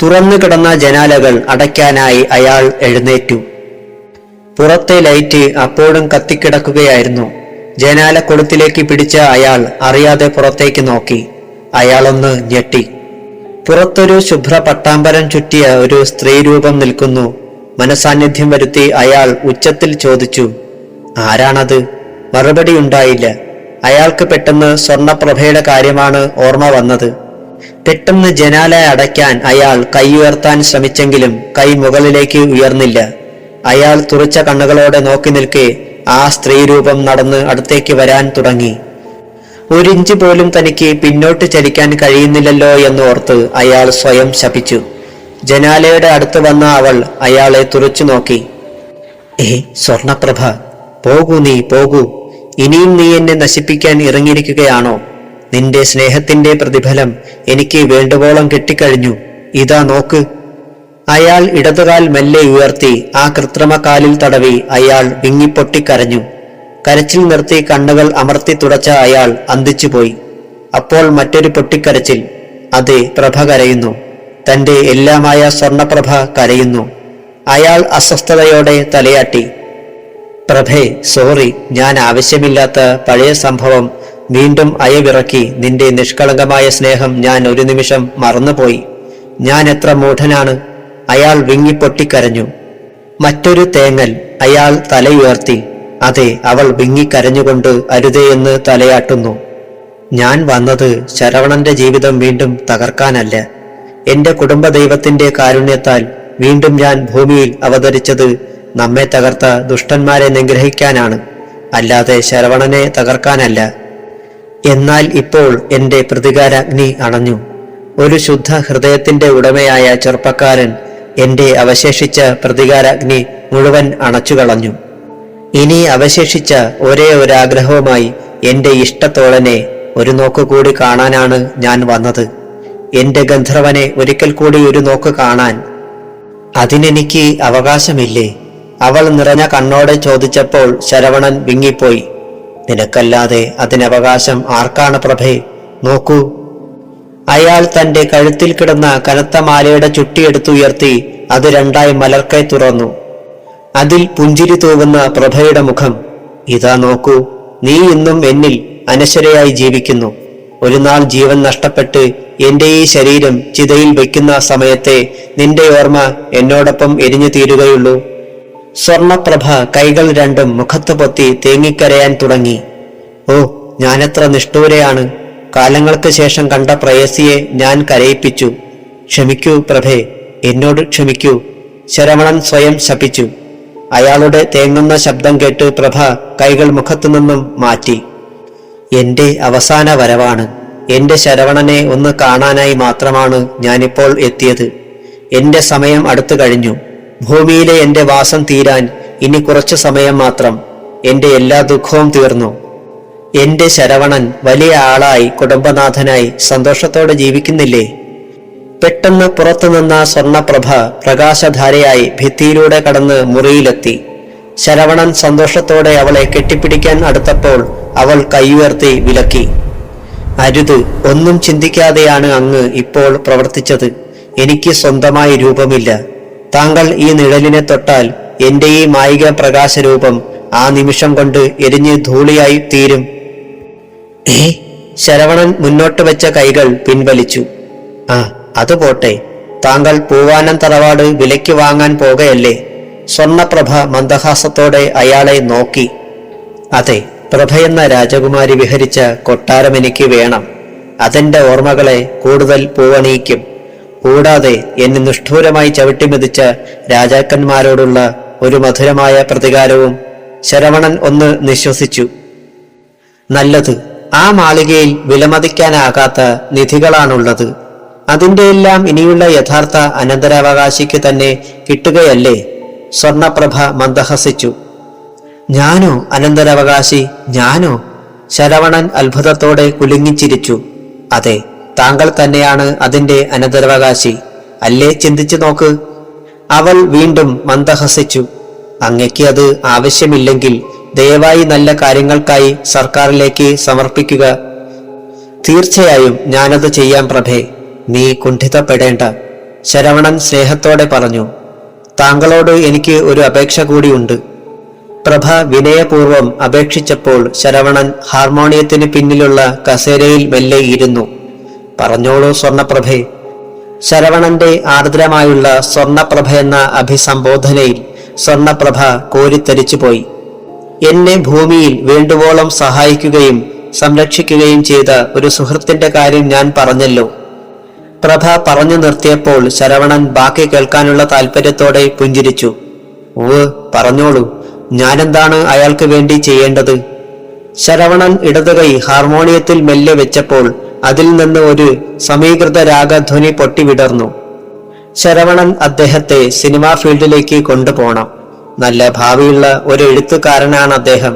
തുറന്നു കിടന്ന ജനാലകൾ അടയ്ക്കാനായി അയാൾ എഴുന്നേറ്റു. പുറത്തെ ലൈറ്റ് അപ്പോഴും കത്തിക്കിടക്കുകയായിരുന്നു. ജനാലക്കൊളുത്തിലേക്ക് പിടിച്ച അയാൾ അറിയാതെ പുറത്തേക്ക് നോക്കി. അയാളൊന്ന് ഞെട്ടി. പുറത്തൊരു ശുഭ്ര പട്ടാമ്പരം ചുറ്റിയ ഒരു സ്ത്രീരൂപം നിൽക്കുന്നു. മനസാന്നിധ്യം വരുത്തി അയാൾ ഉച്ചത്തിൽ ചോദിച്ചു, ആരാണത്? മറുപടി ഉണ്ടായില്ല. അയാൾക്ക് പെട്ടെന്ന് സ്വർണപ്രഭയുടെ കാര്യമാണ് ഓർമ്മ വന്നത്. പെട്ടെന്ന് ജനാല അടയ്ക്കാൻ അയാൾ കൈ ഉയർത്താൻ ശ്രമിച്ചെങ്കിലും കൈ മുകളിലേക്ക് ഉയർന്നില്ല. അയാൾ തുറച്ച കണ്ണുകളോടെ നോക്കി നിൽക്കെ ആ സ്ത്രീരൂപം നടന്ന് അടുത്തേക്ക് വരാൻ തുടങ്ങി. ഒരിഞ്ച് പോലും തനിക്ക് പിന്നോട്ട് ചലിക്കാൻ കഴിയുന്നില്ലല്ലോ എന്നോർത്ത് അയാൾ സ്വയം ശപിച്ചു. ജനാലയുടെ അടുത്ത് വന്ന അവൾ അയാളെ തുറച്ചു നോക്കി. സ്വർണപ്രഭ, പോകൂ, നീ പോകൂ. ഇനിയും നീ എന്നെ നശിപ്പിക്കാൻ ഇറങ്ങിയിരിക്കുകയാണോ? നിന്റെ സ്നേഹത്തിന്റെ പ്രതിഫലം എനിക്ക് വേണ്ടുവോളം കിട്ടിക്കഴിഞ്ഞു. ഇതാ നോക്ക്. അയാൾ ഇടതുകാൽ മെല്ലെ ഉയർത്തി ആ കൃത്രിമ കാലിൽ തടവി അയാൾ വിങ്ങിപ്പൊട്ടിക്കരഞ്ഞു. കരച്ചിൽ നിർത്തി കണ്ണുകൾ അമർത്തി തുടച്ച അയാൾ അന്തിച്ചുപോയി. അപ്പോൾ മറ്റൊരു പൊട്ടിക്കരച്ചിൽ. അതെ, പ്രഭ കരയുന്നു. തന്റെ എല്ലാമായ സ്വർണപ്രഭ കരയുന്നു. അയാൾ അസ്വസ്ഥതയോടെ തലയാട്ടി. പ്രഭേ, സോറി, ഞാൻ ആവശ്യമില്ലാത്ത പഴയ സംഭവം വീണ്ടും അയവിറക്കി. നിന്റെ നിഷ്കളങ്കമായ സ്നേഹം ഞാൻ ഒരു നിമിഷം മറന്നുപോയി. ഞാൻ എത്ര മൂഢനാണ്. അയാൾ വിങ്ങിപ്പൊട്ടിക്കരഞ്ഞു. മറ്റൊരു തേങ്ങൽ. അയാൾ തലയുയർത്തി. അതെ, അവൾ വിങ്ങിക്കരഞ്ഞുകൊണ്ട് അരുതേ എന്ന് തലയാട്ടുന്നു. ഞാൻ വന്നത് ശരവണന്റെ ജീവിതം വീണ്ടും തകർക്കാനല്ല. എന്റെ കുടുംബദൈവത്തിന്റെ കാരുണ്യത്താൽ വീണ്ടും ഞാൻ ഭൂമിയിൽ അവതരിച്ചത് നമ്മെ തകർത്ത ദുഷ്ടന്മാരെ നിഗ്രഹിക്കാനാണ്, അല്ലാതെ ശരവണനെ തകർക്കാനല്ല. എന്നാൽ ഇപ്പോൾ എന്റെ പ്രതികാരാഗ്നി അണഞ്ഞു. ഒരു ശുദ്ധ ഹൃദയത്തിന്റെ ഉടമയായ ചെറുപ്പക്കാരൻ എന്റെ അവശേഷിച്ച പ്രതികാരാഗ്നി മുഴുവൻ അണച്ചുകളഞ്ഞു. ഇനി അവശേഷിച്ച ഒരേ ഒരാഗ്രഹവുമായി എന്റെ ഇഷ്ടത്തോളനെ ഒരു നോക്കുകൂടി കാണാനാണ് ഞാൻ വന്നത്. എന്റെ ഗന്ധർവനെ ഒരിക്കൽ കൂടി ഒരു നോക്ക് കാണാൻ. അതിനെനിക്ക് അവകാശമില്ലേ? അവൾ നിറഞ്ഞ കണ്ണോടെ ചോദിച്ചപ്പോൾ ശരവണൻ വിങ്ങിപ്പോയി. നിനക്കല്ലാതെ അതിനവകാശം ആർക്കാണ് പ്രഭേ? നോക്കൂ. അയാൾ തന്റെ കഴുത്തിൽ കിടന്ന കനത്ത മാലയുടെ ചുട്ടിയെടുത്തുയർത്തി അത് രണ്ടായി മലർക്കൈ തുറന്നു. അതിൽ പുഞ്ചിരി തൂവുന്ന പ്രഭയുടെ മുഖം. ഇതാ നോക്കൂ, നീ ഇന്നും എന്നിൽ അനശ്വരയായി ജീവിക്കുന്നു. ഒരു നാൾ ജീവൻ നഷ്ടപ്പെട്ട് എന്റെ ഈ ശരീരം ചിതയിൽ വയ്ക്കുന്ന സമയത്തെ നിന്റെ ഓർമ്മ എന്നോടൊപ്പം എരിഞ്ഞു തീരുകയുള്ളൂ. സ്വർണപ്രഭ കൈകൾ രണ്ടും മുഖത്ത് പൊത്തി തേങ്ങിക്കരയാൻ തുടങ്ങി. ഓ, ഞാനെത്ര നിഷ്ഠൂരയാണ്. കാലങ്ങൾക്ക് ശേഷം കണ്ട പ്രേയസിയെ ഞാൻ കരയിപ്പിച്ചു. ക്ഷമിക്കൂ പ്രഭേ, എന്നോട് ക്ഷമിക്കൂ. ശരവണൻ സ്വയം ശപിച്ചു. അയാളുടെ തേങ്ങുന്ന ശബ്ദം കേട്ട് പ്രഭ കൈകൾ മുഖത്തു നിന്നും മാറ്റി. എന്റെ അവസാന വരവാണ്. എന്റെ ശരവണനെ ഒന്ന് കാണാനായി മാത്രമാണ് ഞാനിപ്പോൾ എത്തിയത്. എന്റെ സമയം അടുത്തു കഴിഞ്ഞു. ഭൂമിയിലെ എന്റെ വാസം തീരാൻ ഇനി കുറച്ചു സമയം മാത്രം. എന്റെ എല്ലാ ദുഃഖവും തീർന്നു. എന്റെ ശരവണൻ വലിയ ആളായി കുടുംബനാഥനായി സന്തോഷത്തോടെ ജീവിക്കുന്നില്ലേ? പെട്ടെന്ന് പുറത്തുനിന്ന സ്വർണപ്രഭ പ്രകാശധാരയായി ഭിത്തിയിലൂടെ കടന്ന് മുറിയിലെത്തി. ശരവണൻ സന്തോഷത്തോടെ അവളെ കെട്ടിപ്പിടിക്കാൻ അടുത്തപ്പോൾ അവൾ കൈയുയർത്തി വിലക്കി. അരുത്, ഒന്നും ചിന്തിക്കാതെയാണ് അങ്ങ് ഇപ്പോൾ പ്രവർത്തിച്ചത്. എനിക്ക് സ്വന്തമായി രൂപമില്ല. താങ്കൾ ഈ നിഴലിനെ തൊട്ടാൽ എന്റെ ഈ മായിക പ്രകാശരൂപം ആ നിമിഷം കൊണ്ട് എരിഞ്ഞ് ധൂളിയായി തീരും. ശരവണൻ മുന്നോട്ട് വെച്ച കൈകൾ പിൻവലിച്ചു. അത് പോട്ടെ, താങ്കൾ പൂവാനം തറവാട് വിലയ്ക്ക് വാങ്ങാൻ പോകയല്ലേ? സ്വർണപ്രഭ മന്ദഹാസത്തോടെ അയാളെ നോക്കി. അതെ, പ്രഭയെന്ന രാജകുമാരി വിഹരിച്ച കൊട്ടാരം എനിക്ക് വേണം. അതെന്റെ ഓർമ്മകളെ കൂടുതൽ പൂവണിയിക്കും. കൂടാതെ എന്നെ നിഷ്ഠൂരമായി ചവിട്ടിമെതിച്ച രാജാക്കന്മാരോടുള്ള ഒരു മധുരമായ പ്രതികാരവും. ശരവണൻ ഒന്ന് നിശ്വസിച്ചു. നല്ലത്. ആ മാളികയിൽ വിലമതിക്കാനാകാത്ത നിധികളാണുള്ളത്. അതിന്റെയെല്ലാം ഇനിയുള്ള യഥാർത്ഥ അനന്തരാവകാശിക്ക് തന്നെ കിട്ടുകയല്ലേ? സ്വർണപ്രഭ മന്ദഹസിച്ചു. ഞാനോ അനന്തരാവകാശി? ഞാനോ? ശരവണൻ അത്ഭുതത്തോടെ കുലുങ്ങിച്ചിരിച്ചു. അതെ, താങ്കൾ തന്നെയാണ് അതിന്റെ അനന്തരാവകാശി അല്ലേ? ചിന്തിച്ചു നോക്ക്. അവൾ വീണ്ടും മന്ദഹസിച്ചു. അങ്ങയ്ക്ക് അത് ആവശ്യമില്ലെങ്കിൽ ദയവായി നല്ല കാര്യങ്ങൾക്കായി സർക്കാരിലേക്ക് സമർപ്പിക്കുക. തീർച്ചയായും ഞാനത് ചെയ്യാം പ്രഭേ, നീ കുണ്ഠിതപ്പെടേണ്ട. ശരവണൻ സ്നേഹത്തോടെ പറഞ്ഞു. താങ്കളോട് എനിക്ക് ഒരു അപേക്ഷ കൂടിയുണ്ട്. പ്രഭ വിനയപൂർവം അപേക്ഷിച്ചപ്പോൾ ശരവണൻ ഹാർമോണിയത്തിന് പിന്നിലുള്ള കസേരയിൽ മെല്ലെ ഇരുന്നു. പറഞ്ഞോളൂ സ്വർണപ്രഭേ. ശരവണന്റെ ആർദ്രമായുള്ള സ്വർണപ്രഭ എന്ന അഭിസംബോധനയിൽ സ്വർണപ്രഭ കോരിത്തരിച്ചുപോയി. എന്നെ ഭൂമിയിൽ വേണ്ടുവോളം സഹായിക്കുകയും സംരക്ഷിക്കുകയും ചെയ്ത ഒരു സുഹൃത്തിന്റെ കാര്യം ഞാൻ പറഞ്ഞല്ലോ. പ്രഭ പറഞ്ഞു നിർത്തിയപ്പോൾ ശരവണൻ ബാക്കി കേൾക്കാനുള്ള താല്പര്യത്തോടെ പുഞ്ചിരിച്ചു. ഓ, പറഞ്ഞോളൂ, ഞാനെന്താണ് അയാൾക്ക് വേണ്ടി ചെയ്യേണ്ടത്? ശരവണൻ ഇടതുകൈ ഹാർമോണിയത്തിൽ മെല്ലെ വെച്ചപ്പോൾ അതിൽ നിന്ന് ഒരു സമീകൃത രാഗധ്വനി പൊട്ടിവിടർന്നു. ശരവണൻ അദ്ദേഹത്തെ സിനിമാ ഫീൽഡിലേക്ക് കൊണ്ടുപോകണം. നല്ല ഭാവിയുള്ള ഒരു എഴുത്തുകാരനാണ് അദ്ദേഹം.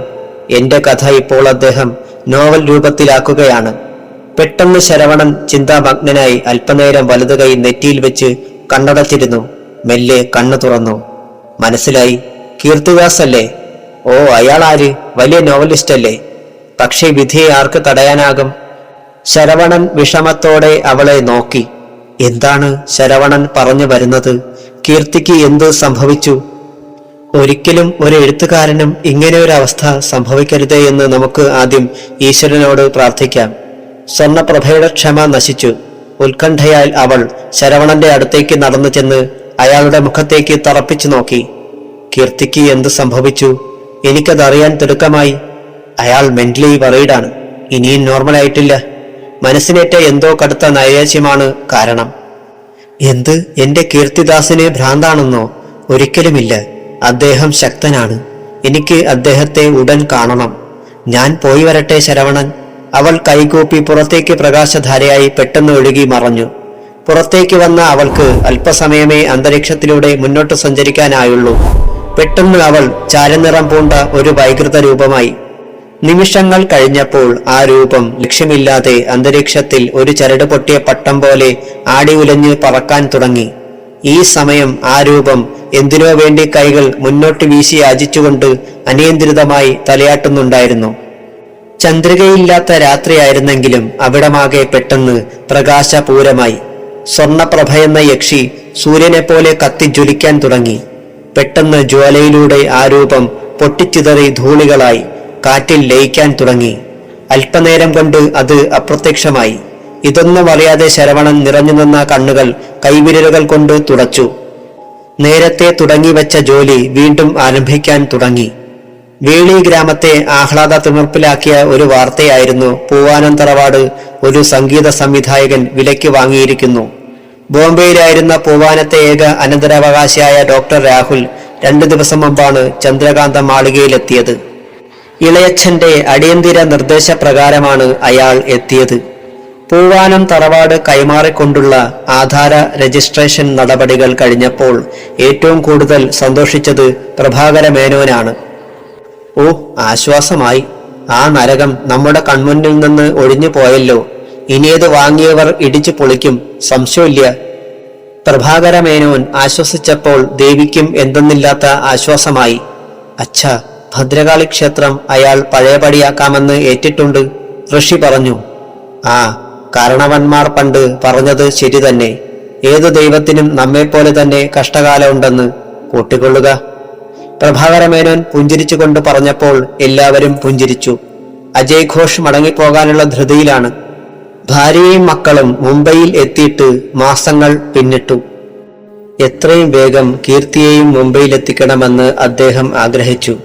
എന്റെ കഥ ഇപ്പോൾ അദ്ദേഹം നോവൽ രൂപത്തിലാക്കുകയാണ്. പെട്ടെന്ന് ശരവണൻ ചിന്താമഗ്നനായി അല്പനേരം വലതുകൈ നെറ്റിയിൽ വെച്ച് കണ്ണടച്ചിരുന്നു. മെല്ലെ കണ്ണു തുറന്നു. മനസ്സിലായി, കീർത്തിദാസ് അല്ലേ? ഓ, അയാൾ ആര്? വലിയ നോവലിസ്റ്റ് അല്ലേ? പക്ഷേ വിധിയെ ആർക്ക് തടയാനാകും? ശരവണൻ വിഷമത്തോടെ അവളെ നോക്കി. എന്താണ് ശരവണൻ പറഞ്ഞു വരുന്നത്? കീർത്തിക്ക് എന്ത് സംഭവിച്ചു? ഒരിക്കലും ഒരു എഴുത്തുകാരനും ഇങ്ങനെ ഒരു അവസ്ഥ സംഭവിക്കരുതേ എന്ന് നമുക്ക് ആദ്യം ഈശ്വരനോട് പ്രാർത്ഥിക്കാം. സ്വർണപ്രഭയുടെ ക്ഷമ നശിച്ചു. ഉത്കണ്ഠയാൽ അവൾ ശരവണന്റെ അടുത്തേക്ക് നടന്നു ചെന്ന് അയാളുടെ മുഖത്തേക്ക് തറപ്പിച്ചു നോക്കി. കീർത്തിക്ക് എന്ത് സംഭവിച്ചു? എനിക്കതറിയാൻ തിടുക്കമായി. അയാൾ മെന്റലി വറീഡാണ്. ഇനിയും നോർമലായിട്ടില്ല. മനസ്സിനേറ്റ എന്തോ കടുത്ത നൈരാശ്യമാണ് കാരണം. എന്ത്, എന്റെ കീർത്തിദാസിന് ഭ്രാന്താണെന്നോ? ഒരിക്കലുമില്ല. അദ്ദേഹം ശക്തനാണ്. എനിക്ക് അദ്ദേഹത്തെ ഉടൻ കാണണം. ഞാൻ പോയി വരട്ടെ ശരവണൻ. അവൾ കൈകൂപ്പി പുറത്തേക്ക് പ്രകാശധാരയായി പെട്ടെന്ന് ഒഴുകി മറഞ്ഞു. പുറത്തേക്ക് വന്ന അവൾക്ക് അല്പസമയമേ അന്തരീക്ഷത്തിലൂടെ മുന്നോട്ട് സഞ്ചരിക്കാനായുള്ളൂ. പെട്ടെന്ന് അവൾ ചാരനിറം പൂണ്ട ഒരു വൈകൃത രൂപമായി. നിമിഷങ്ങൾ കഴിഞ്ഞപ്പോൾ ആ രൂപം ലക്ഷ്യമില്ലാതെ അന്തരീക്ഷത്തിൽ ഒരു ചരട് പൊട്ടിയ പട്ടം പോലെ ആടി ഉലഞ്ഞ് പറക്കാൻ തുടങ്ങി. ഈ സമയം ആ രൂപം എന്തിനോ വേണ്ടി കൈകൾ മുന്നോട്ട് വീശി യാചിച്ചുകൊണ്ട് അനിയന്ത്രിതമായി തലയാട്ടുന്നുണ്ടായിരുന്നു. ചന്ദ്രികയില്ലാത്ത രാത്രിയായിരുന്നെങ്കിലും അവിടമാകെ പെട്ടെന്ന് പ്രകാശപൂരമായി. സ്വർണപ്രഭയെന്ന യക്ഷി സൂര്യനെപ്പോലെ കത്തിജ്വലിക്കാൻ തുടങ്ങി. പെട്ടെന്ന് ജ്വാലയിലൂടെ ആ രൂപം പൊട്ടിച്ചിതറി ധൂളികളായി കാറ്റിൽ ലയിക്കാൻ തുടങ്ങി. അല്പനേരം കൊണ്ട് അത് അപ്രത്യക്ഷമായി. ഇതൊന്നും അറിയാതെ ശരവണൻ നിറഞ്ഞു നിന്ന കണ്ണുകൾ കൈവിരലുകൾ കൊണ്ട് തുടച്ചു. നേരത്തെ തുടങ്ങിവെച്ച ജോലി വീണ്ടും ആരംഭിക്കാൻ തുടങ്ങി. വേളി ഗ്രാമത്തെ ആഹ്ലാദ തിമിർപ്പിലാക്കിയ ഒരു വാർത്തയായിരുന്നു പൂവാനം തറവാട് ഒരു സംഗീത സംവിധായകൻ വിലയ്ക്ക് വാങ്ങിയിരിക്കുന്നു. ബോംബെയിലായിരുന്ന പൂവാനത്തെ ഏക അനന്തരാവകാശിയായ ഡോക്ടർ രാഹുൽ 2 ദിവസം മുമ്പാണ് ചന്ദ്രകാന്ത മാളികയിലെത്തിയത്. ഇളയച്ഛന്റെ അടിയന്തര നിർദ്ദേശപ്രകാരമാണ് അയാൾ എത്തിയത്. പൂവാനം തറവാട് കൈമാറിക്കൊണ്ടുള്ള ആധാര രജിസ്ട്രേഷൻ നടപടികൾ കഴിഞ്ഞപ്പോൾ ഏറ്റവും കൂടുതൽ സന്തോഷിച്ചത് പ്രഭാകര മേനോനാണ്. ഓ, ആശ്വാസമായി. ആ നരകം നമ്മുടെ കൺമുന്നിൽ നിന്ന് ഒഴിഞ്ഞു പോയല്ലോ. ഇനിയത് വാങ്ങിയവർ ഇടിച്ചു പൊളിക്കും, സംശയമില്ല. പ്രഭാകര മേനോൻ ആശ്വസിച്ചപ്പോൾ ദേവിക്കും എന്തെന്നില്ലാത്ത ആശ്വാസമായി. അച്ഛാ, ഭദ്രകാളി ക്ഷേത്രം അയാൾ പഴയപടിയാക്കാമെന്ന് ഏറ്റിട്ടുണ്ട്, ഋഷി പറഞ്ഞു. ആ, കാരണവന്മാർ പണ്ട് പറഞ്ഞത് ശരി തന്നെ. ഏതു ദൈവത്തിനും നമ്മെപ്പോലെ തന്നെ കഷ്ടകാലമുണ്ടെന്ന് കൂട്ടിക്കൊള്ളുക. പ്രഭാകര മേനോൻ പുഞ്ചിരിച്ചുകൊണ്ട് പറഞ്ഞപ്പോൾ എല്ലാവരും പുഞ്ചിരിച്ചു. അജയ് ഘോഷ് മടങ്ങിപ്പോകാനുള്ള ധൃതിയിലാണ്. ഭാര്യയും മക്കളും മുംബൈയിൽ എത്തിയിട്ട് മാസങ്ങൾ പിന്നിട്ടു. എത്രയും വേഗം കീർത്തിയെയും മുംബൈയിലെത്തിക്കണമെന്ന് അദ്ദേഹം ആഗ്രഹിച്ചു.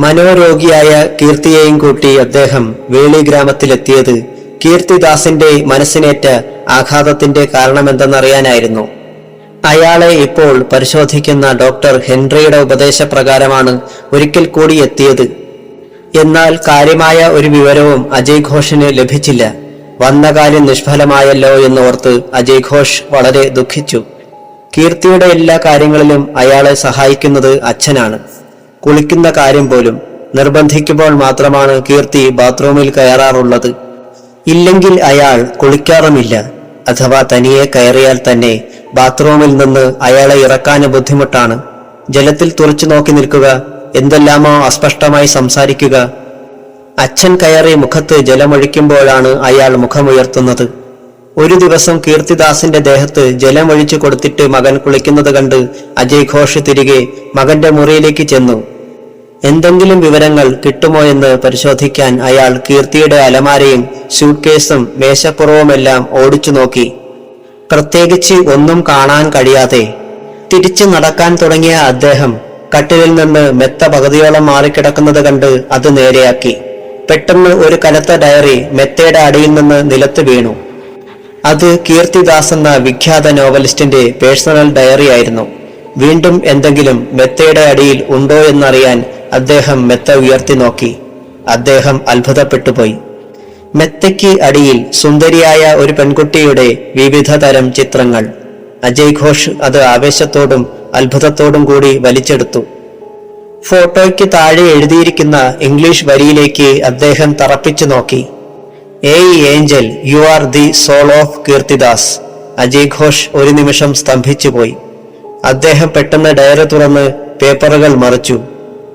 മനോരോഗിയായ കീർത്തിയെയും കൂട്ടി അദ്ദേഹം വേളി ഗ്രാമത്തിലെത്തിയത് കീർത്തിദാസിന്റെ മനസ്സിനേറ്റ ആഘാതത്തിന്റെ കാരണമെന്തെന്നറിയാനായിരുന്നു. അയാളെ ഇപ്പോൾ പരിശോധിക്കുന്ന ഡോക്ടർ ഹെൻറിയുടെ ഉപദേശപ്രകാരമാണ് ഒരിക്കൽ കൂടി എത്തിയത്. എന്നാൽ കാര്യമായ ഒരു വിവരവും അജയ് ഘോഷിന് ലഭിച്ചില്ല. വന്ന കാര്യം നിഷ്ഫലമായല്ലോ എന്നോർത്ത് അജയ് ഘോഷ് വളരെ ദുഃഖിച്ചു. കീർത്തിയുടെ എല്ലാ കാര്യങ്ങളിലും അയാളെ സഹായിക്കുന്നത് അച്ഛനാണ്. കുളിക്കുന്ന കാര്യം പോലും നിർബന്ധിക്കുമ്പോൾ മാത്രമാണ് കീർത്തി ബാത്റൂമിൽ കയറാറുള്ളത്. ഇല്ലെങ്കിൽ അയാൾ കുളിക്കാറുമില്ല. അഥവാ തനിയെ കയറിയാൽ തന്നെ ബാത്റൂമിൽ നിന്ന് അയാളെ ഇറക്കാൻ ബുദ്ധിമുട്ടാണ്. ജലത്തിൽ തുറച്ചു നോക്കി നിൽക്കുക, എന്തെല്ലാമോ അസ്പഷ്ടമായി സംസാരിക്കുക. അച്ഛൻ കയറി മുഖത്ത് ജലമൊഴിക്കുമ്പോഴാണ് അയാൾ മുഖമുയർത്തുന്നത്. ഒരു ദിവസം കീർത്തിദാസിന്റെ ദേഹത്ത് ജലമൊഴിച്ചു കൊടുത്തിട്ട് മകൻ കുളിക്കുന്നത് കണ്ട് അജയ് ഘോഷ് തിരികെ മകന്റെ മുറിയിലേക്ക് ചെന്നു. എന്തെങ്കിലും വിവരങ്ങൾ കിട്ടുമോ എന്ന് പരിശോധിക്കാൻ അയാൾ കീർത്തിയുടെ അലമാരയും സ്യൂട്ട്കേസും മേശപ്പുറവുമെല്ലാം ഓടിച്ചു നോക്കി. പ്രത്യേകിച്ച് ഒന്നും കാണാൻ കഴിയാതെ തിരിച്ചു നടക്കാൻ തുടങ്ങിയ അദ്ദേഹം കട്ടിലിൽ നിന്ന് മെത്ത പകുതിയോളം മാറിക്കിടക്കുന്നത് കണ്ട് അത് നേരെയാക്കി. പെട്ടെന്ന് ഒരു കനത്ത ഡയറി മെത്തയുടെ അടിയിൽ നിന്ന് നിലത്ത് വീണു. അത് കീർത്തിദാസ് എന്ന വിഖ്യാത നോവലിസ്റ്റിന്റെ പേഴ്സണൽ ഡയറി ആയിരുന്നു. വീണ്ടും എന്തെങ്കിലും മെത്തയുടെ അടിയിൽ ഉണ്ടോ എന്നറിയാൻ അദ്ദേഹം മെത്ത ഉയർത്തി നോക്കി. അദ്ദേഹം അത്ഭുതപ്പെട്ടുപോയി. മെത്തയ്ക്ക് അടിയിൽ സുന്ദരിയായ ഒരു പെൺകുട്ടിയുടെ വിവിധ തരം ചിത്രങ്ങൾ. അജയ് ഘോഷ് അത് ആവേശത്തോടും അത്ഭുതത്തോടും കൂടി വലിച്ചെടുത്തു. ഫോട്ടോയ്ക്ക് താഴെ എഴുതിയിരിക്കുന്ന ഇംഗ്ലീഷ് വരിയിലേക്ക് അദ്ദേഹം തറപ്പിച്ചു നോക്കി. Hey angel, you are the soul of Keerthidas. Ajay Ghosh ഒരു നിമിഷം സ്തംഭിച്ചുപോയി. അദ്ദേഹം പെട്ടെന്ന് ഡയറി തുറന്ന് പേപ്പറുകൾ മറിച്ചു.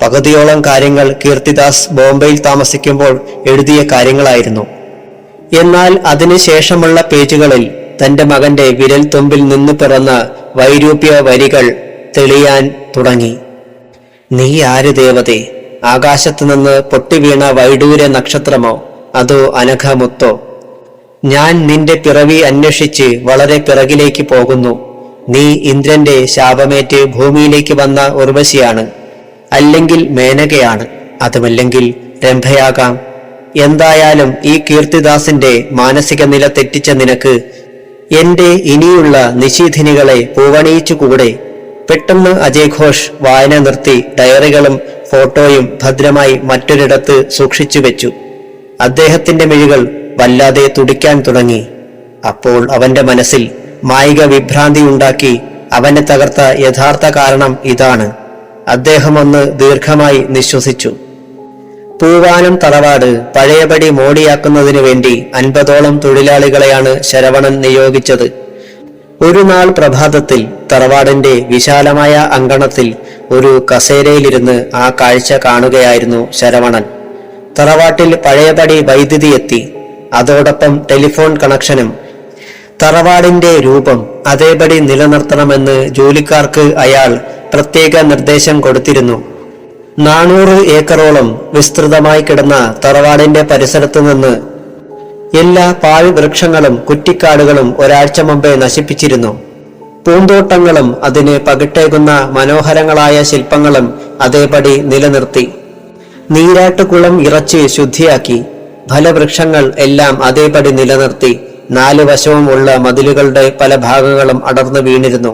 പകുതിയോളം കാര്യങ്ങൾ കീർത്തിദാസ് ബോംബെയിൽ താമസിക്കുമ്പോൾ എഴുതിയ കാര്യങ്ങളായിരുന്നു. എന്നാൽ അതിനുശേഷമുള്ള പേജുകളിൽ തന്റെ മകന്റെ വിരൽ തുമ്പിൽ നിന്ന് പിറന്ന വൈരൂപ്യ വരികൾ തെളിയാൻ തുടങ്ങി. നീ ആര് ദേവതേ? ആകാശത്തു നിന്ന് പൊട്ടിവീണ വൈഡൂര്യ നക്ഷത്രമോ അതോ അനഘമുത്തോ? ഞാൻ നിന്റെ പിറവി അന്വേഷിച്ച് വളരെ പിറകിലേക്ക് പോകുന്നു. നീ ഇന്ദ്രന്റെ ശാപമേറ്റ് ഭൂമിയിലേക്ക് വന്ന ഉർവശിയാണ്, അല്ലെങ്കിൽ മേനകയാണ്, അതുമല്ലെങ്കിൽ രംഭയാകാം. എന്തായാലും ഈ കീർത്തിദാസിന്റെ മാനസിക നില തെറ്റിച്ച നിനക്ക് എന്റെ ഇനിയുള്ള നിശീധിനികളെ പൂവണിയിച്ചുകൂടെ? പെട്ടെന്ന് അജയ് ഘോഷ് വായന നിർത്തി ഡയറികളും ഫോട്ടോയും ഭദ്രമായി മറ്റൊരിടത്ത് സൂക്ഷിച്ചു വെച്ചു. അദ്ദേഹത്തിന്റെ മിഴികൾ വല്ലാതെ തുടിക്കാൻ തുടങ്ങി. അപ്പോൾ അവന്റെ മനസ്സിൽ മായിക വിഭ്രാന്തി ഉണ്ടാക്കി അവനെ തകർത്ത യഥാർത്ഥ കാരണം ഇതാണ്. അദ്ദേഹം ഒന്ന് ദീർഘമായി നിശ്വസിച്ചു. പൂവാനം തറവാട് പഴയപടി മോടിയാക്കുന്നതിനു വേണ്ടി 50ഓളം തൊഴിലാളികളെയാണ് ശരവണൻ നിയോഗിച്ചത്. ഒരു നാൾ പ്രഭാതത്തിൽ തറവാടിന്റെ വിശാലമായ അങ്കണത്തിൽ ഒരു കസേരയിലിരുന്ന് ആ കാഴ്ച കാണുകയായിരുന്നു ശരവണൻ. തറവാട്ടിൽ പഴയപടി വൈദ്യുതി എത്തി. അതോടൊപ്പം ടെലിഫോൺ കണക്ഷനും. തറവാടിന്റെ രൂപം അതേപടി നിലനിർത്തണമെന്ന് ജോലിക്കാർക്ക് അയാൾ പ്രത്യേക നിർദ്ദേശം കൊടുത്തിരുന്നു. 400 ഏക്കറോളം വിസ്തൃതമായി കിടന്ന തറവാടിന്റെ പരിസരത്തു നിന്ന് എല്ലാ പാഴ്വൃക്ഷങ്ങളും കുറ്റിക്കാടുകളും ഒരാഴ്ച മുമ്പേ നശിപ്പിച്ചിരുന്നു. പൂന്തോട്ടങ്ങളും അതിന് പകിട്ടേകുന്ന മനോഹരങ്ങളായ ശില്പങ്ങളും അതേപടി നിലനിർത്തി. നീരാട്ടുകുളം ഇറച്ചി ശുദ്ധിയാക്കി. ഫലവൃക്ഷങ്ങൾ എല്ലാം അതേപടി നിലനിർത്തി. 4 വശവും ഉള്ള മതിലുകളുടെ പല ഭാഗങ്ങളും അടർന്നു വീണിരുന്നു.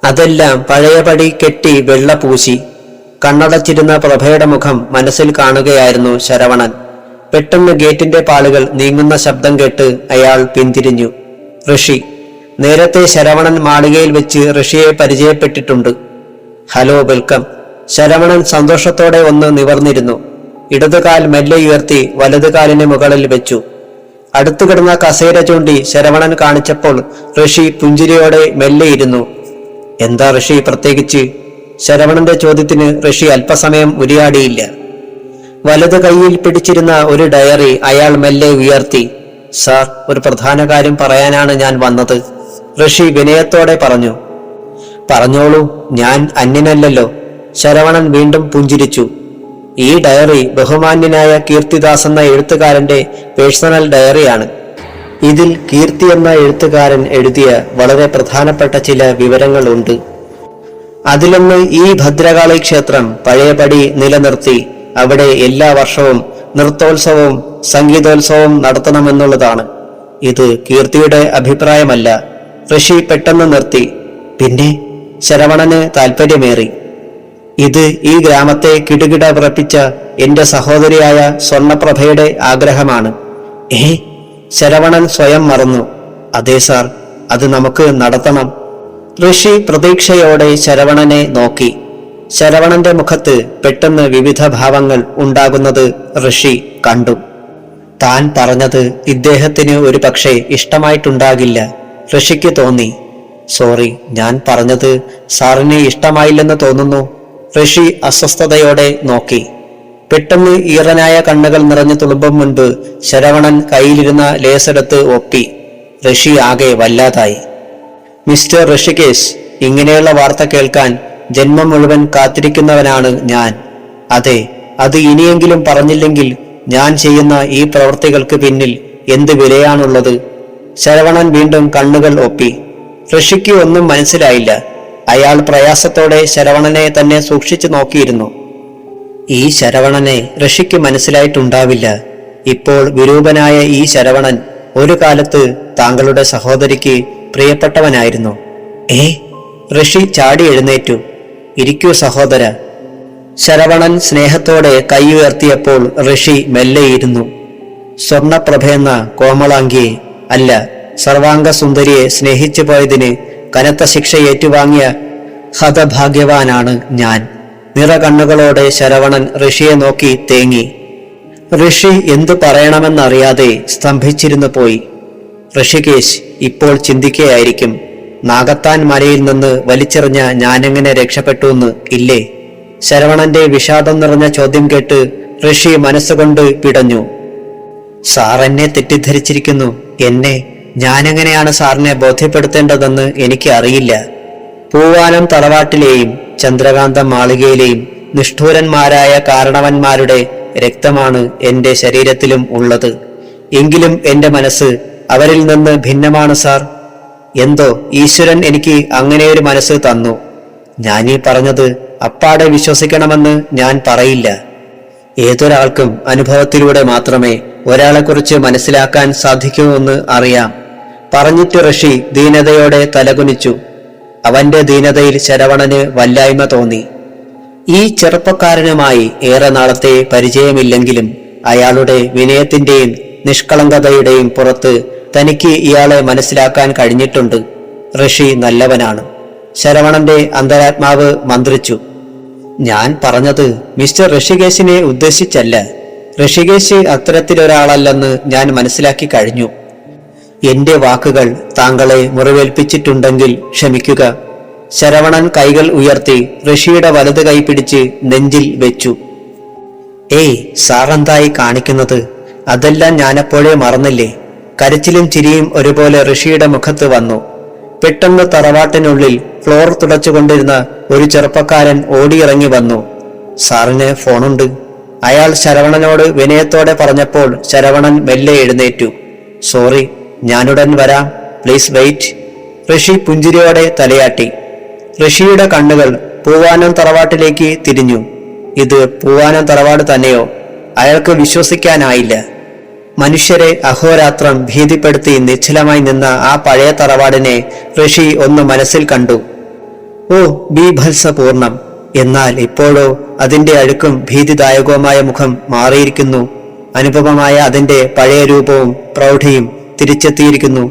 അതെല്ലാം പഴയപടി കെട്ടി വെള്ള പൂശി. കണ്ണടച്ചിരുന്ന പ്രഭയുടെ മുഖം മനസ്സിൽ കാണുകയായിരുന്നു ശരവണൻ. പെട്ടെന്ന് ഗേറ്റിന്റെ പാളുകൾ നീങ്ങുന്ന ശബ്ദം കേട്ട് അയാൾ പിന്തിരിഞ്ഞു. ഋഷി. നേരത്തെ ശരവണൻ മാളികയിൽ വെച്ച് ഋഷിയെ പരിചയപ്പെട്ടിട്ടുണ്ട്. Hello, welcome. ശരവണൻ സന്തോഷത്തോടെ ഒന്ന് നിവർന്നിരുന്നു. ഇടതുകാൽ മെല്ലെ ഉയർത്തി വലതുകാലിന് മുകളിൽ വെച്ചു. അടുത്തു കിടന്ന കസേര ചൂണ്ടി ശരവണൻ കാണിച്ചപ്പോൾ ഋഷി പുഞ്ചിരിയോടെ മെല്ലെ ഇരുന്നു. എന്താ ഋഷി പ്രത്യേകിച്ച്? ശരവണന്റെ ചോദ്യത്തിന് ഋഷി അല്പസമയം ഉരിയാടിയില്ല. വലതു കൈയിൽ പിടിച്ചിരുന്ന ഒരു ഡയറി അയാൾ മെല്ലെ ഉയർത്തി. സാർ, ഒരു പ്രധാന കാര്യം പറയാനാണ് ഞാൻ വന്നത്, ഋഷി വിനയത്തോടെ പറഞ്ഞു. പറഞ്ഞോളൂ, ഞാൻ അന്യനല്ലല്ലോ. ശരവണൻ വീണ്ടും പുഞ്ചിരിച്ചു. ഈ ഡയറി ബഹുമാന്യനായ കീർത്തിദാസ് എന്ന എഴുത്തുകാരന്റെ പേഴ്സണൽ ഡയറിയാണ്. ഇതിൽ കീർത്തി എന്ന എഴുത്തുകാരൻ എഴുതിയ വളരെ പ്രധാനപ്പെട്ട ചില വിവരങ്ങളുണ്ട്. അതിലൊന്ന് ഈ ഭദ്രകാളി ക്ഷേത്രം പഴയപടി നിലനിർത്തി അവിടെ എല്ലാ വർഷവും നൃത്തോത്സവവും സംഗീതോത്സവവും നടത്തണമെന്നുള്ളതാണ്. ഇത് കീർത്തിയുടെ അഭിപ്രായമല്ല. ഋഷി പെട്ടെന്ന് നിർത്തി. പിന്നെ? ശരവണന് താല്പര്യമേറി. ഇത് ഈ ഗ്രാമത്തെ കിടുകിട വിറപ്പിച്ച എന്റെ സഹോദരിയായ സ്വർണപ്രഭയുടെ ആഗ്രഹമാണ്. ശരവണൻ സ്വയം മറന്നു. അതെ സാർ, അത് നമുക്ക് നടത്തണം. ഋഷി പ്രതീക്ഷയോടെ ശരവണനെ നോക്കി. ശരവണന്റെ മുഖത്ത് പെട്ടെന്ന് വിവിധ ഭാവങ്ങൾ ഉണ്ടാകുന്നത് ഋഷി കണ്ടു. താൻ പറഞ്ഞത് ഇദ്ദേഹത്തിന് ഒരു പക്ഷേ ഇഷ്ടമായിട്ടുണ്ടാകില്ല. ഋഷിക്ക് തോന്നി. സോറി, ഞാൻ പറഞ്ഞത് സാറിന് ഇഷ്ടമായില്ലെന്ന് തോന്നുന്നു. ഋഷി അസ്വസ്ഥതയോടെ നോക്കി. പെട്ടെന്ന് ഈറനായ കണ്ണുകൾ നിറഞ്ഞു തുളുമ്പും മുൻപ് ശരവണൻ കയ്യിലിരുന്ന ലേസെടുത്ത് ഒപ്പി. ഋഷി ആകെ വല്ലാതായി. മിസ്റ്റർ ഋഷികേശ്, ഇങ്ങനെയുള്ള വാർത്ത കേൾക്കാൻ ജന്മം മുഴുവൻ കാത്തിരിക്കുന്നവനാണ് ഞാൻ. അതെ, അത് ഇനിയെങ്കിലും പറഞ്ഞില്ലെങ്കിൽ ഞാൻ ചെയ്യുന്ന ഈ പ്രവൃത്തികൾക്ക് പിന്നിൽ എന്ത് വിലയാണുള്ളത്? ശരവണൻ വീണ്ടും കണ്ണുകൾ ഒപ്പി. ഋഷിക്ക് ഒന്നും മനസ്സിലായില്ല. അയാൾ പ്രയാസത്തോടെ ശരവണനെ തന്നെ സൂക്ഷിച്ചു നോക്കിയിരുന്നു. ഈ ശരവണനെ ഋഷിക്ക് മനസ്സിലായിട്ടുണ്ടാവില്ല. ഇപ്പോൾ വിരൂപനായ ഈ ശരവണൻ ഒരു കാലത്ത് താങ്കളുടെ സഹോദരിക്ക് പ്രിയപ്പെട്ടവനായിരുന്നു. ഋഷി ചാടി എഴുന്നേറ്റു. ഇരിക്കൂ സഹോദര. ശരവണൻ സ്നേഹത്തോടെ കൈ ഉയർത്തിയപ്പോൾ ഋഷി മെല്ലെയിരുന്നു. സ്വർണപ്രഭയെന്ന കോമളാംഗിയെ, അല്ല സർവാംഗ സുന്ദരിയെ സ്നേഹിച്ചു പോയതിന് കനത്ത ശിക്ഷ ഏറ്റുവാങ്ങിയ ഹതഭാഗ്യവാനാണ് ഞാൻ. നിറകണ്ണുകളോടെ ശരവണൻ ഋഷിയെ നോക്കി തേങ്ങി. ഋഷി എന്തു പറയണമെന്നറിയാതെ സ്തംഭിച്ചിരുന്നു പോയി. ഋഷികേശ് ഇപ്പോൾ ചിന്തിക്കുകയായിരിക്കും, നാഗത്താൻ മലയിൽ നിന്ന് വലിച്ചെറിഞ്ഞ ഞാനെങ്ങനെ രക്ഷപ്പെട്ടുവെന്ന് ഇല്ലേ? ശരവണന്റെ വിഷാദം നിറഞ്ഞ ചോദ്യം കേട്ട് ഋഷി മനസ്സുകൊണ്ട് പിടഞ്ഞു. സാർ എന്നെ തെറ്റിദ്ധരിച്ചിരിക്കുന്നു. ഞാനെങ്ങനെയാണ് സാറിനെ ബോധ്യപ്പെടുത്തേണ്ടതെന്ന് എനിക്ക് അറിയില്ല. പൂവാനം തറവാട്ടിലെയും ചന്ദ്രകാന്തം മാളികയിലെയും നിഷ്ഠൂരന്മാരായ കാരണവന്മാരുടെ രക്തമാണ് എന്റെ ശരീരത്തിലും ഉള്ളത്. എങ്കിലും എന്റെ മനസ്സ് അവരിൽ നിന്ന് ഭിന്നമാണ് സാർ. എന്തോ ഈശ്വരൻ എനിക്ക് അങ്ങനെയൊരു മനസ്സ് തന്നു. ഞാനീ പറഞ്ഞത് അപ്പാടെ വിശ്വസിക്കണമെന്ന് ഞാൻ പറയില്ല. ഏതൊരാൾക്കും അനുഭവത്തിലൂടെ മാത്രമേ ഒരാളെക്കുറിച്ച് മനസ്സിലാക്കാൻ സാധിക്കുമെന്ന് അറിയാം. പറഞ്ഞിട്ട് ഋഷി ദീനതയോടെ തലകുനിച്ചു. അവന്റെ ദീനതയിൽ ശരവണന് വല്ലായ്മ തോന്നി. ഈ ചെറുപ്പക്കാരനുമായി ഏറെ നാളത്തെ പരിചയമില്ലെങ്കിലും അയാളുടെ വിനയത്തിന്റെയും നിഷ്കളങ്കതയുടെയും പുറത്ത് തനിക്ക് ഇയാളെ മനസ്സിലാക്കാൻ കഴിഞ്ഞിട്ടുണ്ട്. ഋഷി നല്ലവനാണ്. ശരവണന്റെ അന്തരാത്മാവ് മന്ത്രിച്ചു. ഞാൻ പറഞ്ഞത് മിസ്റ്റർ ഋഷികേശിനെ ഉദ്ദേശിച്ചല്ല. ഋഷികേശ് അത്തരത്തിലൊരാളല്ലെന്ന് ഞാൻ മനസ്സിലാക്കി കഴിഞ്ഞു. എന്റെ വാക്കുകൾ താങ്കളെ മുറിവേൽപ്പിച്ചിട്ടുണ്ടെങ്കിൽ ക്ഷമിക്കുക. ശരവണൻ കൈകൾ ഉയർത്തി ഋഷിയുടെ വലത് കൈ പിടിച്ച് നെഞ്ചിൽ വെച്ചു. സാറെന്തായി കാണിക്കുന്നത്? അതെല്ലാം ഞാനപ്പോഴേ മറന്നില്ലേ? കരച്ചിലും ചിരിയും ഒരുപോലെ ഋഷിയുടെ മുഖത്ത് വന്നു. പെട്ടെന്ന് തറവാട്ടിനുള്ളിൽ ഫ്ലോർ തുടച്ചുകൊണ്ടിരുന്ന ഒരു ചെറുപ്പക്കാരൻ ഓടിയിറങ്ങി വന്നു. സാറിന് ഫോണുണ്ട്. അയാൾ ശരവണനോട് വിനയത്തോടെ പറഞ്ഞപ്പോൾ ശരവണൻ മെല്ലെ എഴുന്നേറ്റു. സോറി, ഞാനുടൻ വരാം, പ്ലീസ് വെയിറ്റ്. ഋഷി പുഞ്ചിരിയോടെ തലയാട്ടി. ഋഷിയുടെ കണ്ണുകൾ പൂവാനം തറവാട്ടിലേക്ക് തിരിഞ്ഞു. ഇത് പൂവാനം തറവാട് തന്നെയോ? അയാൾക്ക് വിശ്വസിക്കാനായില്ല. മനുഷ്യരെ അഹോരാത്രം ഭീതിപ്പെടുത്തി നിശ്ചലമായി നിന്ന ആ പഴയ തറവാടിനെ ഋഷി ഒന്ന് മനസ്സിൽ കണ്ടു. ബീഭത്സപൂർണം. എന്നാൽ ഇപ്പോഴോ അതിന്റെ അഴുക്കും ഭീതിദായകവുമായ മുഖം മാറിയിരിക്കുന്നു. അനുപമമായ അതിന്റെ പഴയ രൂപവും പ്രൗഢിയും തിരിച്ചെത്തിയിരിക്കുന്നു.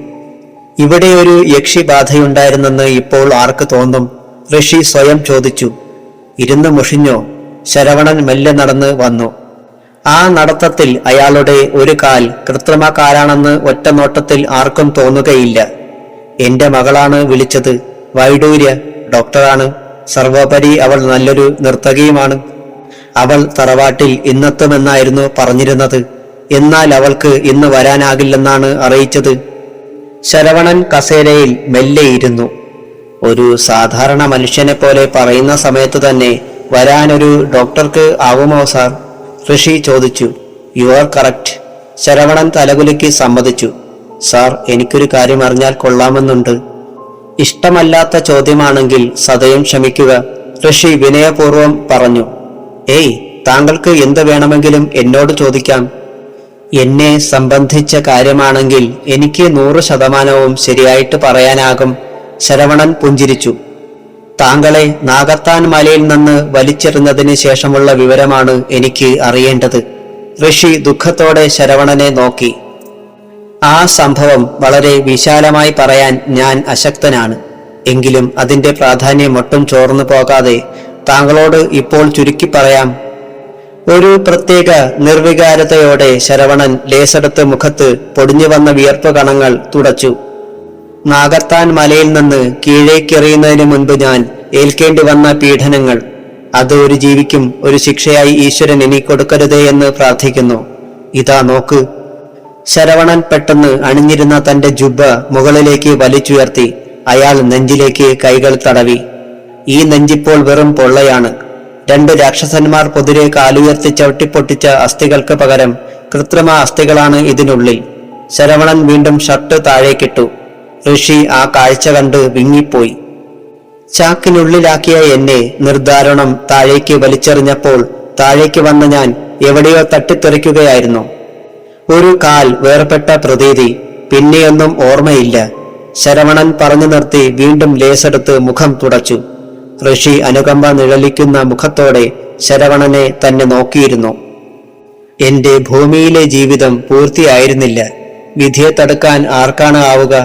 ഇവിടെ ഒരു യക്ഷിബാധയുണ്ടായിരുന്നെന്ന് ഇപ്പോൾ ആർക്ക് തോന്നും? ഋഷി സ്വയം ചോദിച്ചു. ഇരുന്ന് മുഷിഞ്ഞോ? ശരവണൻ മെല്ലെ നടന്ന് വന്നു. ആ നടത്തത്തിൽ അയാളുടെ ഒരു കാൽ കൃത്രിമ കാലാണെന്ന് ഒറ്റ നോട്ടത്തിൽ ആർക്കും തോന്നുകയില്ല. എന്റെ മകളാണ് വിളിച്ചത്. വൈഡൂര്യ ഡോക്ടറാണ്. സർവോപരി അവൾ നല്ലൊരു നർത്തകിയുമാണ്. അവൾ തറവാട്ടിൽ ഇന്നെത്തുമെന്നായിരുന്നു പറഞ്ഞിരുന്നത്. എന്നാൽ അവൾക്ക് ഇന്ന് വരാനാകില്ലെന്നാണ് അറിയിച്ചത്. ശരവണൻ കസേരയിൽ മെല്ലെയിരുന്നു. ഒരു സാധാരണ മനുഷ്യനെ പോലെ പറയുന്ന സമയത്ത് തന്നെ വരാനൊരു ഡോക്ടർക്ക് ആവുമോ സാർ? ഋഷി ചോദിച്ചു. You are correct. ശരവണൻ തലകുലുക്കി സമ്മതിച്ചു. സാർ, എനിക്കൊരു കാര്യം അറിഞ്ഞാൽ കൊള്ളാമെന്നുണ്ട്. ഇഷ്ടമല്ലാത്ത ചോദ്യമാണെങ്കിൽ സദയം ക്ഷമിക്കുക, ഋഷി വിനയപൂർവം പറഞ്ഞു. താങ്കൾക്ക് എന്ത് വേണമെങ്കിലും എന്നോട് ചോദിക്കാം. എന്നെ സംബന്ധിച്ച കാര്യമാണെങ്കിൽ എനിക്ക് 100% ശരിയായിട്ട് പറയാനാകും. ശരവണൻ പുഞ്ചിരിച്ചു. താങ്കളെ നാഗത്താൻ മലയിൽ നിന്ന് വലിച്ചെറിഞ്ഞതിന് ശേഷമുള്ള വിവരമാണ് എനിക്ക് അറിയേണ്ടത്. ഋഷി ദുഃഖത്തോടെ ശരവണനെ നോക്കി. ആ സംഭവം വളരെ വിശാലമായി പറയാൻ ഞാൻ അശക്തനാണ്. എങ്കിലും അതിന്റെ പ്രാധാന്യം ഒട്ടും ചോർന്നു പോകാതെ താങ്കളോട് ഇപ്പോൾ ചുരുക്കി പറയാം. ഒരു പ്രത്യേക നിർവികാരതയോടെ ശരവണൻ ലേസെടുത്ത് മുഖത്ത് പൊടിഞ്ഞു വന്ന വിയർപ്പ് കണങ്ങൾ തുടച്ചു. നാഗത്താൻ മലയിൽ നിന്ന് കീഴേക്കെറിയുന്നതിന് മുൻപ് ഞാൻ ഏൽക്കേണ്ടി വന്ന പീഡനങ്ങൾ, അത് ഒരു ജീവിക്കും ഒരു ശിക്ഷയായി ഈശ്വരൻ ഇനി കൊടുക്കരുതേ എന്ന് പ്രാർത്ഥിക്കുന്നു. ഇതാ നോക്ക്. ശരവണൻ പെട്ടെന്ന് അണിഞ്ഞിരുന്ന തന്റെ ജുബ്ബ മുകളിലേക്ക് വലിച്ചുയർത്തി അയാൾ നെഞ്ചിലേക്ക് കൈകൾ തടവി. ഈ നെഞ്ചിപ്പോൾ വെറും പൊള്ളയാണ്. രണ്ട് രാക്ഷസന്മാർ പൊതിരെ കാലുയർത്തി ചവിട്ടിപ്പൊട്ടിച്ച അസ്ഥികൾക്ക് പകരം കൃത്രിമ അസ്ഥികളാണ് ഇതിനുള്ളിൽ. ശരവണൻ വീണ്ടും ഷർട്ട് താഴേക്കിട്ടു. ഋഷി ആ കാഴ്ച കണ്ട് വിങ്ങിപ്പോയി. ചാക്കിനുള്ളിലാക്കിയ എന്നെ നിർദ്ദാരുണം താഴേക്ക് വലിച്ചെറിഞ്ഞപ്പോൾ താഴേക്ക് വന്ന ഞാൻ എവിടെയോ തട്ടിത്തെറിക്കുകയായിരുന്നു. ഒരു കാൽ വേർപെട്ട പ്രതീതി. പിന്നെയൊന്നും ഓർമ്മയില്ല. ശരവണൻ പറഞ്ഞു നിർത്തി വീണ്ടും ലേസെടുത്ത് മുഖം തുടച്ചു. ഋഷി അനുകമ്പ നിഴലിക്കുന്ന മുഖത്തോടെ ശരവണനെ തന്നെ നോക്കിയിരുന്നു. എന്റെ ഭൂമിയിലെ ജീവിതം പൂർത്തിയായിരുന്നില്ല. വിധിയെ തടുക്കാൻ ആർക്കാണ് ആവുക?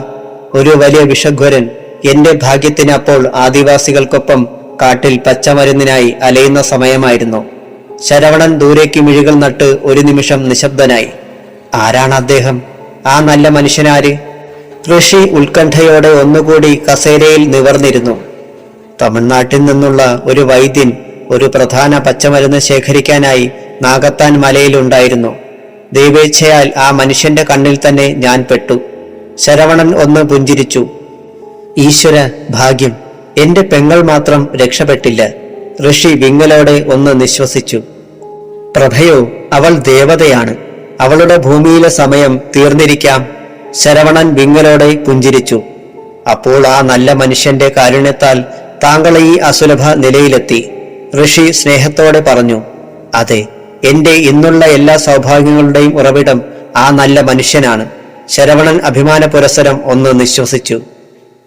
ഒരു വലിയ വിഷഗ്വരൻ. എന്റെ ഭാഗ്യത്തിന് അപ്പോൾ ആദിവാസികൾക്കൊപ്പം കാട്ടിൽ പച്ചമരുന്നിനായി അലയുന്ന സമയമായിരുന്നു. ശരവണൻ ദൂരേക്ക് മിഴികൾ നട്ട് ഒരു നിമിഷം നിശബ്ദനായി. ആരാണ് അദ്ദേഹം? ആ നല്ല മനുഷ്യനാര്? ഋഷി ഉത്കണ്ഠയോടെ ഒന്നുകൂടി കസേരയിൽ നിവർന്നിരുന്നു. തമിഴ്നാട്ടിൽ നിന്നുള്ള ഒരു വൈദ്യൻ ഒരു പ്രധാന പച്ചമരുന്ന് ശേഖരിക്കാനായി നാഗത്താൻ മലയിലുണ്ടായിരുന്നു. ദൈവേച്ഛയാൽ ആ മനുഷ്യന്റെ കണ്ണിൽ തന്നെ ഞാൻ പെട്ടു. ശരവണൻ ഒന്ന് പുഞ്ചിരിച്ചു. ഈശ്വര ഭാഗ്യം, എന്റെ പെങ്ങൾ മാത്രം രക്ഷപ്പെട്ടില്ല. ഋഷി വിങ്ങലോടെ ഒന്ന് നിശ്വസിച്ചു. പ്രഭയോ, അവൾ ദേവതയാണ്. അവളുടെ ഭൂമിയിലെ സമയം തീർന്നിരിക്കാം. ശരവണൻ വിങ്ങലോടെ പുഞ്ചിരിച്ചു. അപ്പോൾ ആ നല്ല മനുഷ്യന്റെ കാരുണ്യത്താൽ താങ്കൾ ഈ അസുലഭ നിലയിലെത്തി. ഋഷി സ്നേഹത്തോടെ പറഞ്ഞു. അതെ, എന്റെ ഇന്നുള്ള എല്ലാ സൗഭാഗ്യങ്ങളുടെയും ഉറവിടം ആ നല്ല മനുഷ്യനാണ്. ശരവണൻ അഭിമാന പുരസ്സരം ഒന്ന് നിശ്വസിച്ചു.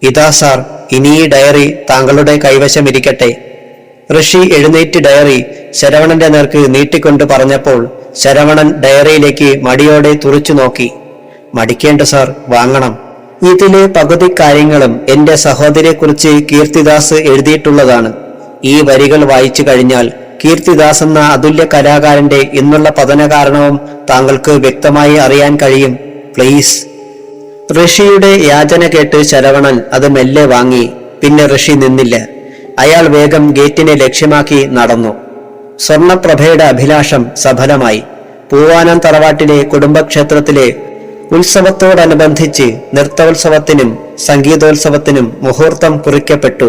ഇതാ സാർ, ഇനി ഈ ഡയറി താങ്കളുടെ കൈവശം ഇരിക്കട്ടെ. ഋഷി എഴുന്നേറ്റ് ഡയറി ശരവണന്റെ നേർക്ക് നീട്ടിക്കൊണ്ട് പറഞ്ഞപ്പോൾ ശരവണൻ ഡയറിയിലേക്ക് മടിയോടെ തുറച്ചു നോക്കി. മടിക്കേണ്ട സാർ, വാങ്ങണം. ഇതിലെ പകുതി കാര്യങ്ങളും എന്റെ സഹോദരിയെക്കുറിച്ച് കീർത്തിദാസ് എഴുതിയിട്ടുള്ളതാണ്. ഈ വരികൾ വായിച്ചു കഴിഞ്ഞാൽ കീർത്തിദാസ് എന്ന അതുല്യ കലാകാരന്റെ ഇന്നുള്ള പതന കാരണവും താങ്കൾക്ക് വ്യക്തമായി അറിയാൻ കഴിയും. പ്ലീസ്. ഋഷിയുടെ യാചന കേട്ട് ശരവണൻ അത് മെല്ലെ വാങ്ങി. പിന്നെ ഋഷി നിന്നില്ല. അയാൾ വേഗം ഗേറ്റിനെ ലക്ഷ്യമാക്കി നടന്നു. സ്വർണപ്രഭയുടെ അഭിലാഷം സഫലമായി. പൂവാനം തറവാട്ടിലെ കുടുംബക്ഷേത്രത്തിലെ ഉത്സവത്തോടനുബന്ധിച്ച് നൃത്തോത്സവത്തിനും സംഗീതോത്സവത്തിനും മുഹൂർത്തം കുറിക്കപ്പെട്ടു.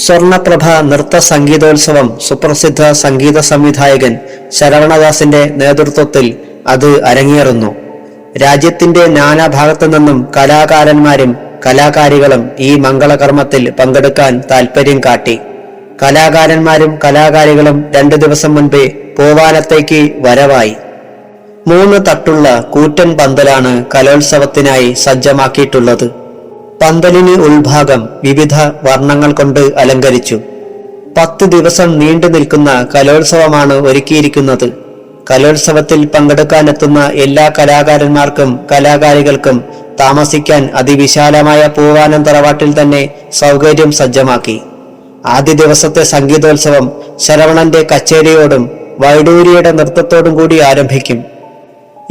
സ്വർണപ്രഭ നൃത്ത സംഗീതോത്സവം സുപ്രസിദ്ധ സംഗീത സംവിധായകൻ ശരവണദാസിന്റെ നേതൃത്വത്തിൽ അത് അരങ്ങേറുന്നു. രാജ്യത്തിന്റെ നാനാഭാഗത്തു നിന്നും കലാകാരന്മാരും കലാകാരികളും ഈ മംഗളകർമ്മത്തിൽ പങ്കെടുക്കാൻ താൽപര്യം കാട്ടി. കലാകാരന്മാരും കലാകാരികളും 2 ദിവസം മുൻപേ പൂവാനത്തേക്ക് വരവായി. 3 തട്ടുള്ള കൂറ്റൻ പന്തലാണ് കലോത്സവത്തിനായി സജ്ജമാക്കിയിട്ടുള്ളത്. പന്തലിന് ഉൾഭാഗം വിവിധ വർണ്ണങ്ങൾ കൊണ്ട് അലങ്കരിച്ചു. 10 ദിവസം നീണ്ടു നിൽക്കുന്ന കലോത്സവമാണ് ഒരുക്കിയിരിക്കുന്നത്. കലോത്സവത്തിൽ പങ്കെടുക്കാനെത്തുന്ന എല്ലാ കലാകാരന്മാർക്കും കലാകാരികൾക്കും താമസിക്കാൻ അതിവിശാലമായ പൂവാനം തറവാട്ടിൽ തന്നെ സൗകര്യം സജ്ജമാക്കി. ആദ്യ ദിവസത്തെ സംഗീതോത്സവം ശരവണന്റെ കച്ചേരിയോടും വൈഡൂര്യയുടെ നൃത്തത്തോടും കൂടി ആരംഭിക്കും.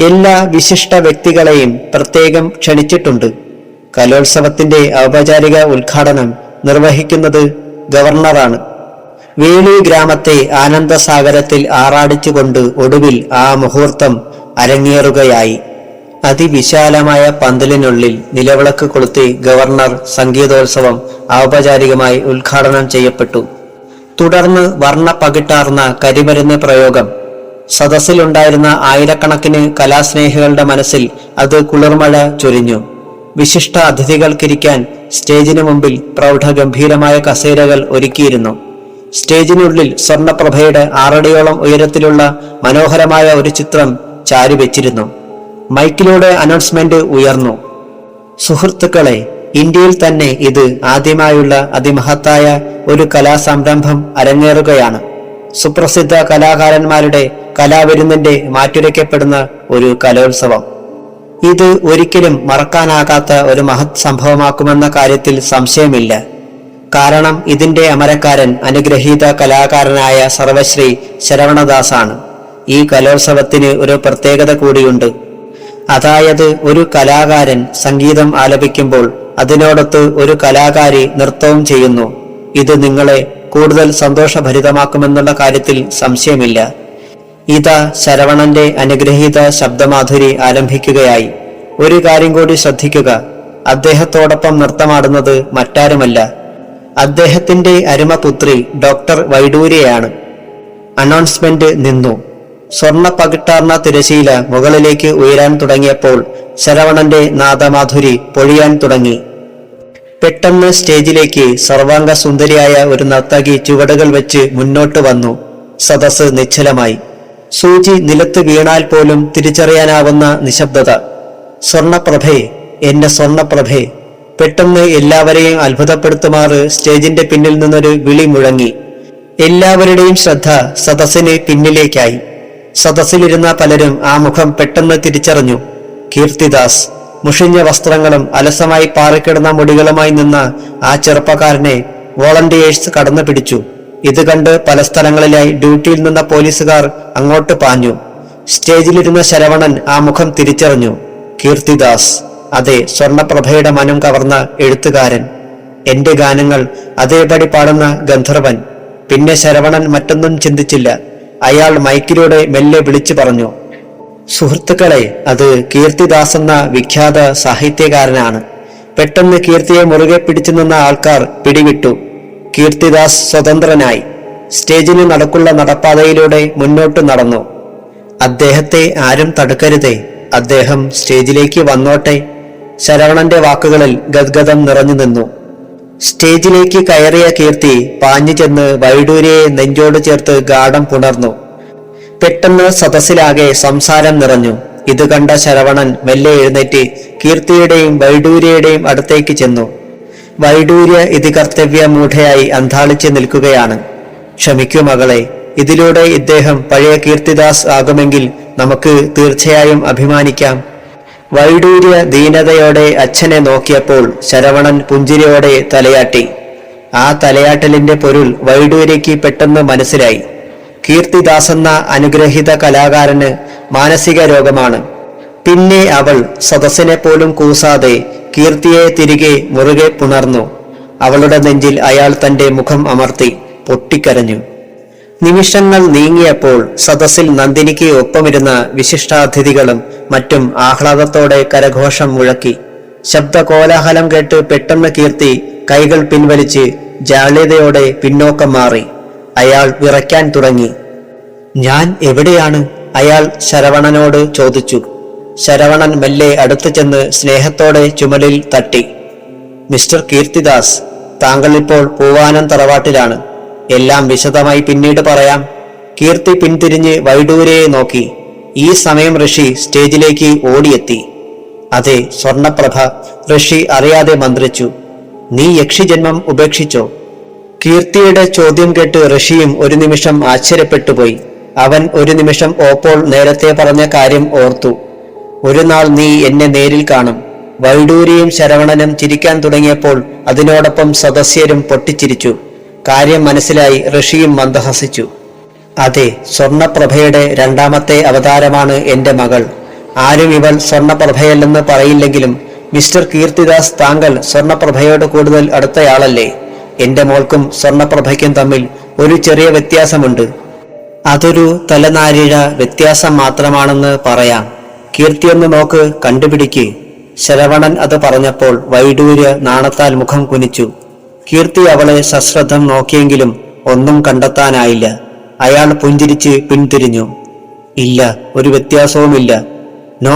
എല്ലാ വിശിഷ്ട വ്യക്തികളെയും പ്രത്യേകം ക്ഷണിച്ചിട്ടുണ്ട്. കലോത്സവത്തിന്റെ ഔപചാരിക ഉദ്ഘാടനം നിർവഹിക്കുന്നത് ഗവർണറാണ്. വേളി ഗ്രാമത്തെ ആനന്ദസാഗരത്തിൽ ആറാടിച്ചുകൊണ്ട് ഒടുവിൽ ആ മുഹൂർത്തം അരങ്ങേറുകയായി. അതിവിശാലമായ പന്തലിനുള്ളിൽ നിലവിളക്ക് കൊളുത്തി ഗവർണർ സംഗീതോത്സവം ഔപചാരികമായി ഉദ്ഘാടനം ചെയ്യപ്പെട്ടു. തുടർന്ന് വർണ്ണ പകിട്ടാർന്ന കരിമരുന്ന് പ്രയോഗം. സദസ്സിലുണ്ടായിരുന്ന ആയിരക്കണക്കിന് കലാസ്നേഹികളുടെ മനസ്സിൽ അത് കുളിർമഴ ചൊരിഞ്ഞു. വിശിഷ്ട അതിഥികൾക്കിരിക്കാൻ സ്റ്റേജിനു മുമ്പിൽ പ്രൗഢഗംഭീരമായ കസേരകൾ ഒരുക്കിയിരുന്നു. സ്റ്റേജിനുള്ളിൽ സ്വർണപ്രഭയുടെ 6 അടിയോളം ഉയരത്തിലുള്ള മനോഹരമായ ഒരു ചിത്രം ചാരിവെച്ചിരുന്നു. മൈക്കിലൂടെ അനൗൺസ്മെന്റ് ഉയർന്നു. സുഹൃത്തുക്കളെ, ഇന്ത്യയിൽ തന്നെ ഇത് ആദ്യമായുള്ള അതിമഹത്തായ ഒരു കലാസംരംഭം അരങ്ങേറുകയാണ്. സുപ്രസിദ്ധ കലാകാരന്മാരുടെ കലാവിരുന്നിന്റെ മാറ്റുരയ്ക്കപ്പെടുന്ന ഒരു കലോത്സവം. ഇത് ഒരിക്കലും മറക്കാനാകാത്ത ഒരു മഹത് സംഭവമാക്കുമെന്ന കാര്യത്തിൽ സംശയമില്ല. കാരണം ഇതിന്റെ അമരക്കാരൻ അനുഗ്രഹീത കലാകാരനായ സർവശ്രീ ശരവണദാസാണ്. ഈ കലോത്സവത്തിന് ഒരു പ്രത്യേകത കൂടിയുണ്ട്. അതായത് ഒരു കലാകാരൻ സംഗീതം ആലപിക്കുമ്പോൾ അതിനോടൊത്ത് ഒരു കലാകാരി നൃത്തവും ചെയ്യുന്നു. ഇത് നിങ്ങളെ കൂടുതൽ സന്തോഷഭരിതമാക്കുമെന്നുള്ള കാര്യത്തിൽ സംശയമില്ല. ഇതാ ശരവണന്റെ അനുഗ്രഹീത ശബ്ദമാധുരി ആരംഭിക്കുകയായി. ഒരു കാര്യം കൂടി ശ്രദ്ധിക്കുക, അദ്ദേഹത്തോടൊപ്പം നൃത്തമാടുന്നത് മറ്റാരുമല്ല, അദ്ദേഹത്തിന്റെ അരുമപുത്രി ഡോക്ടർ വൈഡൂര്യയാണ്. അനൗൺസ്മെന്റ് നിന്നു. സ്വർണ്ണ പകിട്ടാർന്ന തിരശീല മുകളിലേക്ക് ഉയരാൻ തുടങ്ങിയപ്പോൾ ശരവണന്റെ നാദമാധുരി പൊഴിയാൻ തുടങ്ങി. പെട്ടെന്ന് സ്റ്റേജിലേക്ക് സർവാംഗ സുന്ദരിയായ ഒരു നർത്തകി ചുവടുകൾ വെച്ച് മുന്നോട്ട് വന്നു. സദസ്സ് നിശ്ചലമായി. സൂചി നിലത്ത് വീണാൽ പോലും തിരിച്ചറിയാനാവുന്ന നിശബ്ദത. സ്വർണപ്രഭേ, എന്റെ സ്വർണപ്രഭേ! പെട്ടെന്ന് എല്ലാവരെയും അത്ഭുതപ്പെടുത്തുമാറ് സ്റ്റേജിന്റെ പിന്നിൽ നിന്നൊരു വിളി മുഴങ്ങി. എല്ലാവരുടെയും ശ്രദ്ധ സദസ്സിന് പിന്നിലേക്കായി. സദസ്സിലിരുന്ന പലരും ആ മുഖം പെട്ടെന്ന് തിരിച്ചറിഞ്ഞു. കീർത്തിദാസ്. മുഷിഞ്ഞ വസ്ത്രങ്ങളും അലസമായി പാറിക്കിടന്ന മുടികളുമായി നിന്ന ആ ചെറുപ്പക്കാരനെ വോളണ്ടിയേഴ്സ് കടന്നു പിടിച്ചു. ഇത് കണ്ട് പല സ്ഥലങ്ങളിലായി ഡ്യൂട്ടിയിൽ നിന്ന പോലീസുകാർ അങ്ങോട്ട് പാഞ്ഞു. സ്റ്റേജിലിരുന്ന ശരവണൻ ആ മുഖം തിരിച്ചറിഞ്ഞു. കീർത്തിദാസ്. അതെ, സ്വർണപ്രഭയുടെ മനം കവർന്ന എഴുത്തുകാരൻ. എന്റെ ഗാനങ്ങൾ അതേപടി പാടുന്ന ഗന്ധർവൻ. പിന്നെ ശരവണൻ മറ്റൊന്നും ചിന്തിച്ചില്ല. അയാൾ മൈക്കിലൂടെ മെല്ലെ വിളിച്ചു പറഞ്ഞു, സുഹൃത്തുക്കളെ, അത് കീർത്തിദാസ് എന്ന വിഖ്യാത സാഹിത്യകാരനാണ്. പെട്ടെന്ന് കീർത്തിയെ മുറുകെ പിടിച്ചു നിന്ന ആൾക്കാർ പിടിവിട്ടു. കീർത്തിദാസ് സ്വതന്ത്രനായി സ്റ്റേജിന് നടക്കുള്ള നടപ്പാതയിലൂടെ മുന്നോട്ട് നടന്നു. അദ്ദേഹത്തെ ആരും തടുക്കരുതേ, അദ്ദേഹം സ്റ്റേജിലേക്ക് വന്നോട്ടെ. ശരവണന്റെ വാക്കുകളിൽ ഗദ്ഗദം നിറഞ്ഞു നിന്നു. സ്റ്റേജിലേക്ക് കയറിയ കീർത്തി പാഞ്ഞു ചെന്ന് വൈഡൂര്യയെ നെഞ്ചോട് ചേർത്ത് ഗാഢം പുണർന്നു. പെട്ടെന്ന് സദസ്സിലാകെ സംസാരം നിറഞ്ഞു. ഇത് കണ്ട ശരവണൻ മെല്ലെ എഴുന്നേറ്റ് കീർത്തിയുടെയും വൈഡൂര്യയുടെയും അടുത്തേക്ക് ചെന്നു. വൈഡൂര്യ ഇത് കർത്തവ്യ മൂഢയായി അന്താളിച്ച് നിൽക്കുകയാണ്. ക്ഷമിക്കൂ മകളെ, ഇതിലൂടെ ഇദ്ദേഹം പഴയ കീർത്തിദാസ് ആകുമെങ്കിൽ നമുക്ക് തീർച്ചയായും അഭിമാനിക്കാം. വൈഡൂര്യ ദീനതയോടെ അച്ഛനെ നോക്കിയപ്പോൾ ശരവണൻ പുഞ്ചിരിയോടെ തലയാട്ടി. ആ തലയാട്ടലിന്റെ പൊരുൾ വൈഡൂര്യയ്ക്ക് പെട്ടെന്ന് മനസ്സിലായി. കീർത്തിദാസ് എന്ന അനുഗ്രഹീത കലാകാരന് മാനസിക രോഗമാണ്. പിന്നെ അവൾ സദസ്സിനെ പോലും കൂസാതെ കീർത്തിയെ തിരികെ മുറുകെ പുണർന്നു. അവളുടെ നെഞ്ചിൽ അയാൾ തന്റെ മുഖം അമർത്തി പൊട്ടിക്കരഞ്ഞു. നിമിഷങ്ങൾ നീങ്ങിയപ്പോൾ സദസ്സിൽ നന്ദിനിക്ക് ഒപ്പമിരുന്ന വിശിഷ്ടാതിഥികളും മറ്റും ആഹ്ലാദത്തോടെ കരഘോഷം മുഴക്കി. ശബ്ദകോലാഹലം കേട്ട് പെട്ടെന്ന് കീർത്തി കൈകൾ പിൻവലിച്ച് ജാള്യതയോടെ പിന്നോക്കം മാറി. അയാൾ വിറയ്ക്കാൻ തുടങ്ങി. ഞാൻ എവിടെയാണ്? അയാൾ ശരവണനോട് ചോദിച്ചു. ശരവണൻ മെല്ലെ അടുത്തു ചെന്ന് സ്നേഹത്തോടെ ചുമലിൽ തട്ടി. മിസ്റ്റർ കീർത്തിദാസ്, താങ്കൾ ഇപ്പോൾ പൂവാനം തറവാട്ടിലാണ്. എല്ലാം വിശദമായി പിന്നീട് പറയാം. കീർത്തി പിന്തിരിഞ്ഞ് വൈഡൂര്യയെ നോക്കി. ഈ സമയം ഋഷി സ്റ്റേജിലേക്ക് ഓടിയെത്തി. അതെ, സ്വർണപ്രഭ, ഋഷി അറിയാതെ മന്ത്രിച്ചു. നീ യക്ഷിജന്മം ഉപേക്ഷിച്ചോ? കീർത്തിയുടെ ചോദ്യം കേട്ട് ഋഷിയും ഒരു നിമിഷം ആശ്ചര്യപ്പെട്ടുപോയി. അവൻ ഒരു നിമിഷം ഓപ്പോൾ നേരത്തെ പറഞ്ഞ കാര്യം ഓർത്തു. ഒരു നാൾ നീ എന്നെ നേരിൽ കാണും. വൈഡൂര്യയും ശരവണനും ചിരിക്കാൻ തുടങ്ങിയപ്പോൾ അതിനോടൊപ്പം സദസ്യരും പൊട്ടിച്ചിരിച്ചു. കാര്യം മനസ്സിലായി ഋഷിയും മന്ദഹസിച്ചു. അതെ, സ്വർണപ്രഭയുടെ രണ്ടാമത്തെ അവതാരമാണ് എന്റെ മകൾ. ആരും ഇവൾ സ്വർണപ്രഭയല്ലെന്ന് പറയില്ലെങ്കിലും മിസ്റ്റർ കീർത്തിദാസ്, താങ്കൾ സ്വർണപ്രഭയോട് കൂടുതൽ അടുത്തയാളല്ലേ? എന്റെ മോൾക്കും സ്വർണപ്രഭയ്ക്കും തമ്മിൽ ഒരു ചെറിയ വ്യത്യാസമുണ്ട്. അതൊരു തലനാരിഴ വ്യത്യാസം മാത്രമാണെന്ന് പറയാം. കീർത്തിയൊന്ന് നോക്ക്, കണ്ടുപിടിക്ക്. ശരവണൻ അത് പറഞ്ഞപ്പോൾ വൈഡൂര്യ നാണത്താൽ മുഖം കുനിച്ചു. കീർത്തി അവളെ സശ്രദ്ധം നോക്കിയെങ്കിലും ഒന്നും കണ്ടെത്താനായില്ല. അയാൾ പുഞ്ചിരിച്ച് പിന്തിരിഞ്ഞു. ഇല്ല, ഒരു വ്യത്യാസവുമില്ല. നോ,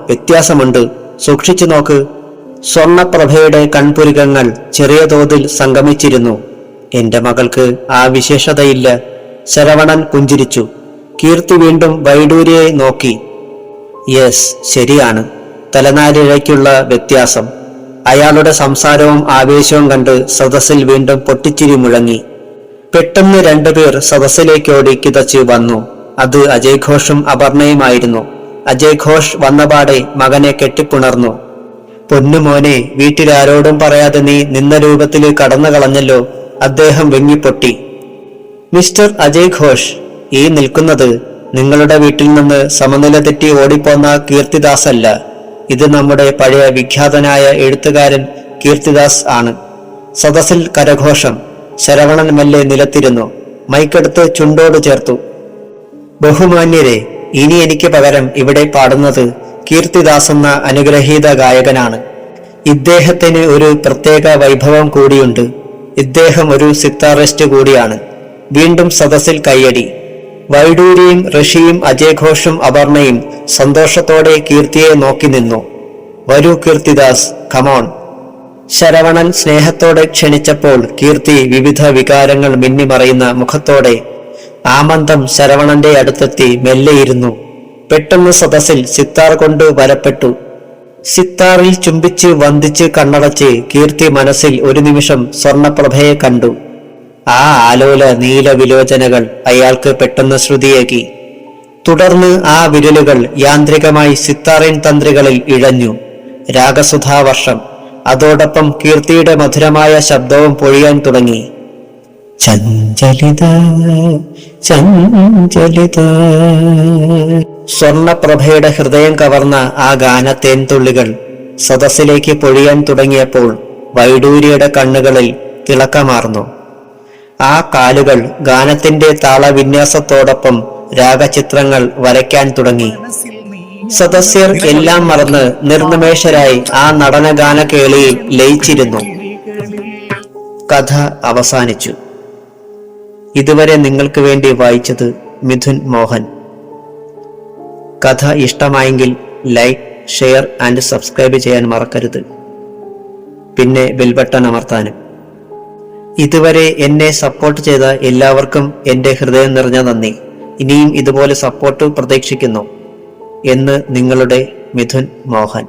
വ്യത്യാസമുണ്ട്. സൂക്ഷിച്ചു നോക്ക്. സ്വർണപ്രഭയുടെ കൺപുരികങ്ങൾ ചെറിയ തോതിൽ സംഗമിച്ചിരുന്നു. എന്റെ മകൾക്ക് ആ വിശേഷതയില്ല. ശരവണൻ പുഞ്ചിരിച്ചു. കീർത്തി വീണ്ടും വൈഡൂര്യയെ നോക്കി. യെസ്, ശരിയാണ്, തലനാരിഴയ്ക്കുള്ള വ്യത്യാസം. അയാളുടെ സംസാരവും ആവേശവും കണ്ട് സദസ്സിൽ വീണ്ടും പൊട്ടിച്ചിരി മുഴങ്ങി. പെട്ടെന്ന് രണ്ടുപേർ സദസ്സിലേക്കോടി കിതച്ച് വന്നു. അത് അജയ് ഘോഷും അപർണയുമായിരുന്നു. അജയ് ഘോഷ് വന്നപാടെ മകനെ കെട്ടിപ്പുണർന്നു. പൊന്നുമോനെ, വീട്ടിലാരോടും പറയാതെ നീ നിന്ന രൂപത്തിൽ കടന്നു കളഞ്ഞല്ലോ. അദ്ദേഹം വെങ്ങിപ്പൊട്ടി. മിസ്റ്റർ അജയ് ഘോഷ്, ഈ നിൽക്കുന്നത് നിങ്ങളുടെ വീട്ടിൽ നിന്ന് സമനില തെറ്റി ഓടിപ്പോന്ന കീർത്തിദാസ് അല്ല. ഇത് നമ്മുടെ പഴയ വിഖ്യാതനായ എഴുത്തുകാരൻ കീർത്തിദാസ് ആണ്. സദസ്സിൽ കരഘോഷം. ശരവണൻ മെല്ലെ നിലത്തിരുന്നു. മൈക്കെടുത്ത് ചുണ്ടോട് ചേർത്തു. ബഹുമാന്യരെ, ഇനി എനിക്ക് പകരം ഇവിടെ പാടുന്നത് കീർത്തിദാസ് എന്ന അനുഗ്രഹീത ഗായകനാണ്. ഇദ്ദേഹത്തിന് ഒരു പ്രത്യേക വൈഭവം കൂടിയുണ്ട്. ഇദ്ദേഹം ഒരു സിത്താറിസ്റ്റ് കൂടിയാണ്. വീണ്ടും സദസ്സിൽ കയ്യടി. വൈഡൂര്യയും ഋഷിയും അജയഘോഷും അപർണയും സന്തോഷത്തോടെ കീർത്തിയെ നോക്കി നിന്നു. വരൂ കീർത്തിദാസ്, കമോൺ. ശരവണൻ സ്നേഹത്തോടെ ക്ഷണിച്ചപ്പോൾ കീർത്തി വിവിധ വികാരങ്ങൾ മിന്നിമറയുന്ന മുഖത്തോടെ ആമന്തം ശരവണന്റെ അടുത്തെത്തി മെല്ലെയിരുന്നു. പെട്ടെന്ന് സദസ്സിൽ സിത്താർ കൊണ്ട് വരപ്പെട്ടു. സിത്താറിൽ ചുംബിച്ച് വന്ദിച്ച് കണ്ണടച്ച് കീർത്തി മനസ്സിൽ ഒരു നിമിഷം സ്വർണപ്രഭയെ കണ്ടു. ആ ആലോല നീല വിലോചനകൾ അയാൾക്ക് പെട്ടെന്ന് ശ്രുതിയേകി. തുടർന്ന് ആ വിരലുകൾ യാന്ത്രികമായി സിത്താറിൻ തന്ത്രികളിൽ ഇഴഞ്ഞു. രാഗസുധാവർഷം, അതോടൊപ്പം കീർത്തിയുടെ മധുരമായ ശബ്ദവും പൊഴിയാൻ തുടങ്ങി. ചഞ്ചലിത ചഞ്ചലിത. സ്വർണപ്രഭയുടെ ഹൃദയം കവർന്ന ആ ഗാനത്തേൻതുള്ളികൾ സദസ്സിലേക്ക് പൊഴിയാൻ തുടങ്ങിയപ്പോൾ വൈഡൂര്യയുടെ കണ്ണുകളിൽ തിളക്കമാർന്നു. ആ കാലുകൾ ഗാനത്തിന്റെ താളവിന്യാസത്തോടൊപ്പം രാഗചിത്രങ്ങൾ വരയ്ക്കാൻ തുടങ്ങി. സദസ്യർ എല്ലാം മറന്ന് നിർനിമേഷരായി ആ നടനഗാന കേളിയിൽ ലയിച്ചിരുന്നു. കഥ അവസാനിച്ചു. ഇതുവരെ നിങ്ങൾക്ക് വേണ്ടി വായിച്ചത് മിഥുൻ മോഹൻ. കഥ ഇഷ്ടമായെങ്കിൽ ലൈക്ക്, ഷെയർ ആൻഡ് സബ്സ്ക്രൈബ് ചെയ്യാൻ മറക്കരുത്. പിന്നെ ബെൽ ബട്ടൺ അമർത്താനും. ഇതുവരെ എന്നെ സപ്പോർട്ട് ചെയ്ത എല്ലാവർക്കും എൻ്റെ ഹൃദയം നിറഞ്ഞ നന്ദി. ഇനിയും ഇതുപോലെ സപ്പോർട്ട് പ്രതീക്ഷിക്കുന്നു എന്ന് നിങ്ങളുടെ മിഥുൻ മോഹൻ.